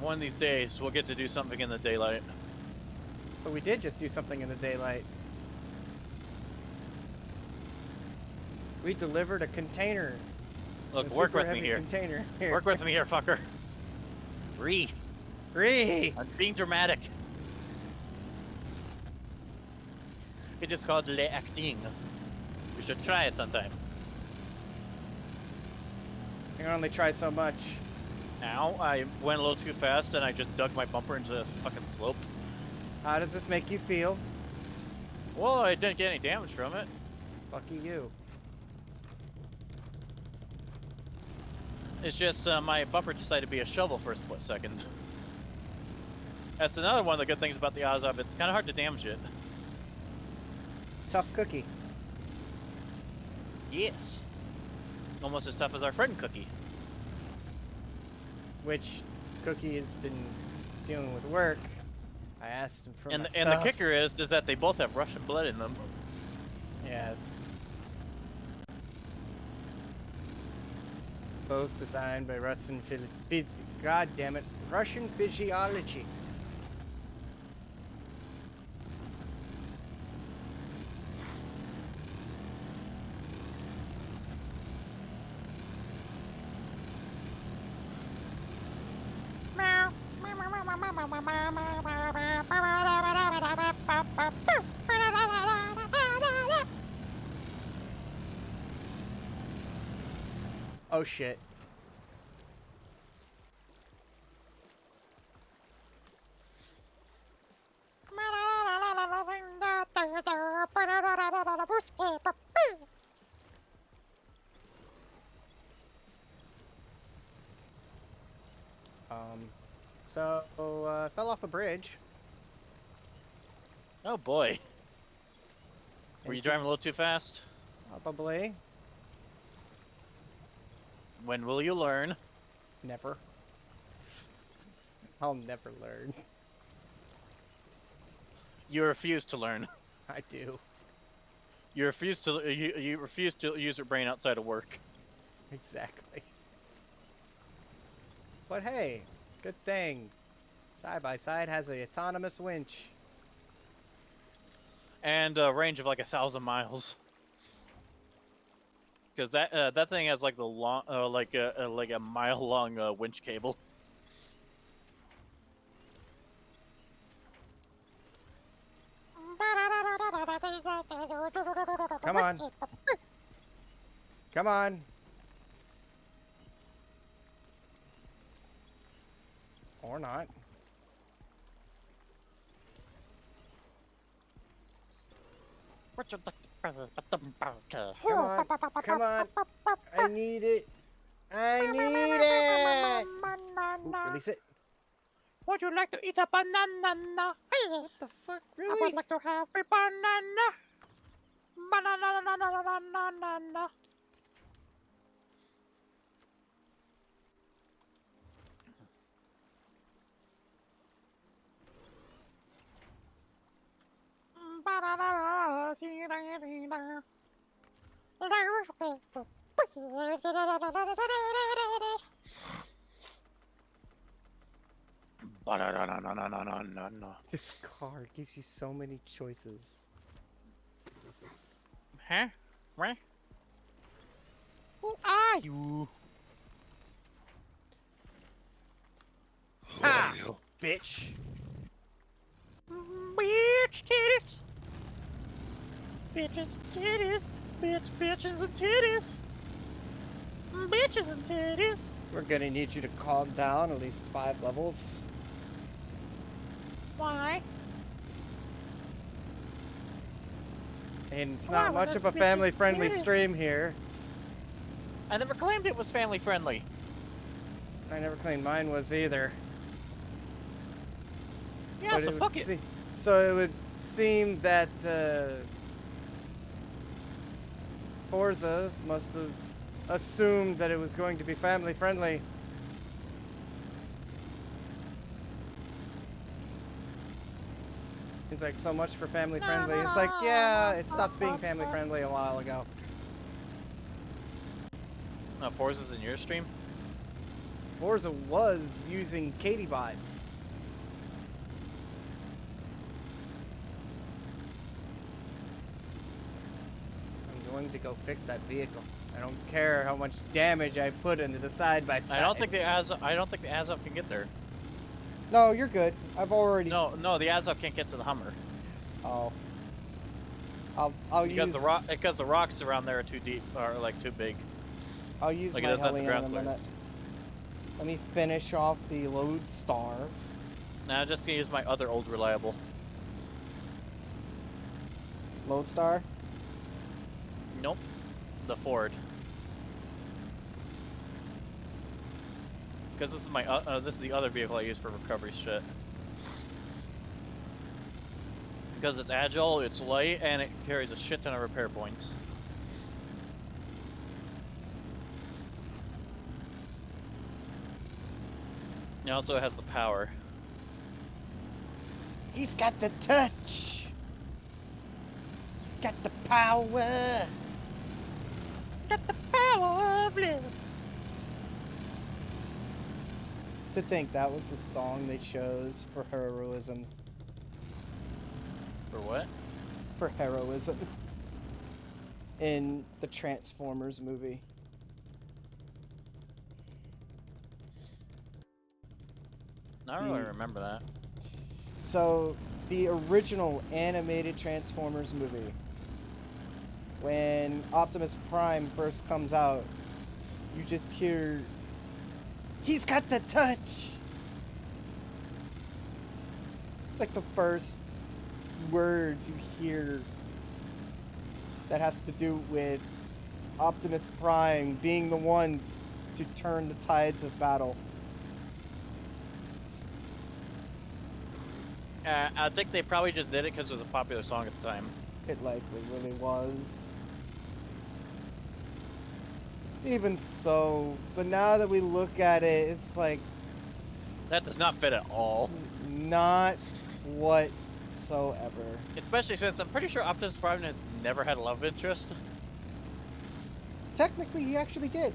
One of these days, we'll get to do something in the daylight. But we did just do something in the daylight. We delivered a container. Look, A work super with me heavy here. Container. Here. Work with me here, fucker. Ree! I'm being dramatic. It just called le acting. We should try it sometime. I can only try so much. Ow, I went a little too fast and I just dug my bumper into the fucking slope. How does this make you feel? Well, I didn't get any damage from it. Lucky you. It's just my bumper decided to be a shovel for a split second. That's another one of the good things about the Azov. It's kind of hard to damage it. Tough cookie. Yes. Almost as tough as our friend Cookie. Which Cookie has been dealing with work. I asked him for my And the stuff. kicker is that they both have Russian blood in them. Yes. Both designed by Russian God damn it. Russian physiology. Oh shit. So, I fell off a bridge. Oh boy. Were you Into- driving a little too fast? Probably. When will you learn? Never. I'll never learn. You refuse to learn. I do. You refuse to use your brain outside of work. Exactly. But hey, good thing. Side by Side has an autonomous winch. And a range of like 1,000 miles. Because that thing has like the long, like a mile long winch cable. Come on. Come on. Or not. Come on. Come on. I need it. I need it. Ooh, release it. Would you like to eat a banana? What the fuck? I Really? would like to have a banana. Banana. This card gives you so many choices. Huh? What? Who are you? Ah, bitch. Bitch titties. Bitches titties. Bitches and titties. Bitches and titties. We're gonna need you to calm down at least 5 levels. Why? And it's Oh, not well, much of that's a family-friendly bitches. stream here. I never claimed it was family friendly. I never claimed mine was either. Yeah, But so would fuck it. So it would seem that Forza must have assumed that it was going to be family friendly. He's like, so much for family friendly. It's like, yeah, it stopped being family friendly a while ago. Forza's in your stream? Forza was using KDBot. I'm going to go fix that vehicle. I don't care how much damage I put into the side by side. I don't think the Azov can get there. No, you're good. I've already. No, the Azov can't get to the Hummer. Oh. I'll Because use the rocks around there are too deep, or like too big. I'll use Like my it doesn't have heli the in a ground minute. clearance. Let me finish off the Lodestar. Now I'm just gonna use my other old reliable. Lodestar? Nope. The Ford. Because this is my this is the other vehicle I use for recovery shit. Because it's agile, it's light, and it carries a shit ton of repair points. It also has the power. He's got the touch. He's got the power. Got the power of love. To think that was the song they chose for heroism. For what? For heroism. In the Transformers movie. I don't really remember that. So, the original animated Transformers movie, when Optimus Prime first comes out, you just hear, he's got the touch! It's like the first words you hear that has to do with Optimus Prime being the one to turn the tides of battle. I think they probably just did it because it was a popular song at the time. It likely really was. Even so, but now that we look at it, it's like That does not fit at all. not whatsoever. Especially since I'm pretty sure Optimus Prime has never had a love interest. Technically, he actually did.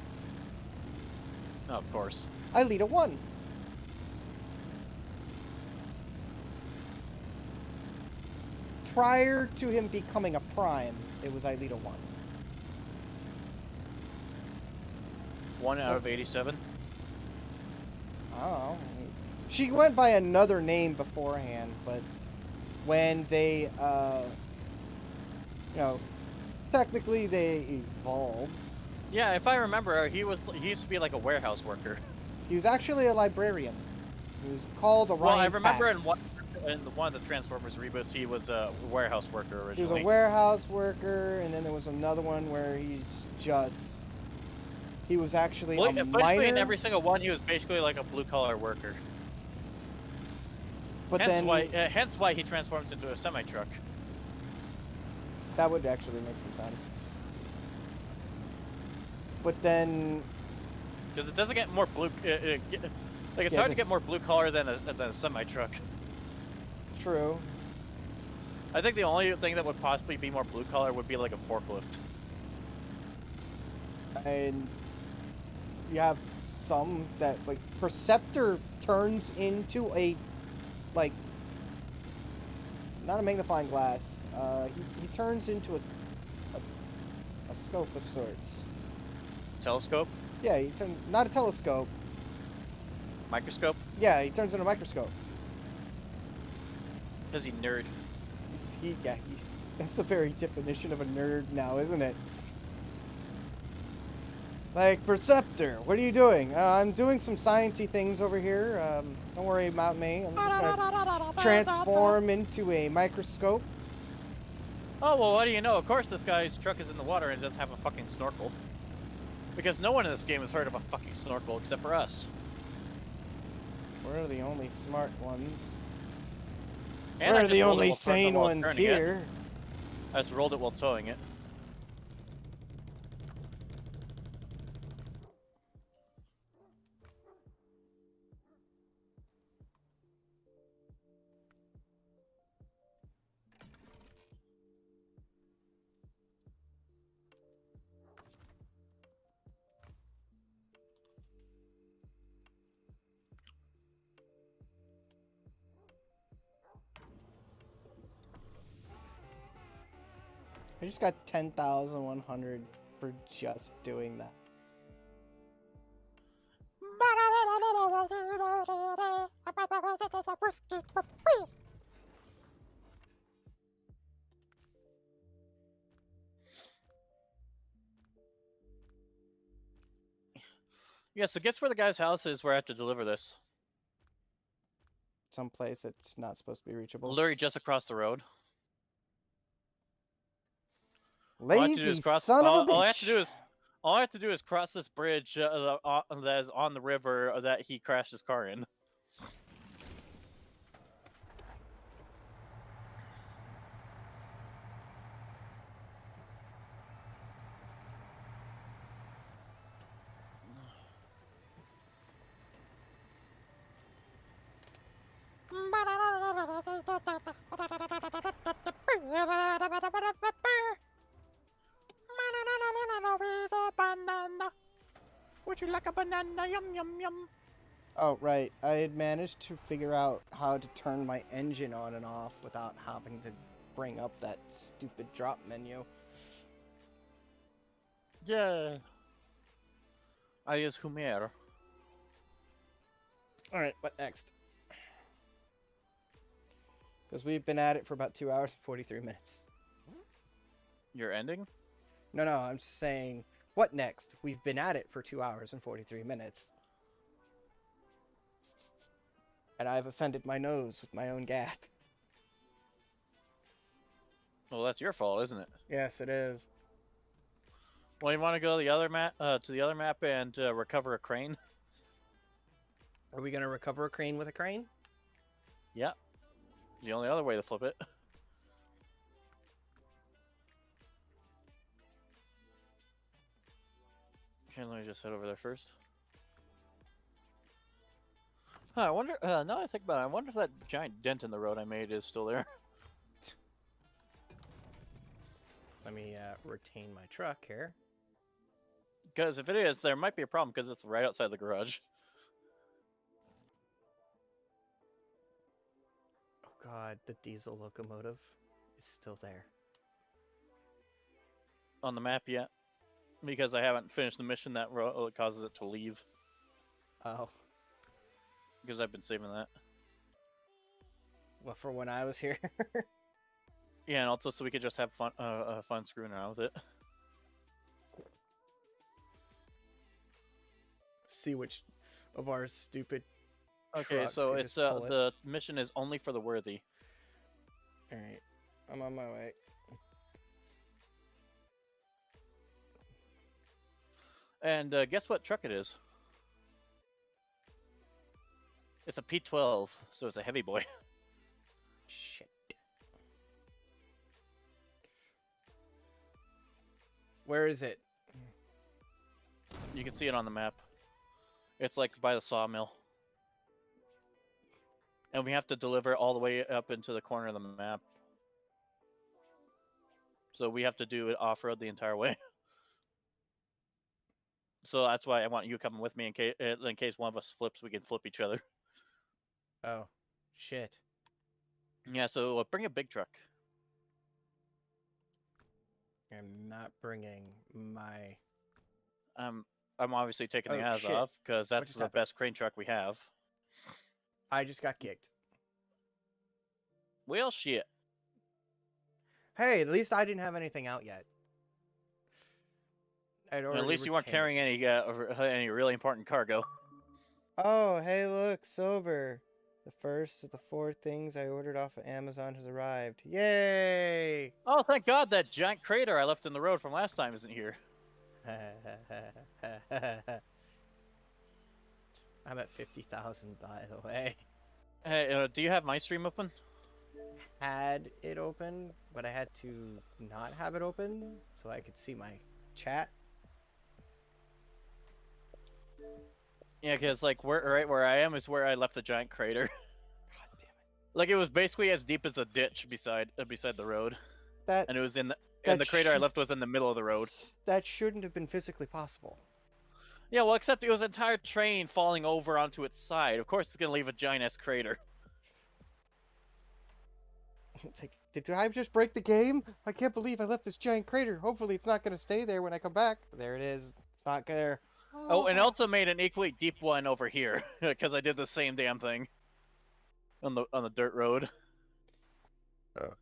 Oh, of course. Alita won. Prior to him becoming a Prime, it was Alita 1. 1 out of 87. I don't know. She went by another name beforehand, but when they, you know, technically they evolved. Yeah, if I remember, he used to be like a warehouse worker. He was actually a librarian. He was called Orion Well, I remember in Pax. one of the Transformers reboots, he was a warehouse worker originally. He was a warehouse worker, and then there was another one where he was actually a Basically, miner. in every single one, he was basically like a blue-collar worker. But hence why he transforms into a semi-truck. That would actually make some sense. But then, Because it doesn't get more blue. It's hard to get more blue-collar than a semi-truck. True. I think the only thing that would possibly be more blue-collar would be like a forklift. And you have some that, like, Perceptor turns into a, like, not a magnifying glass. He turns into a scope of sorts. Telescope? Yeah, not a telescope. Microscope? Yeah, he turns into a microscope. Because he nerd. That's the very definition of a nerd now, isn't it? Like, Perceptor, what are you doing? I'm doing some sciencey things over here. Don't worry about me. I'm just gonna transform into a microscope. Oh, well, what do you know? Of course this guy's truck is in the water and doesn't have a fucking snorkel. Because no one in this game has heard of a fucking snorkel except for us. We're the only smart ones. And We're the only sane ones here. I just rolled it while towing it. I just got 10,100 for just doing that. Yeah, so guess where the guy's house is where I have to deliver this. Someplace it's not supposed to be reachable. Literally just across the road. Lazy son of a bitch. All I have to do is cross this bridge that is on the river that he crashed his car in. Would you like a banana? Yum, yum, yum. Oh, right. I had managed to figure out how to turn my engine on and off without having to bring up that stupid drop menu. Yeah. I use Humer. Alright, what next? Because we've been at it for about 2 hours and 43 minutes. You're ending? No, I'm just saying, what next? We've been at it for 2 hours and 43 minutes. And I've offended my nose with my own gas. Well, that's your fault, isn't it? Yes, it is. Well, you want to go to the other map, and recover a crane? Are we going to recover a crane with a crane? Yeah. The only other way to flip it. Okay, let me just head over there first. Huh, I wonder, now that I think about it, I wonder if that giant dent in the road I made is still there. Let me retain my truck here. Because if it is, there might be a problem because it's right outside the garage. Oh god, the diesel locomotive is still there. On the map yet? because I haven't finished the mission that causes it to leave. Oh. Because I've been saving that. Well, for when I was here. Yeah, and also so we could just have fun screwing around with it. See which of our stupid Okay, trucks so you it's just pull it. the mission is only for the worthy. Alright. I'm on my way. And guess what truck it is? It's a P12, so it's a heavy boy. Shit. Where is it? You can see it on the map. It's like by the sawmill. And we have to deliver all the way up into the corner of the map. So we have to do it off-road the entire way. So that's why I want you coming with me in case one of us flips, we can flip each other. Oh. Shit. Yeah, so bring a big truck. I'm not bringing my... I'm obviously taking the Oh, ass shit. off, because that's just the happened? best crane truck we have. I just got kicked. Well, shit. Hey, at least I didn't have anything out yet. I'd And already at least you weren't retained it. carrying any really important cargo. Oh, hey, look, silver. The first of the 4 things I ordered off of Amazon has arrived. Yay! Oh, thank God that giant crater I left in the road from last time isn't here. I'm at 50,000, by the way. Hey, do you have my stream open? Had it open, but I had to not have it open so I could see my chat. Yeah, because like right where I am is where I left the giant crater. God damn it. Like it was basically as deep as the ditch beside the road, That and it was in the that and the crater I should- left was in the middle of the road. that shouldn't have been physically possible. Yeah, well, except it was an entire train falling over onto its side. Of course, it's gonna leave a giant ass crater. It's like, did I just break the game? I can't believe I left this giant crater. Hopefully it's not going to stay there when I come back. There it is. It's not there. Oh, and it also made an equally deep one over here because I did the same damn thing on the dirt road. But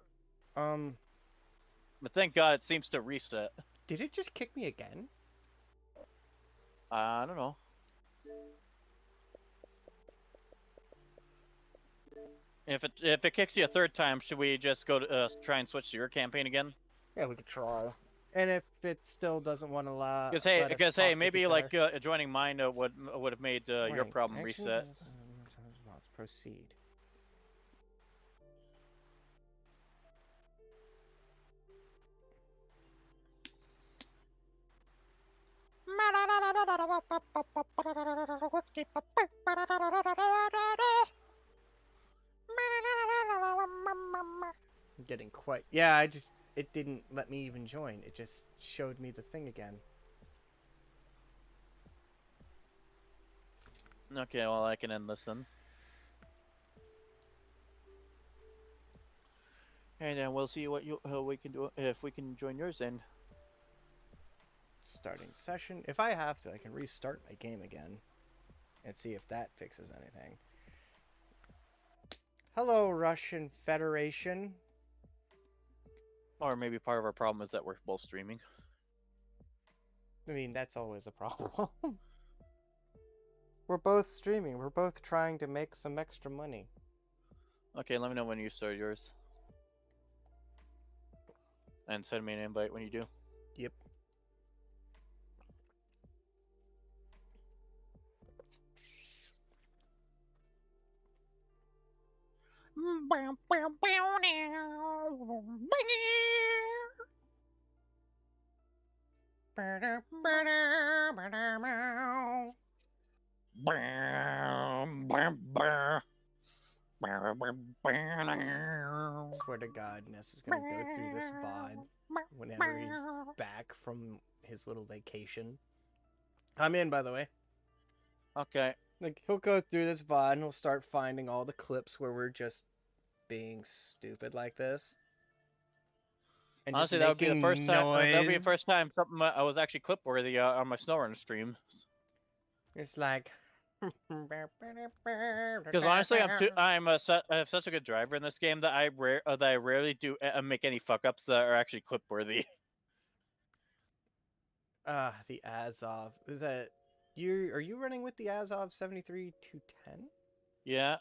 thank God it seems to reset. Did it just kick me again? I don't know. If it kicks you a third time, should we just go to try and switch to your campaign again? Yeah, we could try. And if it still doesn't want to allow, Because hey, maybe like joining mine would have made your Rank. problem Action reset. Let's proceed. I'm getting quite... Yeah, it didn't let me even join. It just showed me the thing again. Okay, well I can end this then. And then we'll see how we can do if we can join yours then. Starting session. If I have to, I can restart my game again and see if that fixes anything. Hello, Russian Federation. Or maybe part of our problem is that we're both streaming. I mean, that's always a problem. We're both streaming. We're both trying to make some extra money. Okay, let me know when you start yours. And send me an invite when you do. Yep. Swear to God, Ness is gonna go through this VOD whenever he's back from his little vacation. I'm in, by the way. Okay. Like, he'll go through this VOD and he'll start finding all the clips where we're just being stupid like this. and Honestly, just that would be the making first time. That would be the noise. first time something I was actually clip worthy on my SnowRunner stream. It's like. Because honestly, I have such a good driver in this game that I rarely do make any fuck ups that are actually clip worthy. The Azov. Is that you? Are you running with the Azov 73210? Yeah.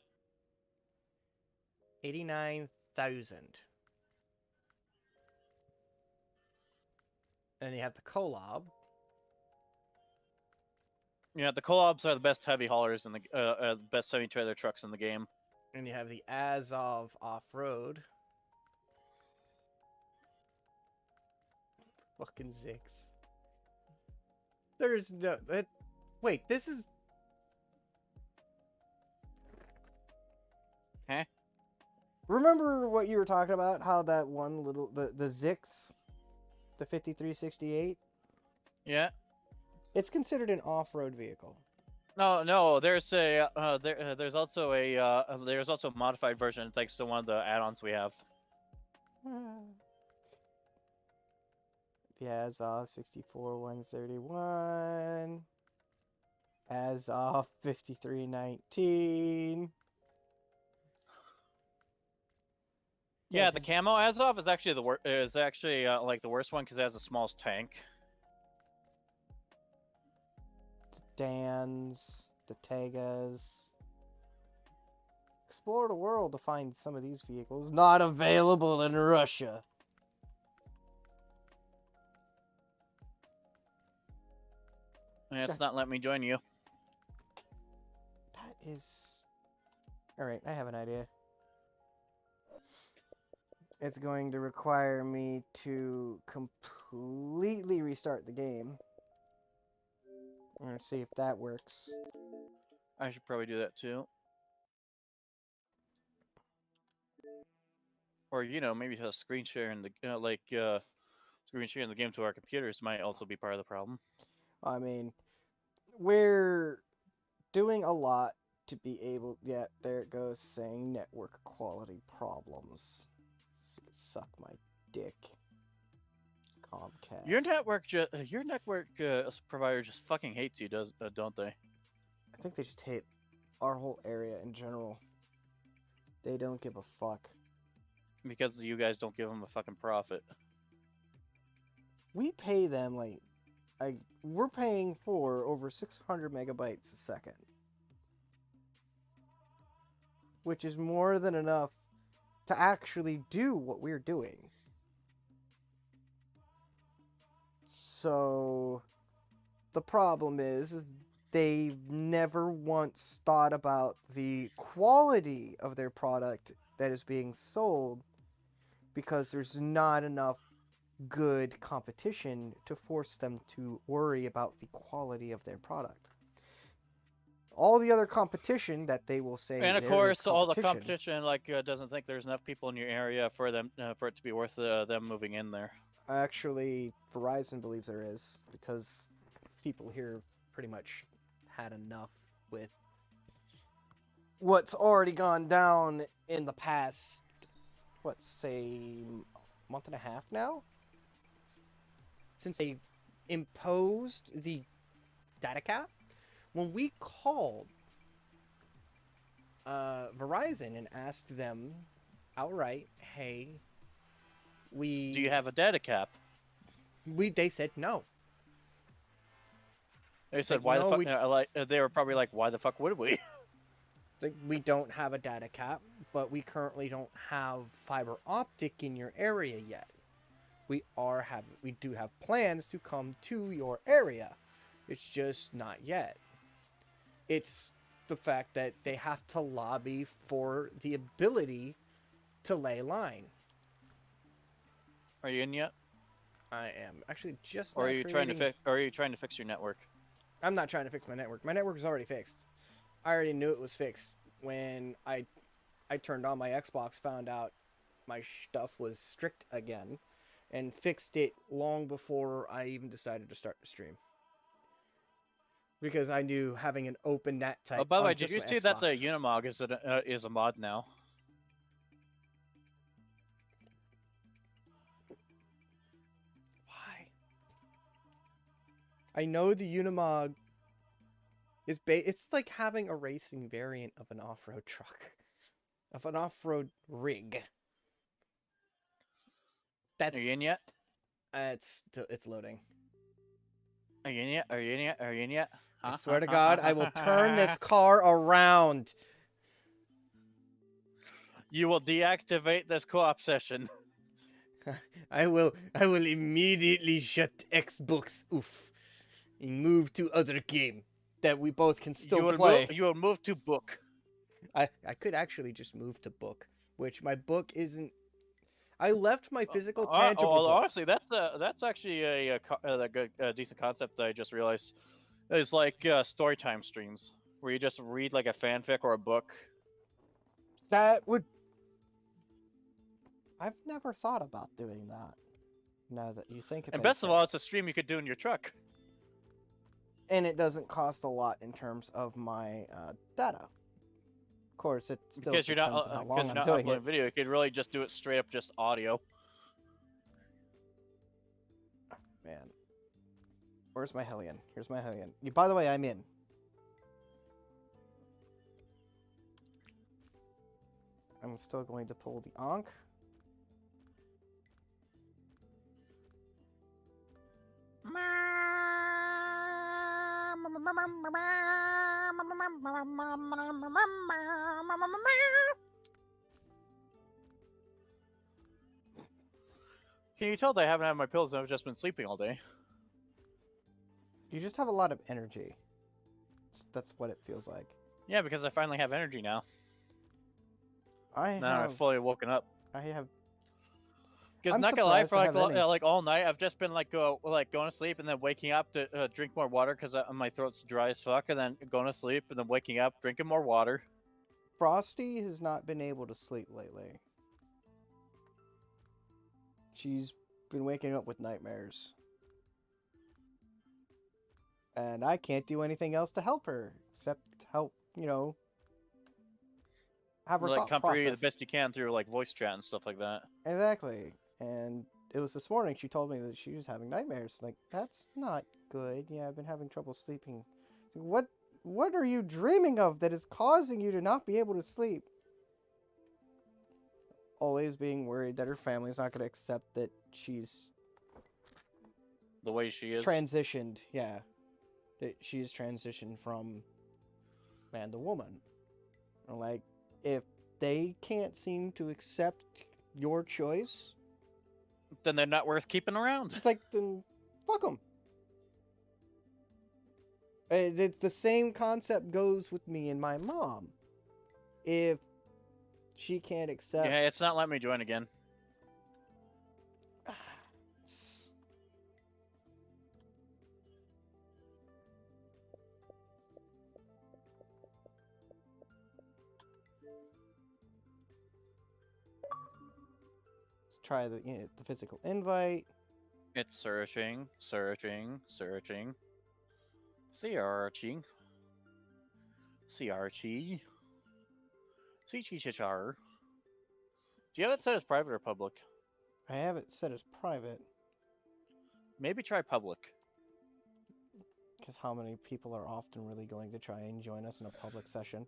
89,000. And you have the Kolob. Yeah, the Kolobs are the best heavy haulers and the best semi-trailer trucks in the game. And you have the Azov off-road. Fucking Zix. There's no... wait, this is... Huh? Remember what you were talking about? How that one little... The Zix? The 5368? Yeah. It's considered an off-road vehicle. No. There's there's also a modified version thanks to one of the add-ons we have. The Azov 64131. Azov 5319. Yeah, the camo Azov is actually like the worst one because it has the smallest tank. The Dans, the Tegas. Explore the world to find some of these vehicles not available in Russia. And it's not letting me join you. That is... Alright, I have an idea. It's going to require me to completely restart the game. I'm going to see if that works. I should probably do that too. Or maybe just screen share in the screen sharing the game to our computers might also be part of the problem. I mean, we're doing a lot to be able... Yeah, there it goes, saying network quality problems. Suck my dick. Comcast. Your network provider just fucking hates you, don't they? I think they just hate our whole area in general. They don't give a fuck. Because you guys don't give them a fucking profit. We pay them we're paying for over 600 megabytes a second. Which is more than enough to actually do what we're doing. So the problem is they've never once thought about the quality of their product that is being sold because there's not enough good competition to force them to worry about the quality of their product. All the other competition that they will say, and of course, all the competition doesn't think there's enough people in your area for them for it to be worth them moving in there. Actually, Verizon believes there is, because people here pretty much had enough with what's already gone down in the past, let's say, month and a half now? Since they imposed the data cap. When we called Verizon and asked them outright, hey, Do you have a data cap? They said no. They said, Like, why no, the fuck? They were probably like, why the fuck would we? We don't have a data cap, but we currently don't have fiber optic in your area yet. We do have plans to come to your area. It's just not yet. It's the fact that they have to lobby for the ability to lay line. Are you in yet? I am actually just. Or are you trying to fix your network? I'm not trying to fix my network. My network is already fixed. I already knew it was fixed when I turned on my Xbox, found out my stuff was strict again, and fixed it long before I even decided to start the stream. Because I knew having an open net type. Oh, by the way, did you see that the Unimog is a mod now? I know the Unimog is it's like having a racing variant of an off-road truck, of an off-road rig. Are you in yet? It's loading. Are you in yet? Are you in yet? Are you in yet? I swear to God, I will turn this car around. You will deactivate this co-op session. I will immediately shut Xbox oof and move to other game that we both can still play. You will move to book. I could actually just move to book, which my book isn't. I left my physical tangible book. Honestly, that's actually a decent concept that I just realized. It's like storytime streams where you just read like a fanfic or a book. That would. I've never thought about doing that. Now that you think about it. And best of all, it's a stream you could do in your truck. And it doesn't cost a lot in terms of my data. Of course, it still because you're not uploading video. You could really just do it straight up, just audio. Man, where's my Hellion? Here's my Hellion. By the way, I'm in. I'm still going to pull the Ankh. Can you tell that I haven't had my pills and I've just been sleeping all day? You just have a lot of energy. That's what it feels like. Yeah, because I finally have energy now. Now I've fully woken up. I have. Because not gonna lie, for like all night, I've just been like going to sleep and then waking up to drink more water because my throat's dry as fuck, and then going to sleep and then waking up, drinking more water. Frosty has not been able to sleep lately. She's been waking up with nightmares. And I can't do anything else to help her except help, have her thought comfort you process. the best you can through like voice chat and stuff like that. Exactly. And it was this morning she told me that she was having nightmares. Like, that's not good. Yeah, I've been having trouble sleeping. What are you dreaming of that is causing you to not be able to sleep? Always being worried that her family's not going to accept that she's the way she is. Transitioned, yeah. That she's transitioned from man to woman. Like, if they can't seem to accept your choice, then they're not worth keeping around. it's like, then fuck them. It's the same concept goes with me and my mom. If she can't accept... Yeah, it's not letting me join again. Let's try the physical invite. It's searching. Searching. See Archie. CHR. Do you have it set as private or public? I have it set as private. Maybe try public. Because how many people are often really going to try and join us in a public session?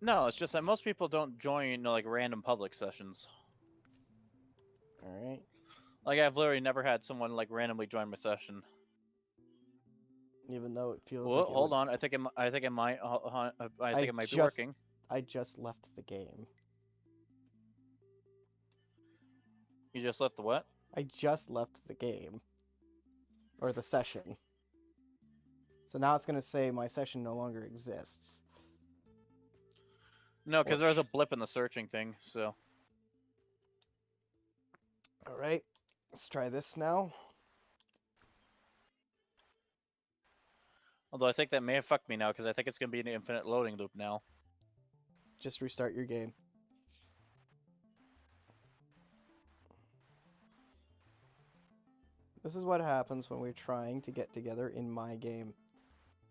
No, it's just that most people don't join like random public sessions. Alright. Like, I've literally never had someone like randomly join my session. Even though it feels well, like hold on. I think it might be working. I just left the game. You just left the what? I just left the game. Or the session. So now it's going to say my session no longer exists. No, because there was a blip in the searching thing, so... Alright, let's try this now. Although I think that may have fucked me now, because I think it's going to be an infinite loading loop now. Just restart your game. This is what happens when we're trying to get together in my game,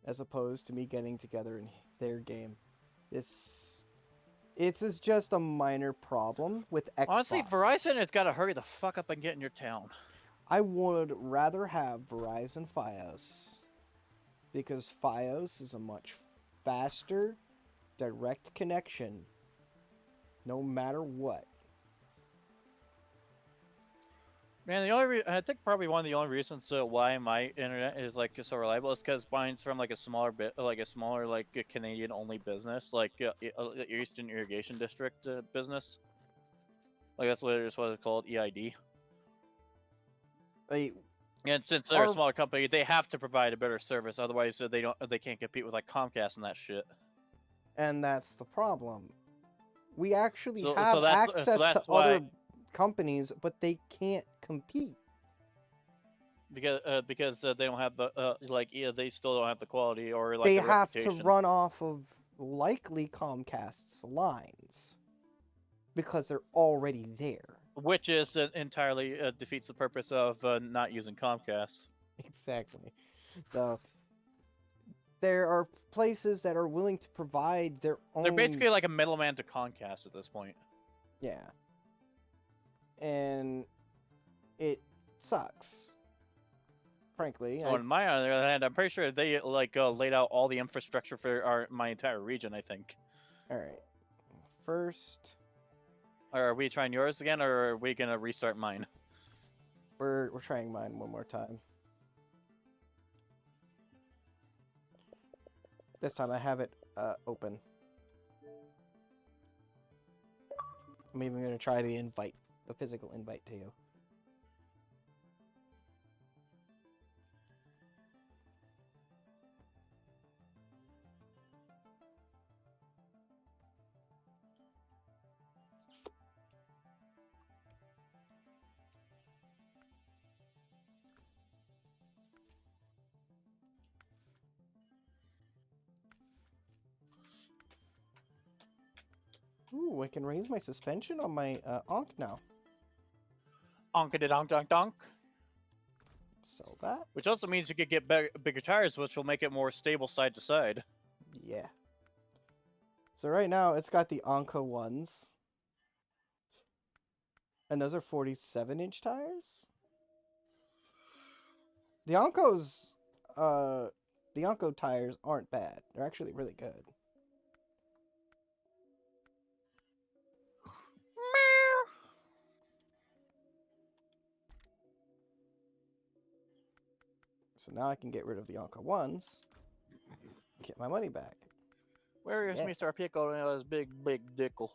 as opposed to me getting together in their game. It's just a minor problem with Xbox. Honestly, Verizon has got to hurry the fuck up and get in your town. I would rather have Verizon Fios because FiOS is a much faster, direct connection, no matter what. Man, I think probably one of the only reasons why my internet is like so reliable is because mine's from like a smaller like a Canadian only business, like Eastern Irrigation District business. Like that's literally just what it's called, EID. They And since they're a smaller company, they have to provide a better service, otherwise they can't compete with like Comcast and that shit. And that's the problem. We actually So have access to why, other companies, but they can't compete. because they don't have the they still don't have the quality or like They the have to reputation. run off of likely Comcast's lines because they're already there. Which is entirely defeats the purpose of not using Comcast. Exactly. So there are places that are willing to provide their own. They're basically like a middleman to Comcast at this point. Yeah. And it sucks. Frankly. On my other hand, I'm pretty sure they like laid out all the infrastructure for my entire region. I think. All right. First, Or are we trying yours again, or are we gonna restart mine? we're trying mine one more time. This time I have it open. I'm even going to try the physical invite to you. Ooh, I can raise my suspension on my Ankh now. Onka donk donk donk. Sell that. Which also means you could get bigger tires, which will make it more stable side to side. Yeah. So right now it's got the Anka ones. And those are 47-inch tires? The Ankos, the Anko tires aren't bad. They're actually really good. So now I can get rid of the Anka ones. Get my money back. Where is Mr. Pickle and his big dickle?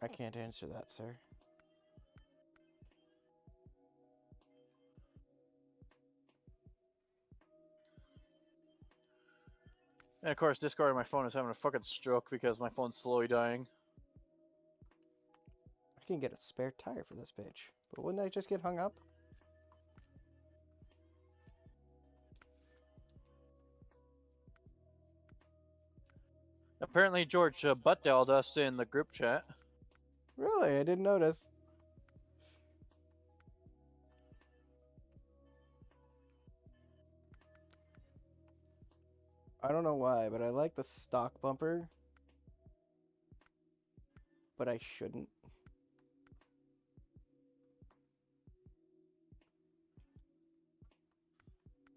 I can't answer that, sir. And of course, Discord on my phone is having a fucking stroke because my phone's slowly dying. I can get a spare tire for this bitch. But wouldn't I just get hung up? Apparently, George butt-dialed us in the group chat. Really? I didn't notice. I don't know why, but I like the stock bumper. But I shouldn't.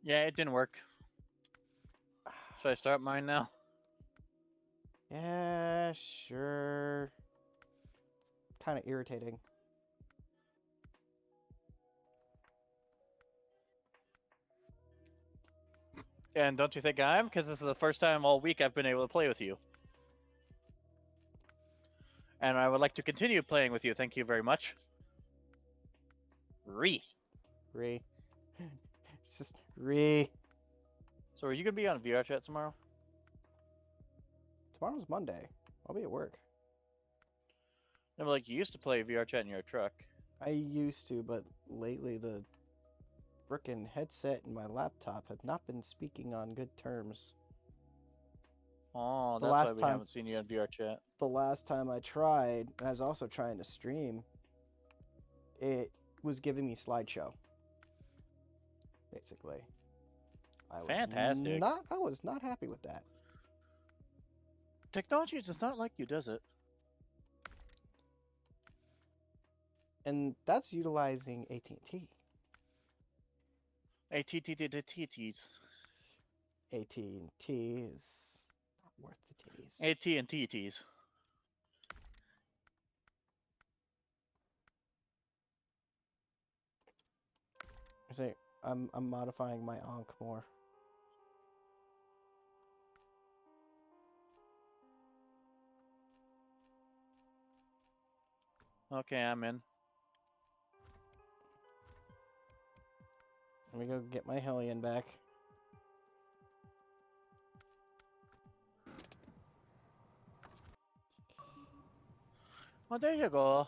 Yeah, it didn't work. Should I start mine now? Yeah, sure. Kind of irritating. And don't you think I am? Because this is the first time all week I've been able to play with you. And I would like to continue playing with you. Thank you very much. Re. It's just re. So are you going to be on VR chat tomorrow? Tomorrow's Monday. I'll be at work. No, but like you used to play VR chat in your truck. I used to, but lately the frickin' headset and my laptop have not been speaking on good terms. Oh, The that's last why we time- haven't seen you on VR chat. The last time I tried, and I was also trying to stream, it was giving me slideshow. Basically. Fantastic. I was not happy with that. Technology does not like you, does it? And that's utilizing AT&T. ATTTTTs. AT&T is not worth the titties. AT&TTs. See, I'm modifying my Ankh more. Okay, I'm in. Let me go get my Hellion back. Well, there you go.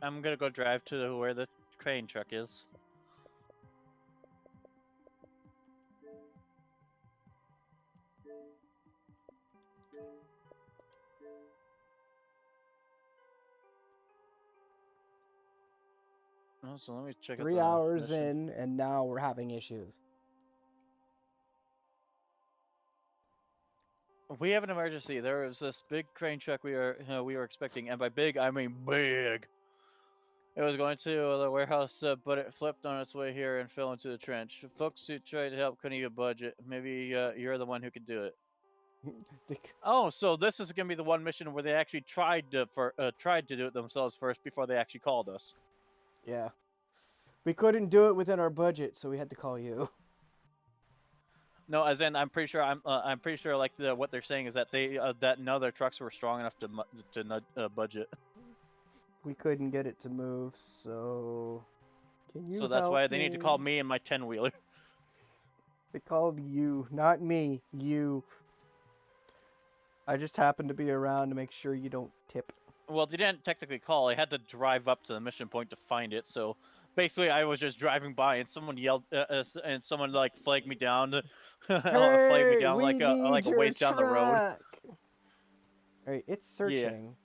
I'm gonna go drive to where the crane truck is. Oh, so let me check out 3 the hours mission. in, and now we're having issues. We have an emergency. There was this big crane truck we were expecting, and by big I mean big. It was going to the warehouse, but it flipped on its way here and fell into the trench. Folks who tried to help couldn't even budget. Maybe you're the one who could do it. Oh, so this is gonna be the one mission where they actually tried to do it themselves first before they actually called us. Yeah. We couldn't do it within our budget, so we had to call you. No, as in I'm pretty sure like what they're saying is that they that none of their trucks were strong enough to budget. We couldn't get it to move, so can you So that's help why they me? need to call me and my 10-wheeler. They called you, not me. You. I just happened to be around to make sure you don't tip. Well, they didn't technically call. I had to drive up to the mission point to find it. So basically, I was just driving by, and someone yelled, and someone like flagged me down, flagged me Hey, down we need like a your ways down the road. truck. All right, it's searching.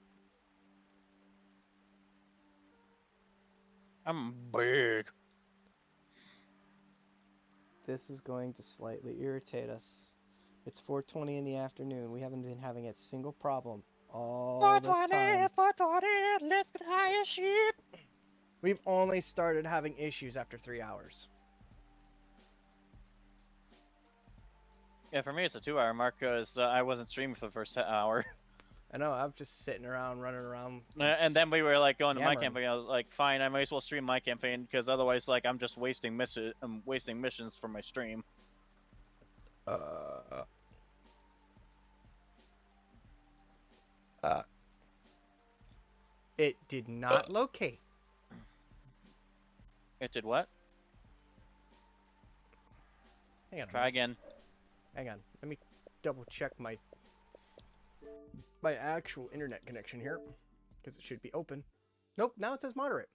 I'm big. This is going to slightly irritate us. It's 4:20 in the afternoon. We haven't been having a single problem all this time. 420, let's get higher ship. We've only started having issues after 3 hours. Yeah, for me it's a 2-hour mark because I wasn't streaming for the first hour. I know, I'm just sitting around, running around. And then we were like going to my Yammering. campaign. I was like, fine, I might as well stream my campaign because otherwise, like, I'm just wasting missions for my stream. It did not locate. It did what? Hang on. Try again. Hang on. Let me double check my actual internet connection here, because it should be open. Nope. Now it says moderate.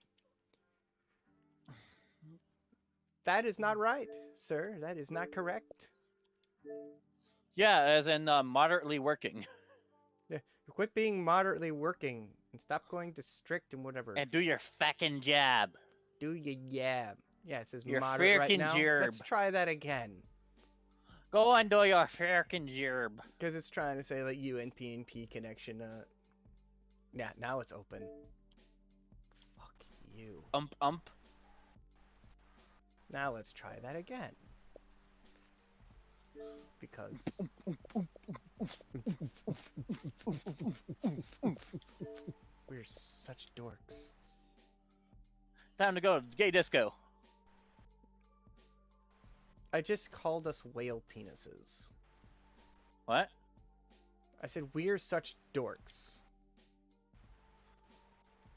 That is not right, sir. That is not correct. Yeah, as in moderately working. Yeah, quit being moderately working and stop going to strict and whatever. And do your fucking job. Do you yab? Yeah, it says Your moderate right frickin' now. gerb. Let's try that again. Go and do your fucking job. Because it's trying to say like UNP connection. Yeah, now it's open. Fuck you. Ump. Now let's try that again. Because we're such dorks. Time to go to gay disco. I just called us whale penises. What? I said we're such dorks.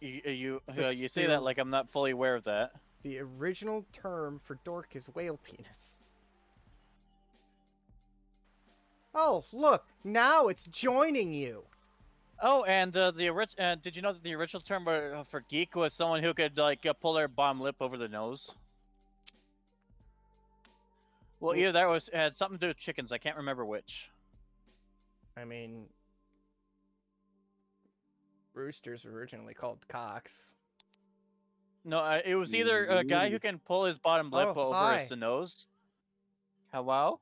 You say that like I'm not fully aware of that. The original term for dork is whale penis. Oh, look! Now it's joining you! Oh, and did you know that the original term for geek was someone who could like pull their bottom lip over the nose? Well, either that was had something to do with chickens. I can't remember which. I mean, roosters were originally called cocks. No, it was either a guy who can pull his bottom lip Oh, over hi. his nose. Hello?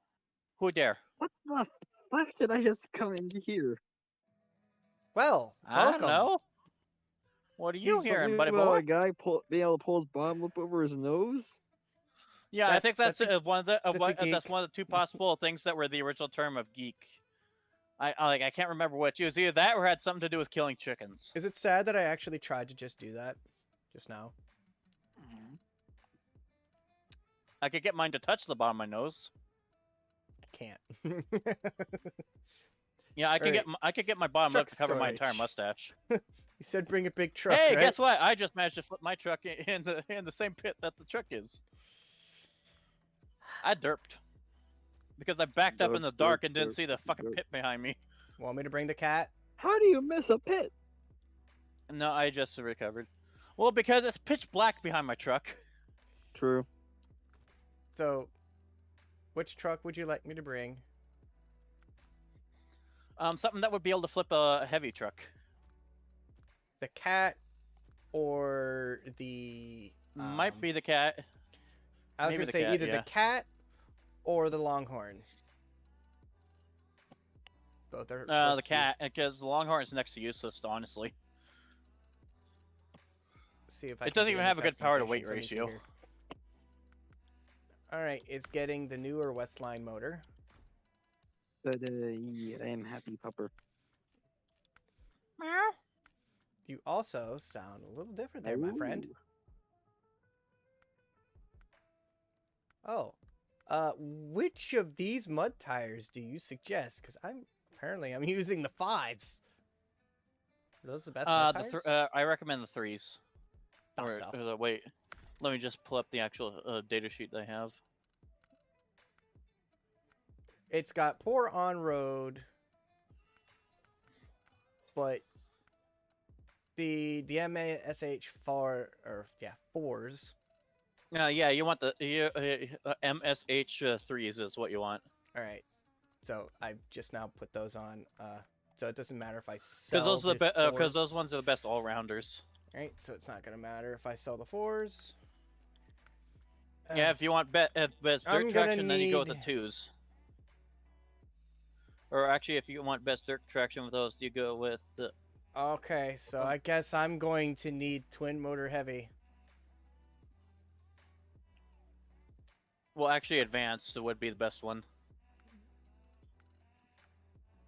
Who there? What the fuck did I just come in here? Well, I welcome. don't know. What are you He's hearing, Something buddy about boy? a guy being able to pull his bottom lip over his nose? Yeah, I think that's a one of the that's a that's geek. one of the two possible things that were the original term of geek. I can't remember which. It was either that or had something to do with killing chickens. Is it sad that I actually tried to just do that just now? I could get mine to touch the bottom of my nose. I can't. Yeah, Alright. I could get my bottom lip Truck to cover my entire storage. mustache. You said bring a big truck, Hey, right? guess what? I just managed to flip my truck in the same pit that the truck is. I derped because I backed up in the dark and didn't see the fucking pit behind me. Want me to bring the cat? How do you miss a pit? No, I just recovered. Well, because it's pitch black behind my truck. True. So, which truck would you like me to bring? Something that would be able to flip a heavy truck. The cat or the... Might be the cat. I was maybe going to the say cat, either yeah. the cat or the longhorn. Both are supposed The to be- cat, because the Longhorn is next to useless, honestly. See if I It can doesn't do even any have a good power to weight customizations. Let me see ratio. here. All right, it's getting the newer Westline motor. But yeah, I am happy, pupper. Meow. You also sound a little different there, my friend. Ooh. Oh, which of these mud tires do you suggest? Because I'm using the 5s. Are those the best mud tires? I recommend the 3s. Thought Or, so. wait, let me just pull up the actual data sheet they have. It's got poor on-road, but the MASH 4s. Yeah, you want the MSH 3s is what you want. All right, so I just now put those on. So it doesn't matter if I sell Because those are the because 4s. those ones are the best all rounders. All right, so it's not gonna matter if I sell the 4s. Yeah, if you want best I'm dirt gonna traction, then you go with need- the 2s. Or actually, if you want best dirt traction with those, you go with the. Okay, so I guess I'm going to need twin motor heavy. Well, actually, advanced would be the best one.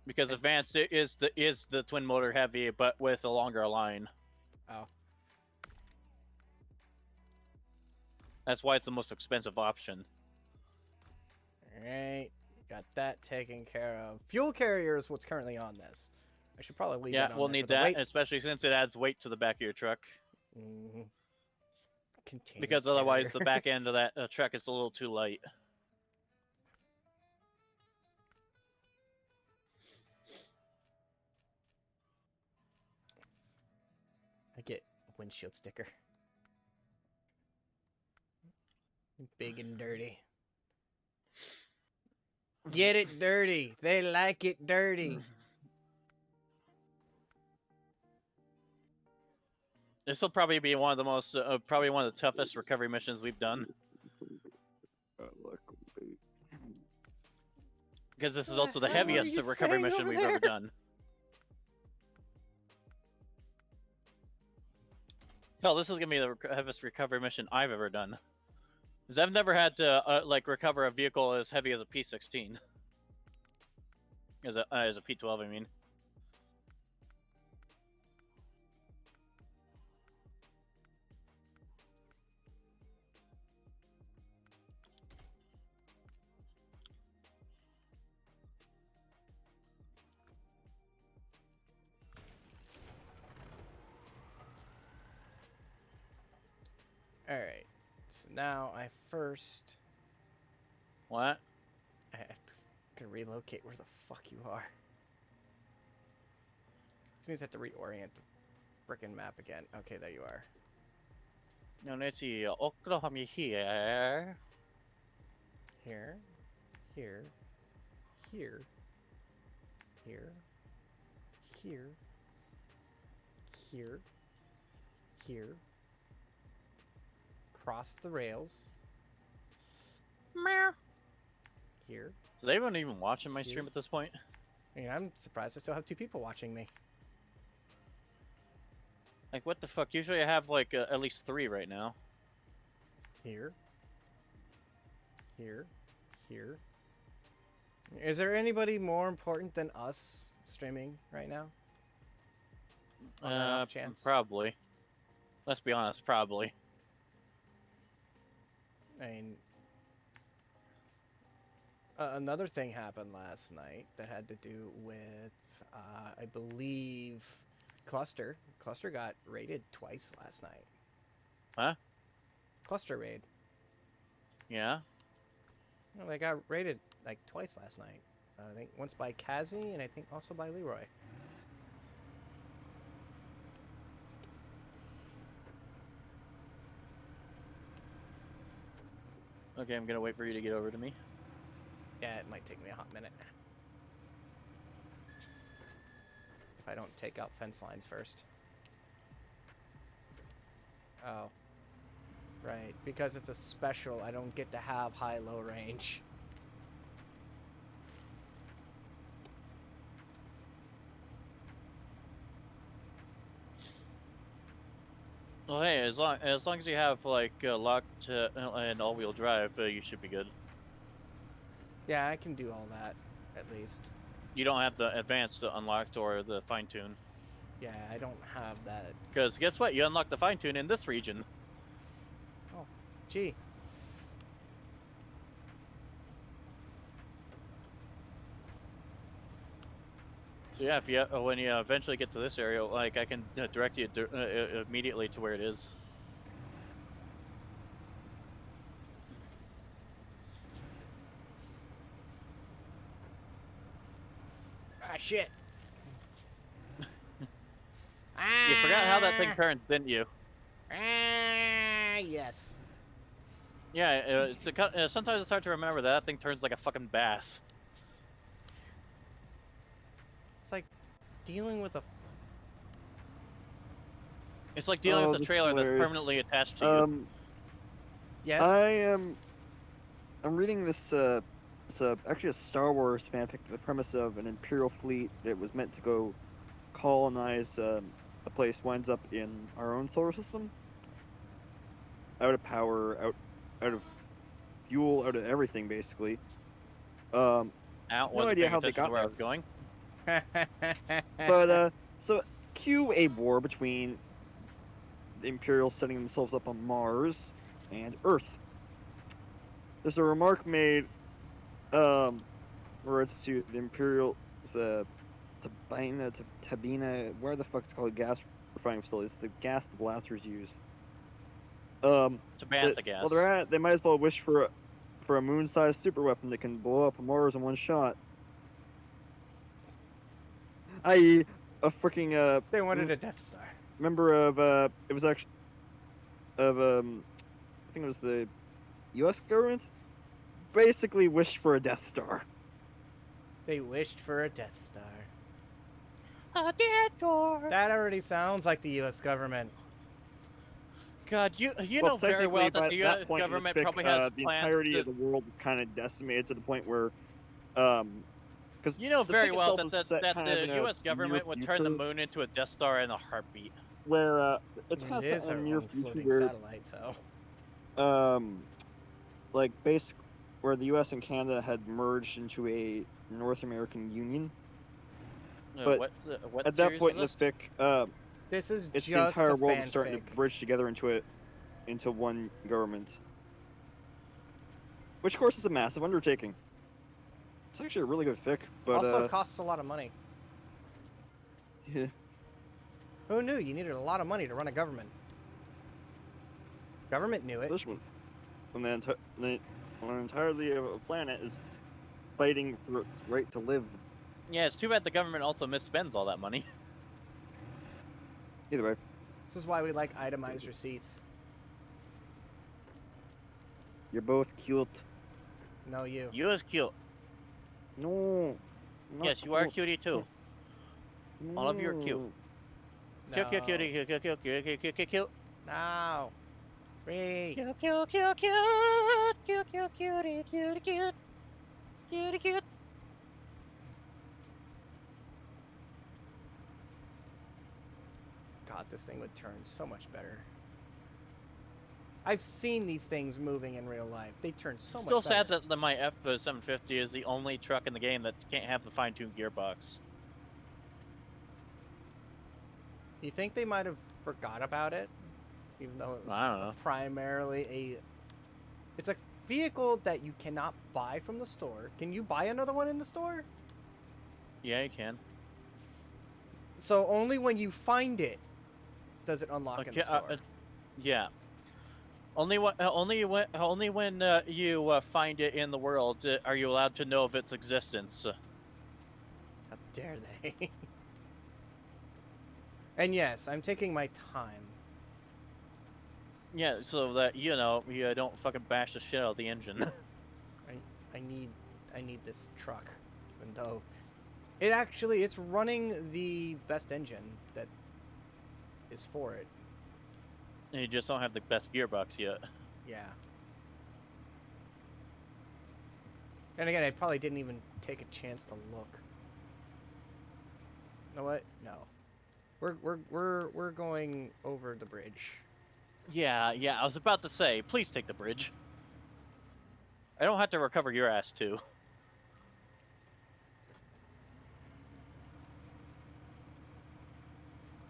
Because advanced is the twin motor heavy, but with a longer line. Oh. That's why it's the most expensive option. Alright, got that taken care of. Fuel carrier is what's currently on this. I should probably leave Yeah, that on we'll there need for the that, weight. especially since it adds weight to the back of your truck. Mhm. Container Because otherwise, the carrier. back end of that truck is a little too light. I get a windshield sticker. Big and dirty. Get it dirty. They like it dirty. This will probably be one of the most, probably one of the toughest recovery missions we've done. Because this is What also the the hell are heaviest you recovery saying mission over we've there? ever done. Hell, this is gonna be the heaviest recovery mission I've ever done. Because I've never had to like recover a vehicle as heavy as a P16. As a P12, I mean. Alright. So now I first What? I have to fucking relocate where the fuck you are. This means I have to reorient the frickin' map again. Okay, there you are. No, let's see. Oklahoma here. Here. Here. Here. Here. Here. Here. Here. Cross the rails. Meow. Here. Is anyone even watching my stream Here. at this point? I mean, I'm surprised I still have 2 people watching me. Like, what the fuck? Usually I have, like, at least 3 right now. Here. Here. Here. Is there anybody more important than us streaming right now? On that off chance? Probably. Let's be honest, probably. I mean, another thing happened last night that had to do with, I believe, Cluster. Cluster got raided twice last night. Huh? Cluster raid. Yeah? Well, they got raided like twice last night. I think once by Kazi and I think also by Leroy. Okay, I'm gonna wait for you to get over to me. Yeah, it might take me a hot minute. If I don't take out fence lines first. Oh. Right, because it's a special, I don't get to have high-low range. Well, hey, as long as you have like locked and all-wheel drive, you should be good. Yeah, I can do all that, at least. You don't have the advanced unlocked or the fine tune. Yeah, I don't have that. Because guess what? You unlock the fine tune in this region. Oh, gee. So yeah, if you when you eventually get to this area, like I can direct you immediately to where it is. Ah, shit. You forgot how that thing turns, didn't you? Ah, yes. Yeah, sometimes it's hard to remember that thing turns like a fucking bass. It's like dealing with a... It's like dealing with a this trailer that's hilarious. permanently attached to you. Yes? I'm reading this, it's actually a Star Wars fanfic, the premise of an Imperial fleet that was meant to go colonize a place winds up in our own solar system. Out of power, out of fuel, out of everything, basically. Out no wasn't idea paying how they attention got to where I there. was going. But, so, cue a war between the Imperials setting themselves up on Mars and Earth. There's a remark made, where it's to the Imperial, Tabina, where the fuck it's called, gas refining facilities, the gas the blasters use. To ban the gas. Well, they're at, they might as well wish for a moon-sized super weapon that can blow up Mars in one shot. I.e., a freaking They wanted a Death Star. member of it was actually of I think it was the U.S. government basically wished for a Death Star. They wished for a Death Star. A Death Star. That already sounds like the U.S. government. God, you Well, know very well technically, that the by US that point in the government fic, probably has the plans entirety to... of the world is kind of decimated to the point where, because You know the very fic well itself that is set that kind of the in a U.S. government near would turn the future moon into a Death Star in a heartbeat. where it's It kind of set is in our a near own future floating where satellite, so... like where the U.S. and Canada had merged into a North American Union. But what at that series point in is the this? fic, This is it's the just entire a world is starting fanfic. to bridge together into one government. Which, of course, is a massive undertaking. It's actually a really good fic, but Also costs a lot of money. yeah. Who knew you needed a lot of money to run a government? Government knew it. This one, when when entirely of a planet is fighting for its right to live. Yeah, it's too bad the government also misspends all that money. Either way, This is why we like itemized receipts. you're both cute. No, you. You is cute. No. not Yes, you are cute. cutie too. All of you are cute. No. Cute, cute, cutie, cute, cute, cute, cute, cute, cute, cute, cute. No. Free. Cute, cute, cute, cute, cute, cute, cutie, cutie, cute, cutie, cute. God, thought this thing would turn so much better. I've seen these things moving in real life. They turn so much Still better. sad that my F750 is the only truck in the game that can't have the fine-tuned gearbox. You think they might have forgot about it? Even though it was I don't know. primarily it's a vehicle that you cannot buy from the store. Can you buy another one in the store? Yeah, you can. So only when you find it does it unlock in Okay, the store. yeah. Only when you find it in the world are you allowed to know of its existence. How dare they? And yes, I'm taking my time. Yeah, so that you don't fucking bash the shit out of the engine. I need this truck, even though it's running the best engine that is for it. And you just don't have the best gearbox yet. Yeah. And again, I probably didn't even take a chance to look. You know what? No. We're going over the bridge. Yeah, I was about to say, please take the bridge. I don't have to recover your ass too.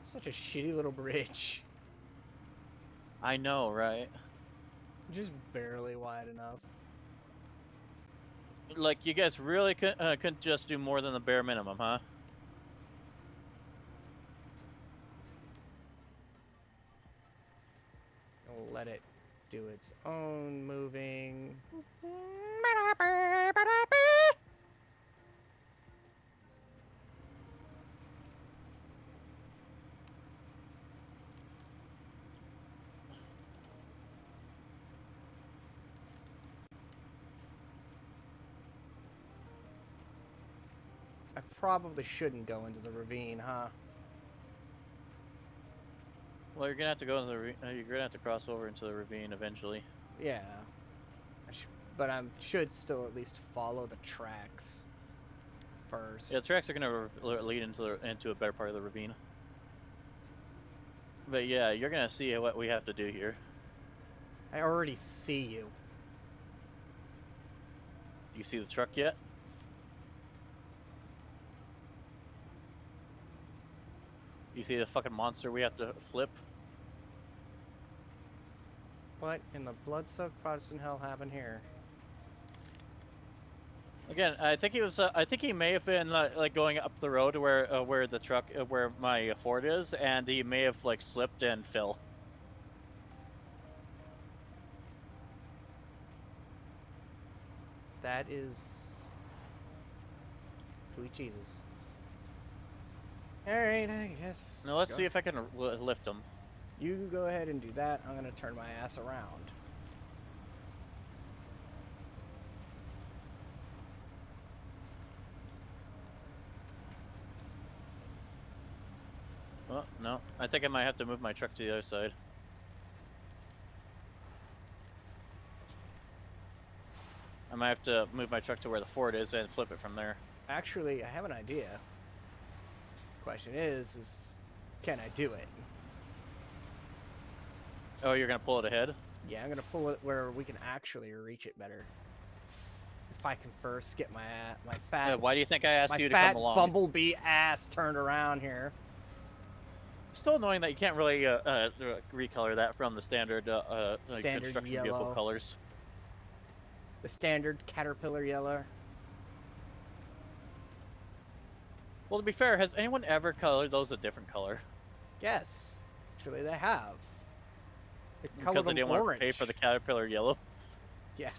Such a shitty little bridge. I know, right? Just barely wide enough. Like, you guys really couldn't just do more than the bare minimum, huh? We'll let it do its own moving. I probably shouldn't go into the ravine, huh? Well, you're gonna have to go into the you're gonna have to cross over into the ravine eventually. Yeah. But I should still at least follow the tracks first. Yeah, the tracks are gonna lead into a better part of the ravine. But yeah, you're gonna see what we have to do here. I already see you. You see the truck yet? You see the fucking monster we have to flip? What in the blood-soaked Protestant hell happened here? Again, I think he was. I think he may have been like going up the road where the truck, where my Ford is, and he may have like slipped and fell. That is... Sweet Jesus. Alright, I guess. Now let's see if I can lift him. You go ahead and do that. I'm gonna turn my ass around. Oh, no. I think I might have to move my truck to the other side. I might have to move my truck to where the Ford is and flip it from there. Actually, I have an idea. Question is can I do it? Oh, you're gonna pull it ahead? Yeah, I'm gonna pull it where we can actually reach it better. If I can first get my fat Why do you think I asked my you to fat come along? bumblebee ass turned around here. Still annoying that you can't really recolor that from the standard, like Standard construction yellow. vehicle colors. The standard Caterpillar yellow. Well, to be fair, has anyone ever colored those a different color? Yes, actually they have. They Because colored they them didn't want to orange. pay for the Caterpillar yellow. Yeah.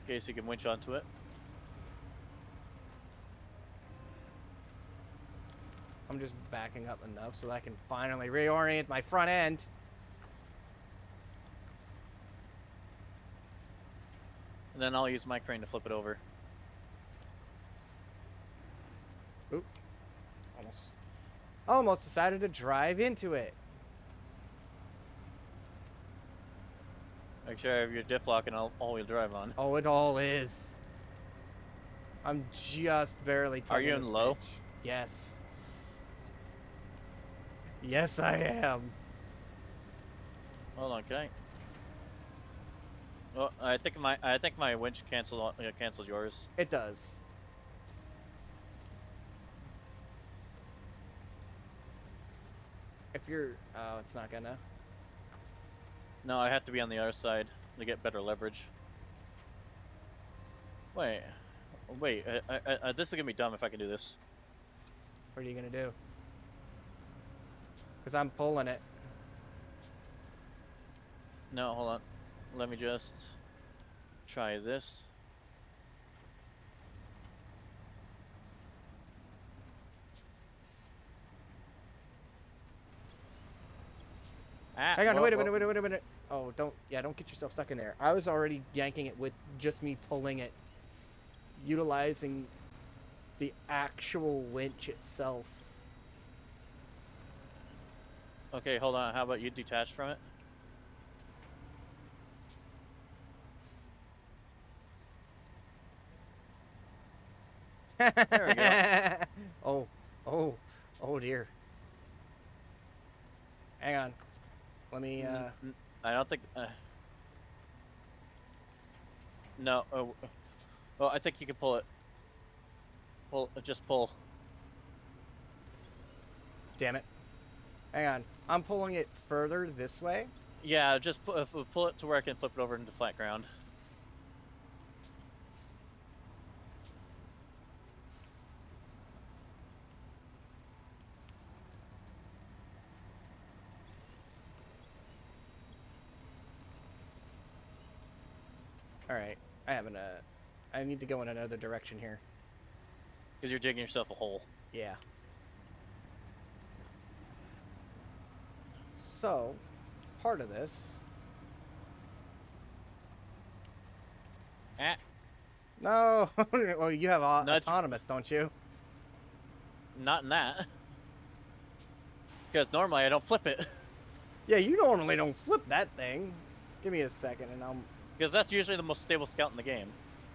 Okay, so you can winch onto it. I'm just backing up enough so that I can finally reorient my front end. And then I'll use my crane to flip it over. Oop. Almost decided to drive into it. Make sure I have your diff lock and all-wheel drive on. Oh, it all is. I'm just barely Are you tugging in this low? bitch. Yes. Yes, I am. Hold on, can I? Oh, I think my winch canceled yours. It does. If you're, oh, it's not gonna. No, I have to be on the other side to get better leverage. Wait, this is gonna be dumb if I can do this. What are you gonna do? Because I'm pulling it. No, hold on. Let me just try this. Ah, Hang on, whoa, wait a whoa. minute, wait a minute. Oh, don't get yourself stuck in there. I was already yanking it with just me pulling it, utilizing the actual winch itself. Okay, hold on. How about you detach from it? There we go. Oh dear. Hang on. Let me, I don't think. No. Oh, I think you can pull it. Just pull. damn it. Hang on. I'm pulling it further this way. Yeah, just pull it to where I can flip it over into flat ground. Alright. I need to go in another direction here. Because you're digging yourself a hole. Yeah. So, part of this. Ah, No! Well, you have Nudge. autonomous, don't you? not in that. Because normally I don't flip it. Yeah, you normally don't flip that thing. Give me a second and I'll... Because that's usually the most stable scout in the game.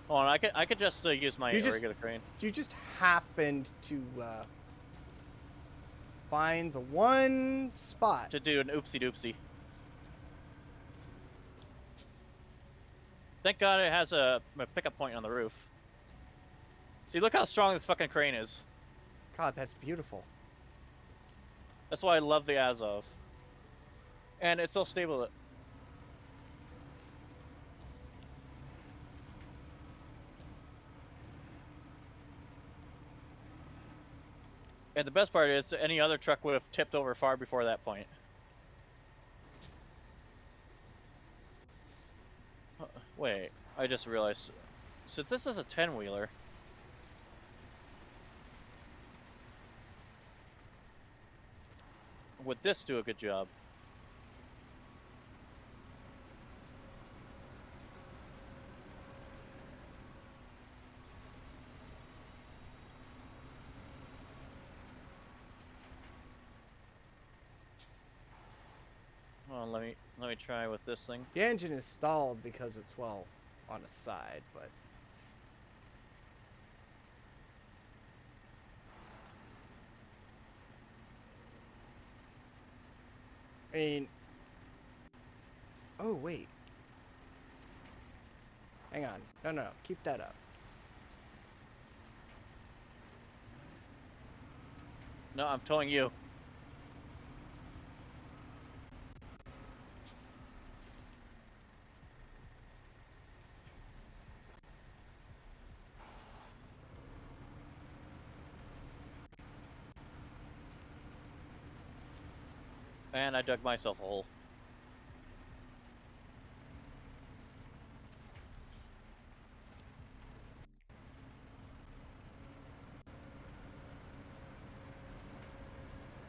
Hold on, I could just use my regular crane. You just happened to find the one spot. To do an oopsie doopsie. Thank God it has a pickup point on the roof. See, look how strong this fucking crane is. God, that's beautiful. That's why I love the Azov. And it's so stable. And the best part is, any other truck would have tipped over far before that point. Wait, I just realized. Since this is a 10-wheeler... would this do a good job? Well, let me try with this thing. The engine is stalled because it's, well, on its side, but... I mean... Oh, wait. Hang on. No. Keep that up. No, I'm towing you. And I dug myself a hole.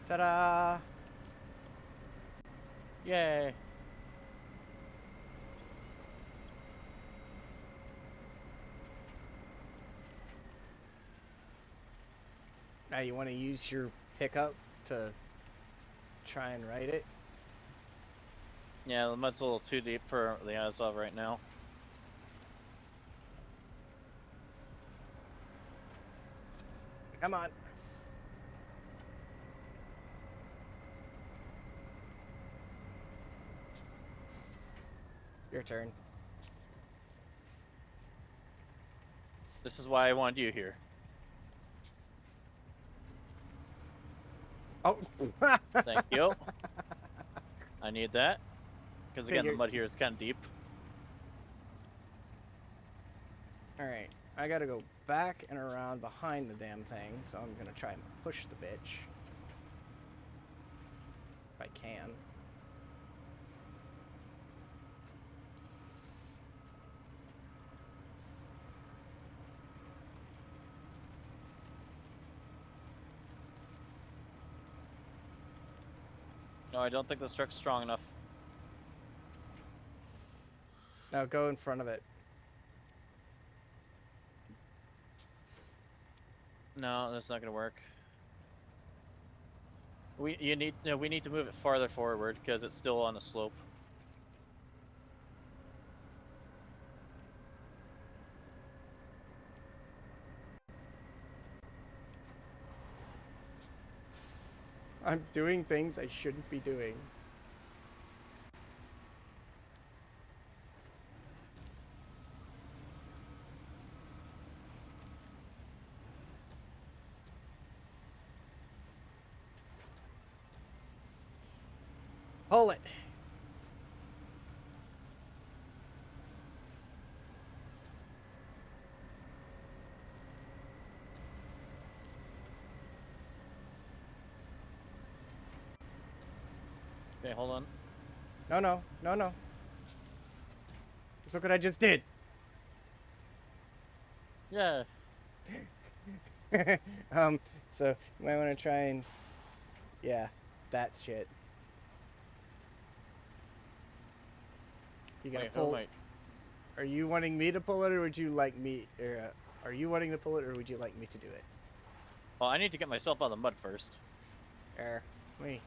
Ta-da! Yay! Now you want to use your pickup to try and right it? Yeah, the mud's a little too deep for the Azov right now. Come on. Your turn. This is why I wanted you here. Oh. Thank you. I need that. Because again, the Figured. mud here is kind of deep. Alright, I gotta go back and around behind the damn thing, so I'm gonna try and push the bitch. If I can. No, I don't think this truck's strong enough. Now go in front of it. No, that's not gonna work. We need to move it farther forward because it's still on a slope. I'm doing things I shouldn't be doing. Pull it. Okay, hold on. No, no, no, no. Just look what I just did. Yeah. So you might want to try and, yeah, that's shit. You gonna Wait, pull? wait. Are you wanting me to pull it, or would you like me? Or are you wanting to pull it, or would you like me to do it? Well, I need to get myself out of the mud first. Me.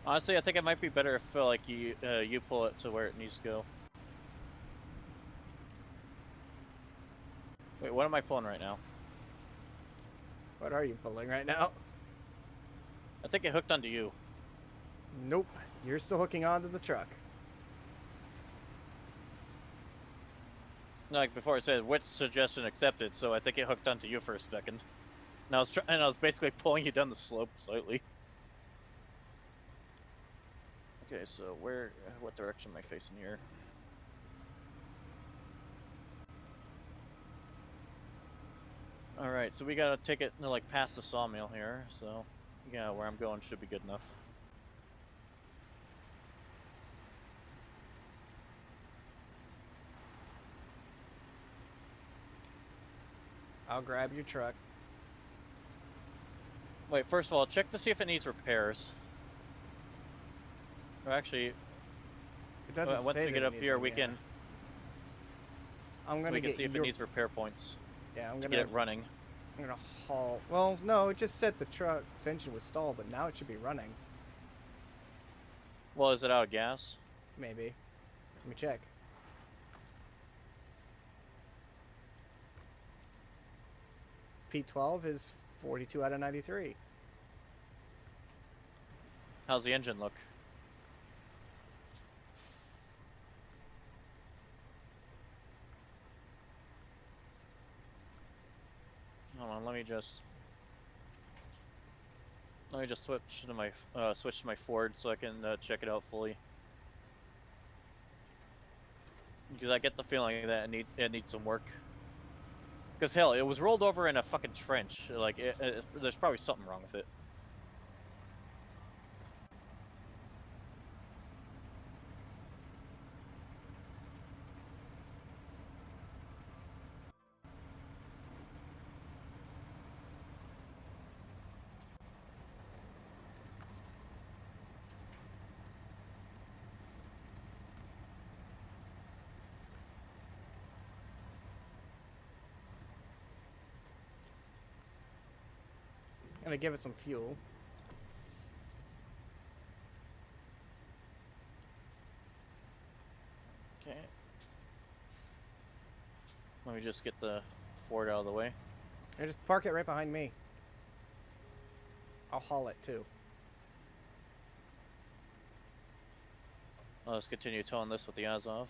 Honestly, I think it might be better if like you pull it to where it needs to go. Wait, what am I pulling right now? What are you pulling right now? I think it hooked onto you. Nope. You're still hooking onto the truck. Like before, it said which suggestion accepted, so I think it hooked onto you for a second. And I was basically pulling you down the slope slightly. Okay, so what direction am I facing here? Alright, so we gotta take it like past the sawmill here, so yeah, where I'm going should be good enough. I'll grab your truck. Wait, first of all, check to see if it needs repairs. Or actually, It doesn't once say we that get it up needs here, them we yet. can I'm gonna see if it your- needs repair points Yeah, I'm to gonna get it running. I'm gonna haul. Well, no, it just said the truck's engine was stalled, but now it should be running. Well, is it out of gas? Maybe. Let me check. P12 is 42 out of 93. How's the engine look? Hold on, let me just switch to my Ford so I can check it out fully. Because I get the feeling that it needs some work. Because hell, it was rolled over in a fucking trench. Like there's probably something wrong with it. Gonna give it some fuel. Okay. Let me just get the Ford out of the way. And just park it right behind me. I'll haul it too. I'll just continue towing this with the Azov.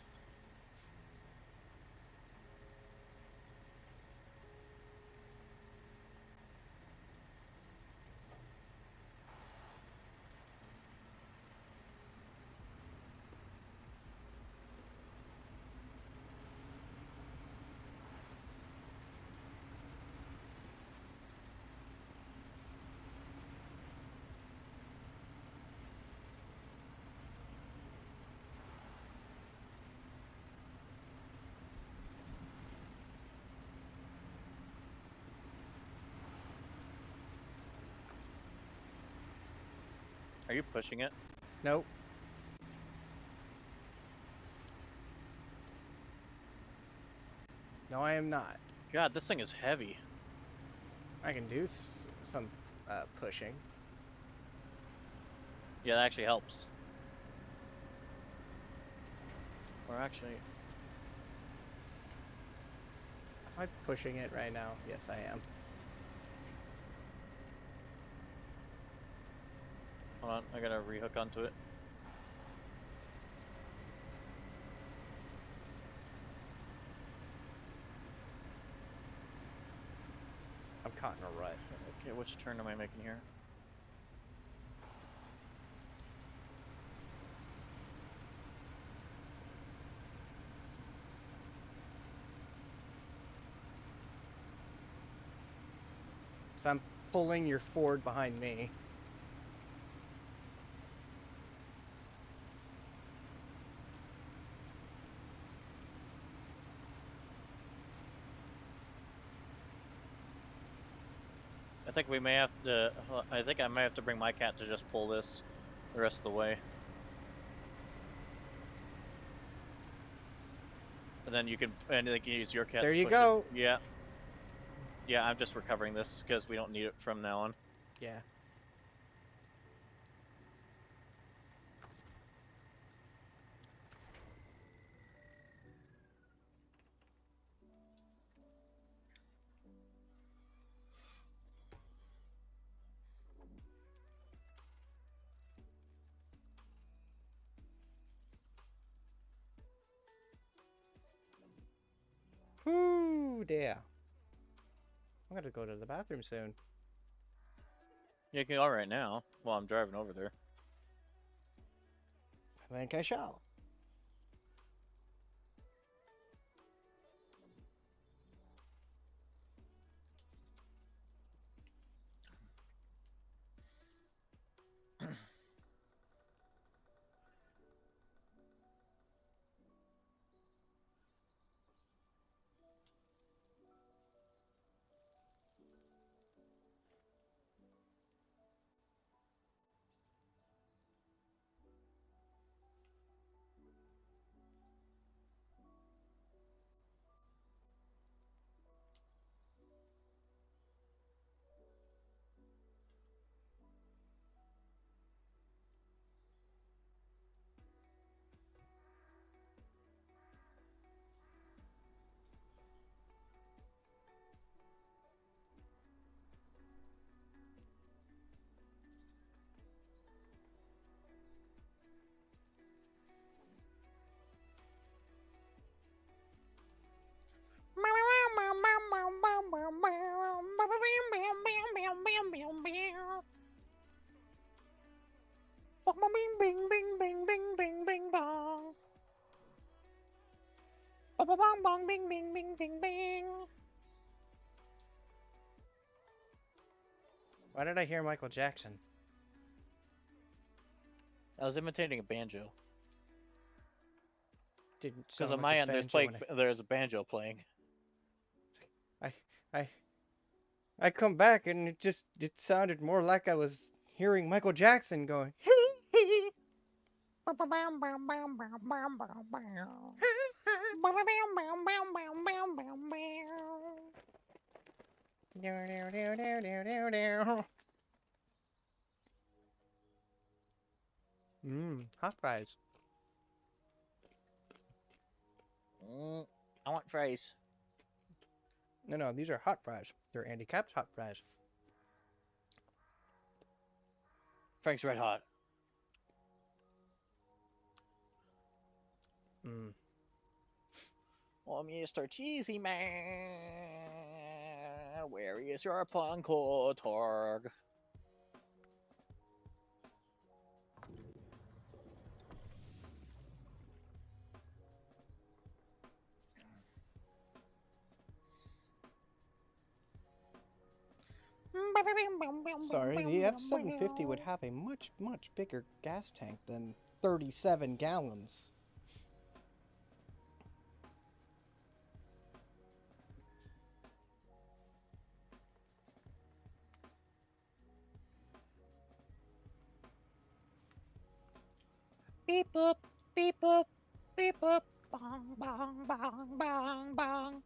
Are you pushing it? Nope. No, I am not. God, this thing is heavy. I can do some pushing. Yeah, that actually helps. Or actually, Am I pushing it right now? Yes, I am. hold on, I gotta rehook onto it. I'm caught in a rut. Okay, which turn am I making here? So I'm pulling your Ford behind me. I think we may have to. I think I may have to bring my cat to just pull this the rest of the way. And then you can, and they can use your cat. There to you push go. It. Yeah. Yeah, I'm just recovering this because we don't need it from now on. Yeah. Whoo, dear. I'm gonna go to the bathroom soon. You can go right now while I'm driving over there. I think I shall. Bing, bing, bing, bing, bing, bing, bing, bong. Bong, bong, bong, bing, bing, bing, bing, bing. Why did I hear Michael Jackson? I was imitating a banjo. Didn't Because sound on like my a end, banjo when there's a banjo playing. I come back and it sounded more like I was hearing Michael Jackson going. Hot fries. I want fries. No, these are hot fries. They're Andy Capp's hot fries. Frank's Red Hot. Oh, Mr. Cheesy Man, where is your Punkotorg? Sorry, the F-750 would have a much, much bigger gas tank than 37 gallons. Beep boop, beep boop, beep boop, bong bong bong bong bong.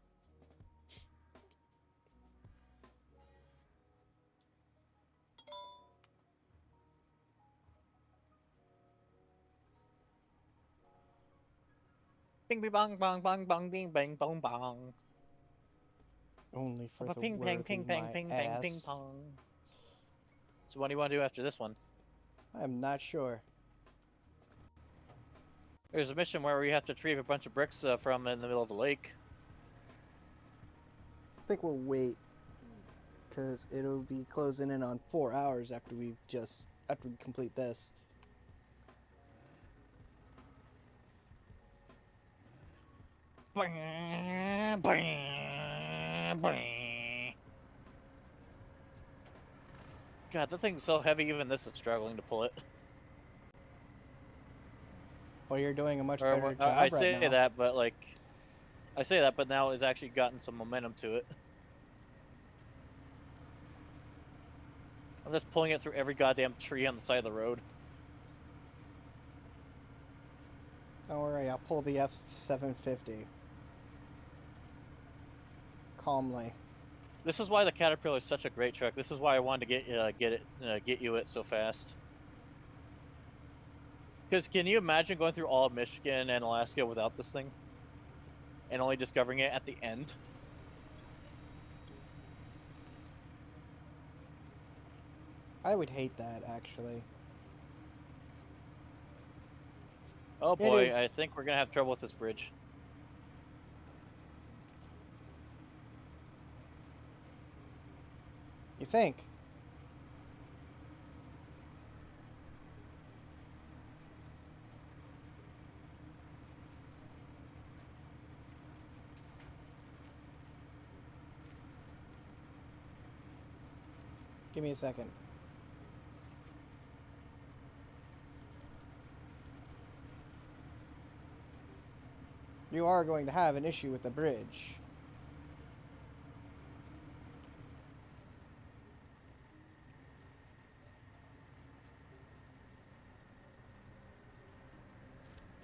Bing bing bong bong bong bong bing bang bong bong. Only for the Ping ping worthy ping ping my ping ping ping ass. pong. So what do you want to do after this one? I'm not sure. There's a mission where we have to retrieve a bunch of bricks from in the middle of the lake. I think we'll wait, because it'll be closing in on 4 hours after we complete this. God, that thing's so heavy, even this is struggling to pull it. Well, you're doing a much Or, better job I right say now. that, but like, I say that, but now it's actually gotten some momentum to it. I'm just pulling it through every goddamn tree on the side of the road. Don't worry, I'll pull the F-750. Calmly. This is why the Caterpillar is such a great truck. This is why I wanted to get you it so fast. Because can you imagine going through all of Michigan and Alaska without this thing? And only discovering it at the end? I would hate that, actually. Oh It boy, is. I think we're gonna have trouble with this bridge. You think? Give me a second. You are going to have an issue with the bridge.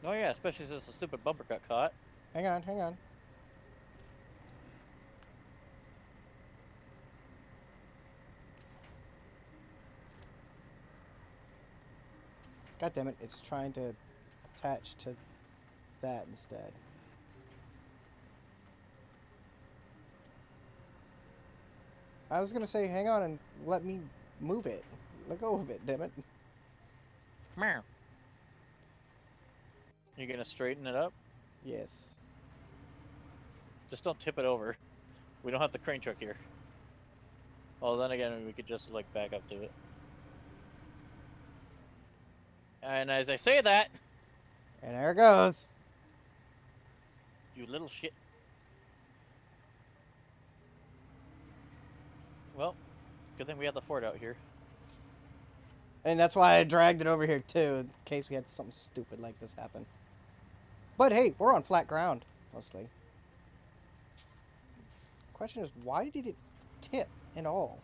Oh yeah, especially since the stupid bumper got caught. Hang on, hang on. God damn it, it's trying to attach to that instead. I was gonna say, hang on and let me move it. Let go of it, damn it. Meow. You gonna straighten it up? Yes. Just don't tip it over. We don't have the crane truck here. Well, then again, we could just like back up to it. And as I say that, And there it goes. you little shit. Well, good thing we have the fort out here. And that's why I dragged it over here too, in case we had something stupid like this happen. But hey, we're on flat ground, mostly. Question is, why did it tip at all?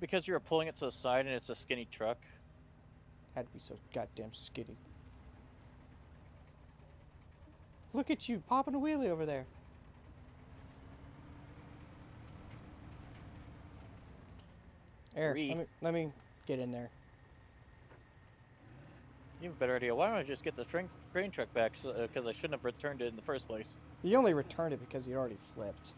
Because you were pulling it to the side and it's a skinny truck. Had to be so goddamn skinny. Look at you, popping a wheelie over there. Here, let me get in there. You have a better idea. Why don't I just get the crane truck back? Because I shouldn't have returned it in the first place. You only returned it because you already flipped.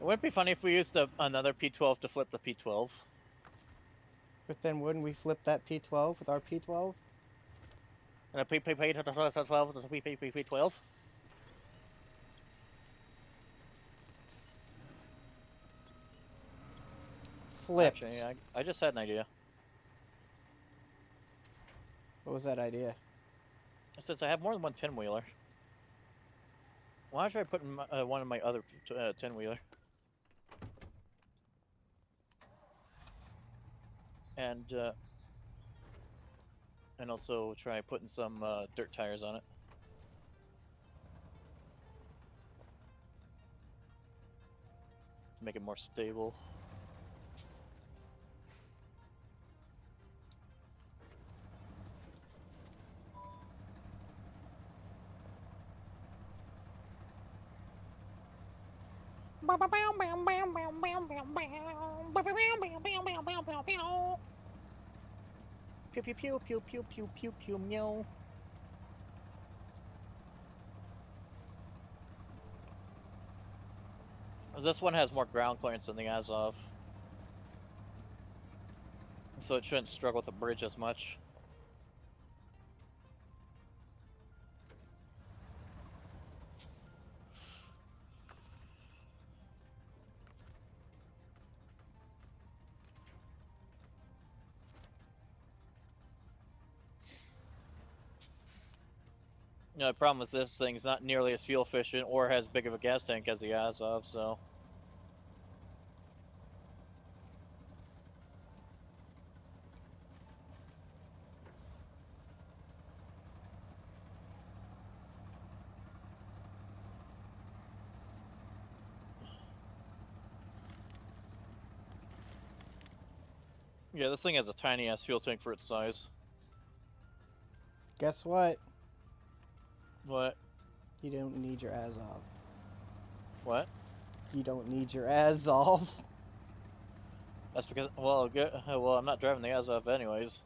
wouldn't it be funny if we used another P12 to flip the P12? But then wouldn't we flip that P12 with our P12? And a P12 with a P12? Flipped. Actually, I just had an idea. What was that idea? Since I have more than one 10-wheeler, why don't I put one of my other 10-wheeler? And also try putting some dirt tires on it. To make it more stable. Pew pew pew pew pew pew pew pew meow. This one has more ground clearance than the Azov, so it shouldn't struggle with the bridge as much. You know, the problem with this thing is not nearly as fuel efficient or has big of a gas tank as the Azov, so. Yeah, this thing has a tiny ass fuel tank for its size. Guess what? What? You don't need your Azov. What? You don't need your Azov. That's because, well, well, I'm not driving the Azov anyways.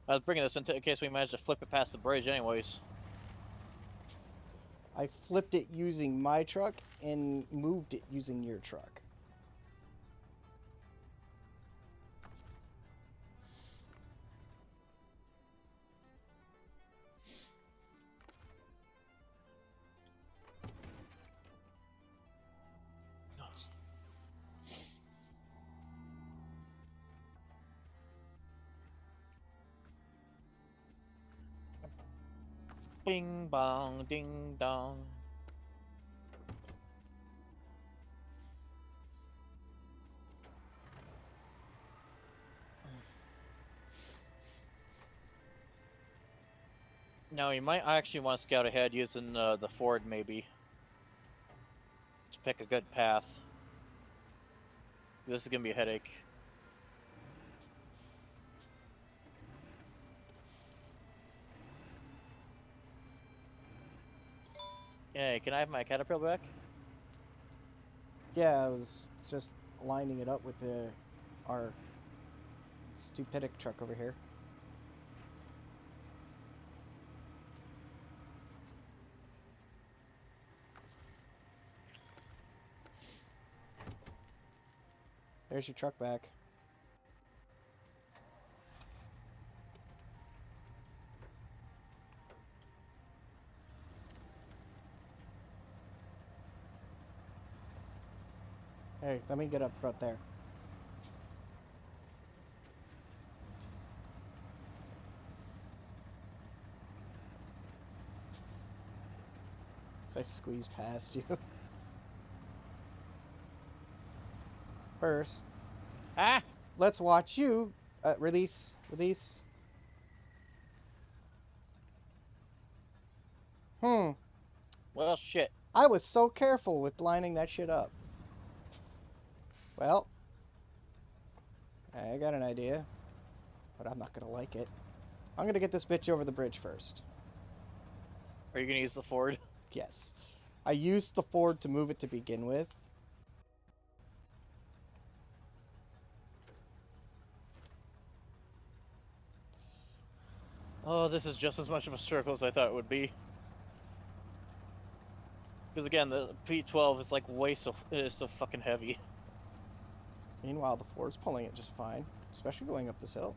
I was bringing this in case we managed to flip it past the bridge anyways. I flipped it using my truck and moved it using your truck. Bing bong, ding dong. Now, you might actually want to scout ahead using the Ford, maybe. To pick a good path. This is going to be a headache. Hey, can I have my Caterpillar back? Yeah, I was just lining it up with our stupidic truck over here. There's your truck back. Hey, let me get up front there. As I squeeze past you. First, Ah! let's watch you release. Well, shit. I was so careful with lining that shit up. Well, I got an idea, but I'm not gonna like it. I'm gonna get this bitch over the bridge first. Are you going to use the Ford? Yes. I used the Ford to move it to begin with. Oh, this is just as much of a struggle as I thought it would be. Because again, the P12 is like way so fucking heavy. Meanwhile, the Ford's pulling it just fine, especially going up this hill.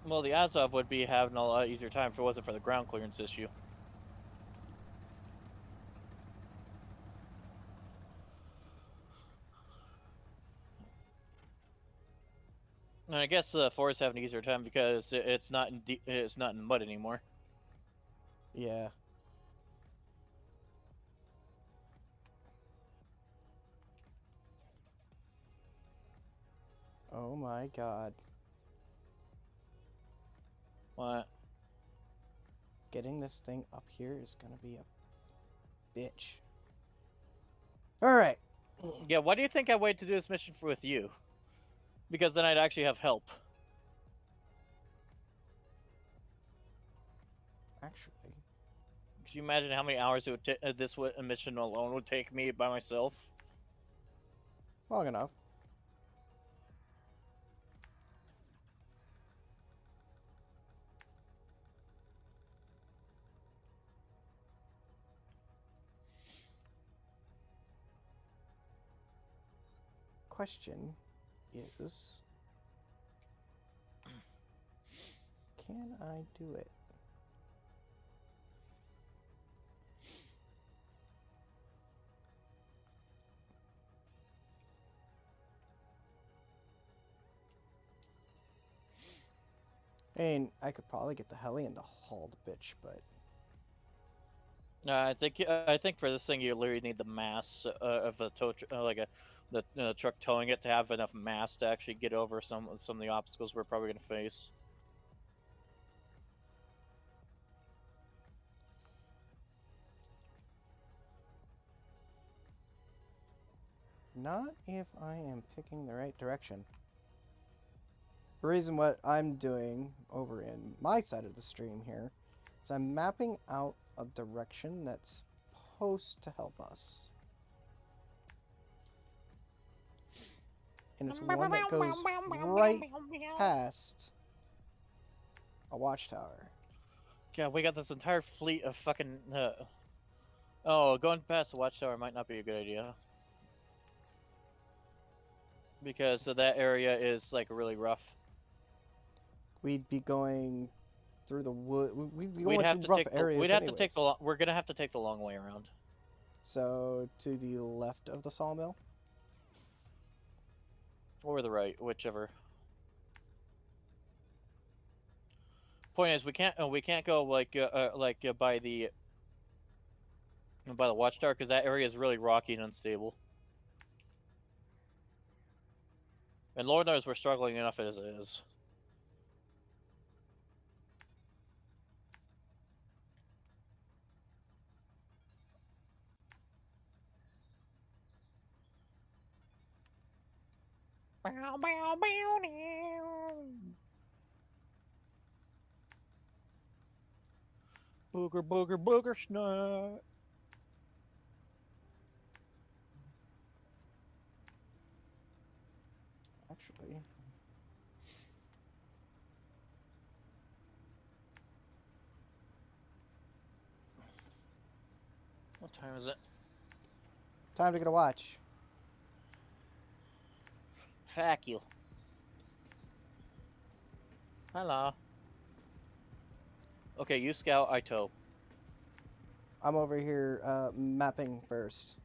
Well, the Azov would be having a lot easier time if it wasn't for the ground clearance issue. And I guess the Ford's having an easier time because it's not in mud anymore. Yeah. Oh my god. What? Getting this thing up here is gonna be a bitch. Alright. Yeah, why do you think I waited to do this mission with you? Because then I'd actually have help. Actually. Can you imagine how many hours it would this mission alone would take me by myself? Long enough. Question is, can I do it? I mean, I could probably get the heli and the hauled bitch, but I think for this thing you literally need the mass of the tow the truck towing it to have enough mass to actually get over some of the obstacles we're probably gonna face. not if I am picking the right direction. The reason what I'm doing over in my side of the stream here is I'm mapping out a direction that's supposed to help us. And it's one that goes right past a watchtower. Yeah, we got this entire fleet of fucking. Oh, going past the watchtower might not be a good idea. Because that area is like really rough. We'd be going through the wood. We'd be going We'd have through to rough take. areas. We'd have to take anyways. We're gonna have to take the long way around. So to the left of the sawmill. Or the right, whichever. Point is, we can't go like by the watchtower because that area is really rocky and unstable. And Lord knows we're struggling enough as it is. Booger, booger, booger, snot. Actually, What time is it? time to get a watch. Fuck you. Hello. Okay, you scout, I tow. I'm over here mapping first.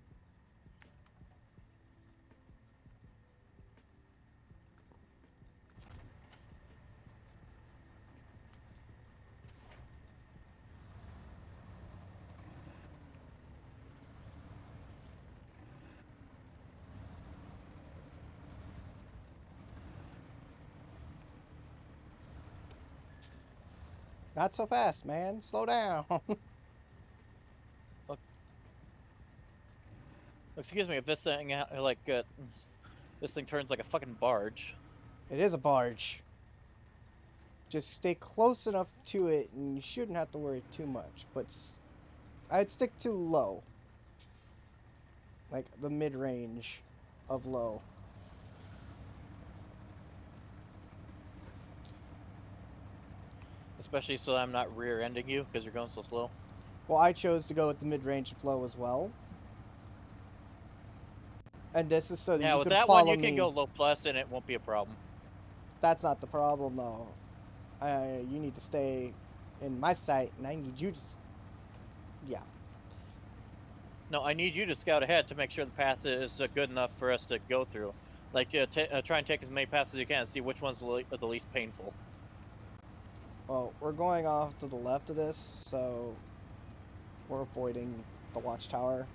Not so fast, man. Slow down. Excuse me, if this thing this thing turns like a fucking barge. It is a barge. Just stay close enough to it and you shouldn't have to worry too much. But I'd stick to low. Like the mid-range of low. Especially so I'm not rear-ending you because you're going so slow. Well, I chose to go with the mid-range flow as well. And this is so that Yeah, you with can that follow one you me. can go low plus and it won't be a problem. That's not the problem, though. You need to stay in my sight, and I need you to... Yeah. No, I need you to scout ahead to make sure the path is good enough for us to go through. Like, try and take as many paths as you can and see which one's the least painful. Well, we're going off to the left of this, so we're avoiding the watchtower.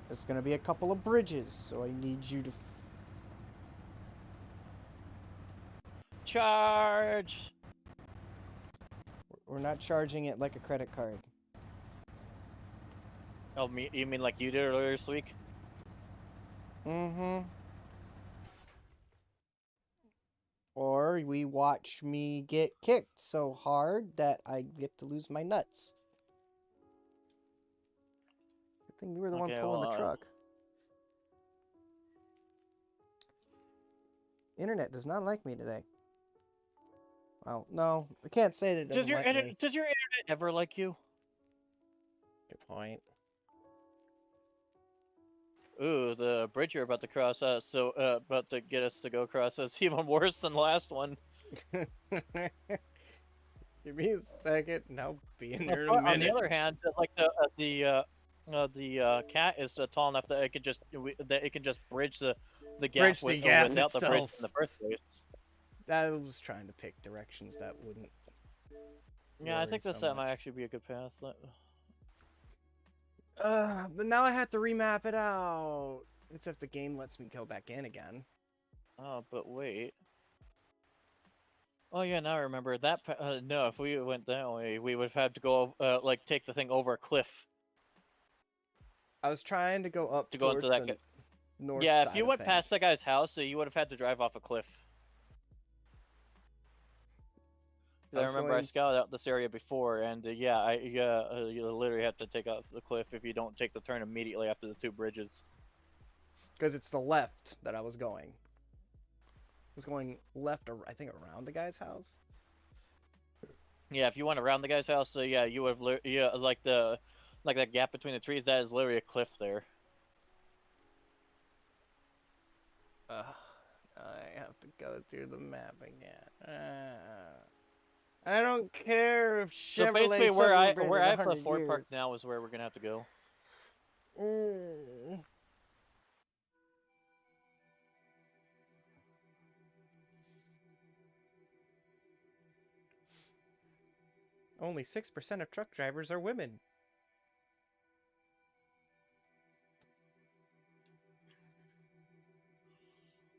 There's gonna be a couple of bridges, so I need you to... Charge! We're not charging it like a credit card. Oh, you mean like you did earlier this week? Mm-hmm. Or we watch me get kicked so hard that I get to lose my nuts. Good thing you were the one Okay, pulling well, the truck. Internet does not like me today. Well, no, I can't say that it doesn't like me. Does your internet ever like you? Good point. Ooh, the bridge you're about to cross about to get us to go across is even worse than the last one. Give me a second, and I'll be in there in a On the minute. other hand, like the cat is tall enough that it could just bridge the gap, Bridge the gap without the bridge itself. in the first place. I was trying to pick directions that wouldn't. Yeah, I worry think this so might much. actually be a good path. But now I have to remap it out. It's if the game lets me go back in again. Oh, but wait. Oh yeah, now I remember that. No, if we went that way, we would have had to go like take the thing over a cliff I was trying to go up to go into towards that. the north Yeah, side if you of went past that things. guy's house, you would have had to drive off a cliff. 'Cause I remember I scouted out this area before, and you literally have to take off the cliff if you don't take the turn immediately after the two bridges. Because it's the left that I was going. I was going left, or I think around the guy's house. Yeah, if you went around the guy's house, yeah, you would have like that gap between the trees. That is literally a cliff there. I have to go through the map again. I don't care if Chevrolet So basically, where I have the 100 Ford years. parked now is where we're gonna have to go. Only 6% of truck drivers are women.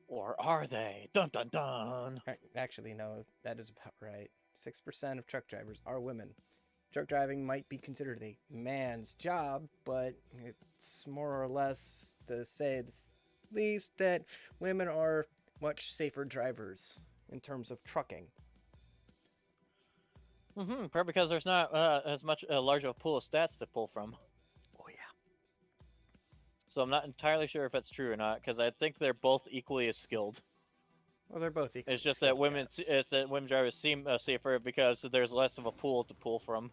Or are they? Dun dun dun. Actually, no, that is about right. 6% of truck drivers are women. Truck driving might be considered a man's job, but it's more or less to say the least that women are much safer drivers in terms of trucking. Probably because there's not as much large of a pool of stats to pull from. Oh yeah. So I'm not entirely sure if that's true or not, because I think they're both equally as skilled. Well, they're both equally It's just skilled, that yes. it's that women drivers seem safer because there's less of a pool to pull from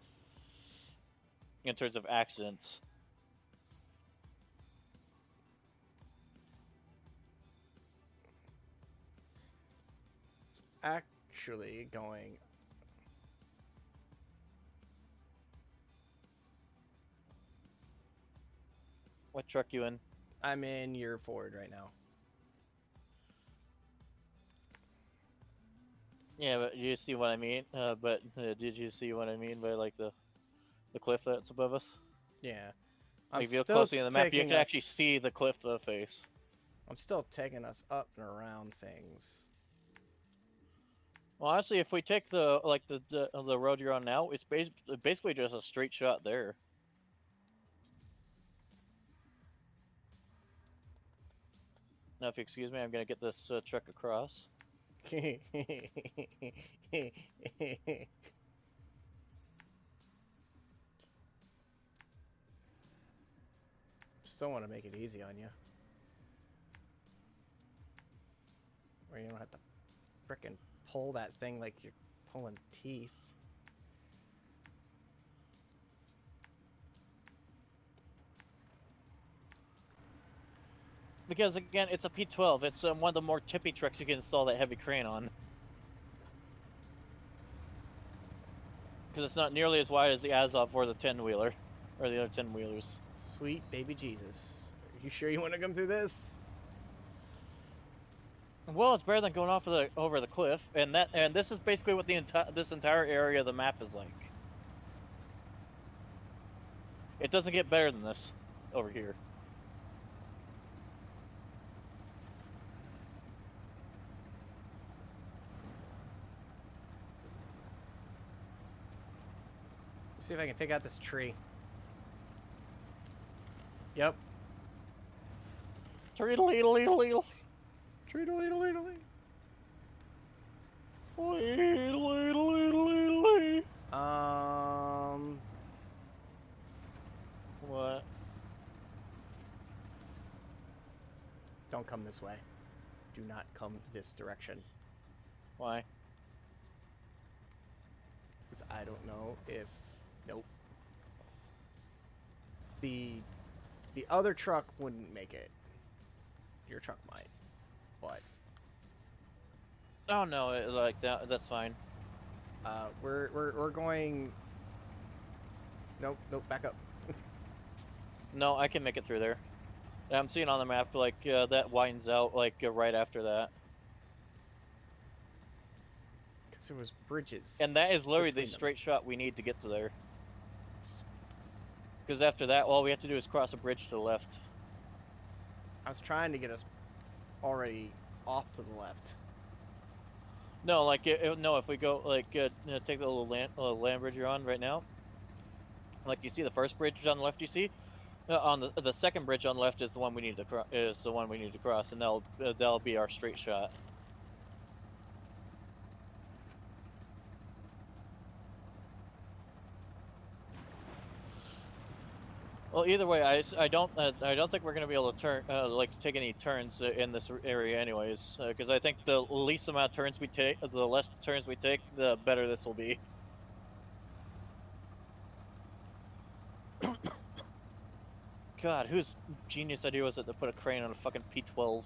in terms of accidents. It's actually going. What truck you in? I'm in your Ford right now. Yeah, but you see what I mean? Did you see what I mean by like the cliff that's above us? Yeah. Like, if you look closely on the map, you taking can actually us- see the cliff face. I'm still taking us up and around things. Well, honestly, if we take the road you're on now, it's basically just a straight shot there. Now, if you excuse me, I'm gonna get this truck across. Still want to make it easy on you. Where you don't have to frickin' pull that thing like you're pulling teeth. Because again, it's a P12. It's one of the more tippy trucks you can install that heavy crane on. Because it's not nearly as wide as the Azov or the 10-wheeler, or the other 10-wheelers. Sweet baby Jesus. Are you sure you want to come through this? Well, it's better than going off of over the cliff, and this is basically what this entire area of the map is like. It doesn't get better than this over here. See if I can take out this tree. Yep. Treedle-eedle-eedle-eedle. Treedle-eedle-eedle-eedle. Eedle-eedle-eedle-eedle-eedle. What? Don't come this way. Do not come this direction. Why? Because I don't know if... Nope. The other truck wouldn't make it. Your truck might. But... Oh no, like that's fine. We're going... Nope, back up. No, I can make it through there. And I'm seeing on the map, like, that widens out, like, right after that. Because there was bridges. And that is literally the between them. straight shot we need to get to there. Because after that, all we have to do is cross a bridge to the left. I was trying to get us already off to the left. No, like, no, if we go, like, take the little land bridge you're on right now. Like, you see the first bridge on the left you see? On the second bridge on the left is the one we need to cross, and that'll be our straight shot. Well, either way, I don't think we're gonna be able to turn like take any turns in this area, anyways. Because I think the least amount of turns we take, the less turns we take, the better this will be. God, whose genius idea was it to put a crane on a fucking P12?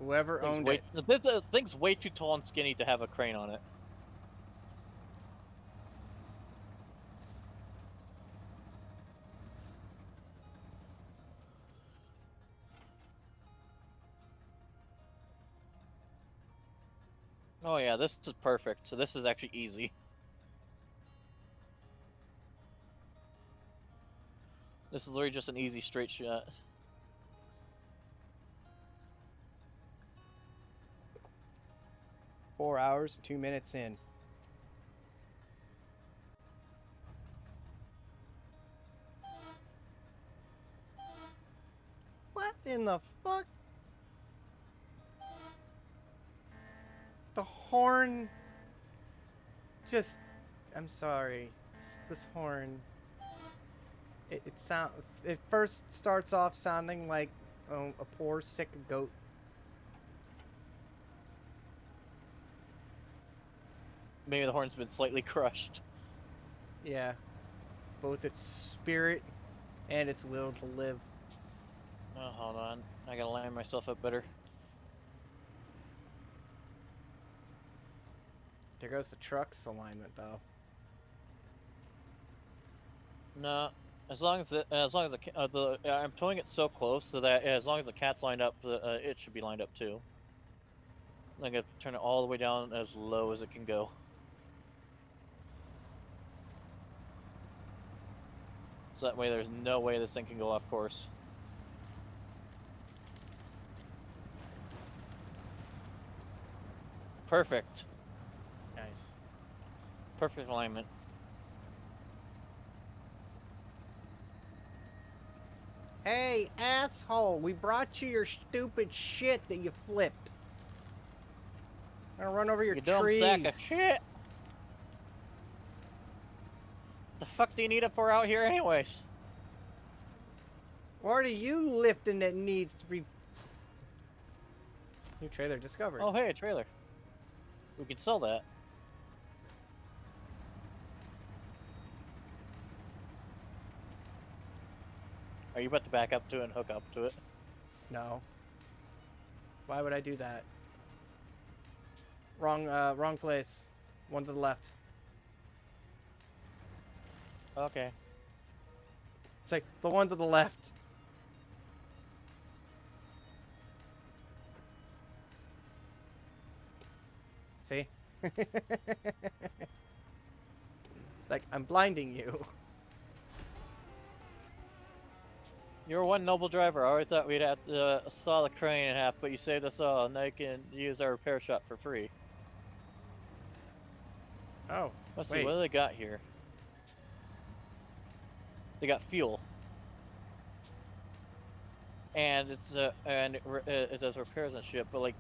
Whoever owned it. The thing's way too tall and skinny to have a crane on it. Oh yeah, this is perfect. So this is actually easy. This is literally just an easy straight shot. Four hours, 2 minutes in. What in the fuck? The horn just... I'm sorry. This horn... It first starts off sounding like a poor sick goat. Maybe the horn's been slightly crushed. Yeah. Both its spirit and its will to live. Oh, hold on. I gotta line myself up better. There goes the truck's alignment, though. No, as long as I'm towing it so close so that as long as the cat's lined up, it should be lined up too. I'm gonna turn it all the way down as low as it can go. So that way there's no way this thing can go off course. Perfect. Nice. Perfect alignment. Hey, asshole! We brought you your stupid shit that you flipped. I'm gonna run over your You dumb trees. sack of shit. The fuck do you need it for out here, anyways? What are you lifting that needs to be... New trailer discovered. Oh, hey, a trailer. We can sell that. Are you about to back up to it and hook up to it? No. Why would I do that? Wrong place. One to the left. Okay. It's like the one to the left. See? It's like I'm blinding you. You're one noble driver. I already thought we'd have to saw the crane in half, but you saved us all. Now you can use our repair shop for free. Oh, Let's see, wait. what do they got here? They got fuel. And it does repairs and shit, but like,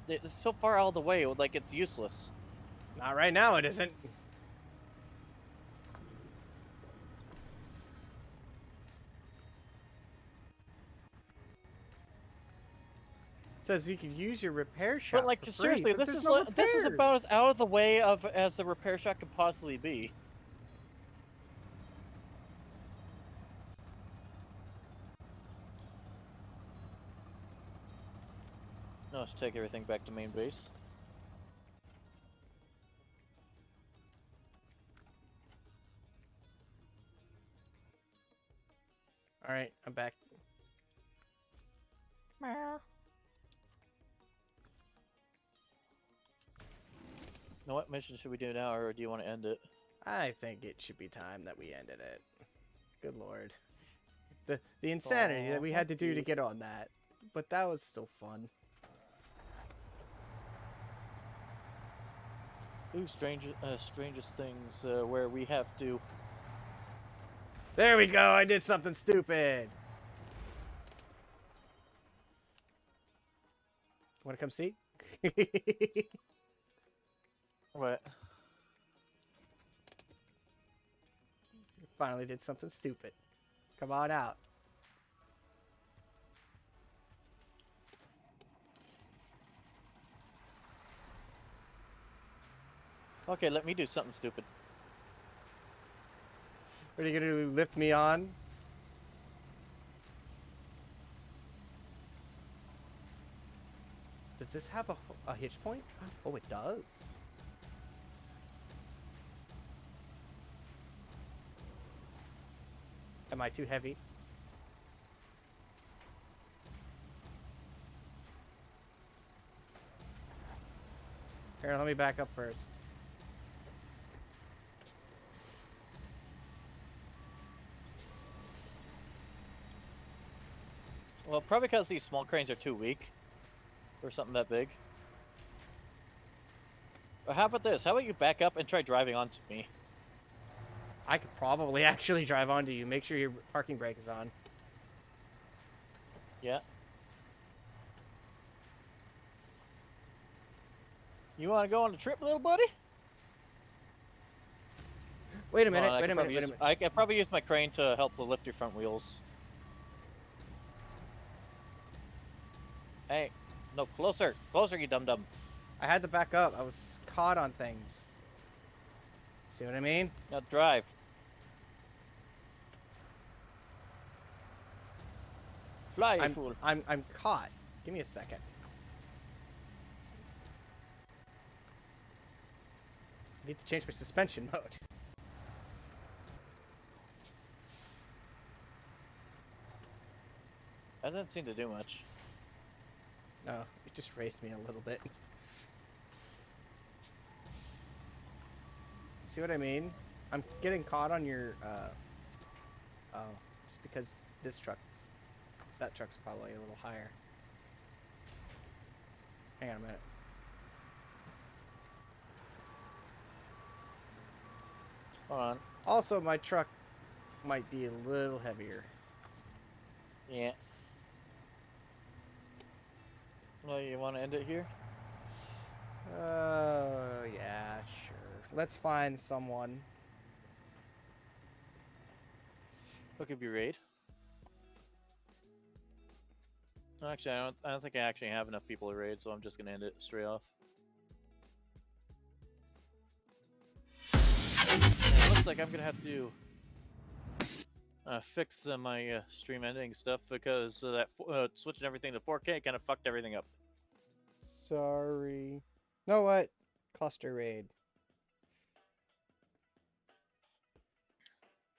it's so far out of the way, like it's useless. Not right now, it isn't. It says you can use your repair shop But like, for free, seriously, but this is there's no this is about as repairs. out of the way of as the repair shop could possibly be. No, let's take everything back to main base. All right, I'm back. Now, what mission should we do now, or do you want to end it? I think it should be time that we ended it. Good lord. The insanity that we had to do to get on that. But that was still fun. Ooh, strangest things where we have to. There we go, I did something stupid. Wanna come see? What? Finally did something stupid. Come on out. Okay, let me do something stupid. What are you gonna do? Lift me on? Does this have a hitch point? Oh, it does. Am I too heavy? Here, let me back up first. Well, probably because these small cranes are too weak for something that big. But how about this? How about you back up and try driving onto me? I could probably actually drive onto you. Make sure your parking brake is on. Yeah. You want to go on a trip, little buddy? Wait a Come minute, on, wait a minute, wait a use, minute. I could probably use my crane to help lift your front wheels. Hey, no, closer. Closer, you dum-dum. I had to back up. I was caught on things. See what I mean? Now drive. Fly, you fool. I'm caught. Give me a second. I need to change my suspension mode. That didn't seem to do much. No, it just raced me a little bit. See what I mean? I'm getting caught on your, oh, it's because that truck's probably a little higher. Hang on a minute. Hold on. Also, my truck might be a little heavier. Yeah. Well, you want to end it here? Oh, yeah, sure. Let's find someone. I'll give you raid. Actually, I don't think I actually have enough people to raid, so I'm just gonna end it straight off. Yeah, it looks like I'm gonna have to fix my stream ending stuff because that switching everything to 4K kind of fucked everything up. Sorry. Know what? Cluster raid.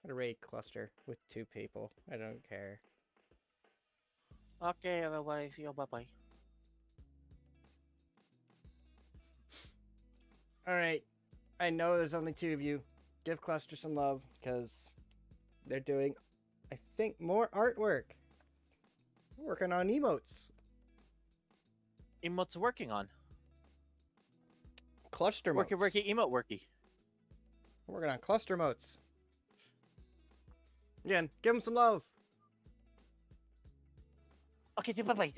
I'm gonna raid cluster with 2 people. I don't care. Okay, everybody, see you. Bye bye. Alright. I know there's only 2 of you. Give cluster some love because they're doing, I think, more artwork. Working on emotes. Emote's working on. Cluster Worky, motes. worky, emote worky. Working on cluster motes. Again, give them some love. Okay, see, bye bye.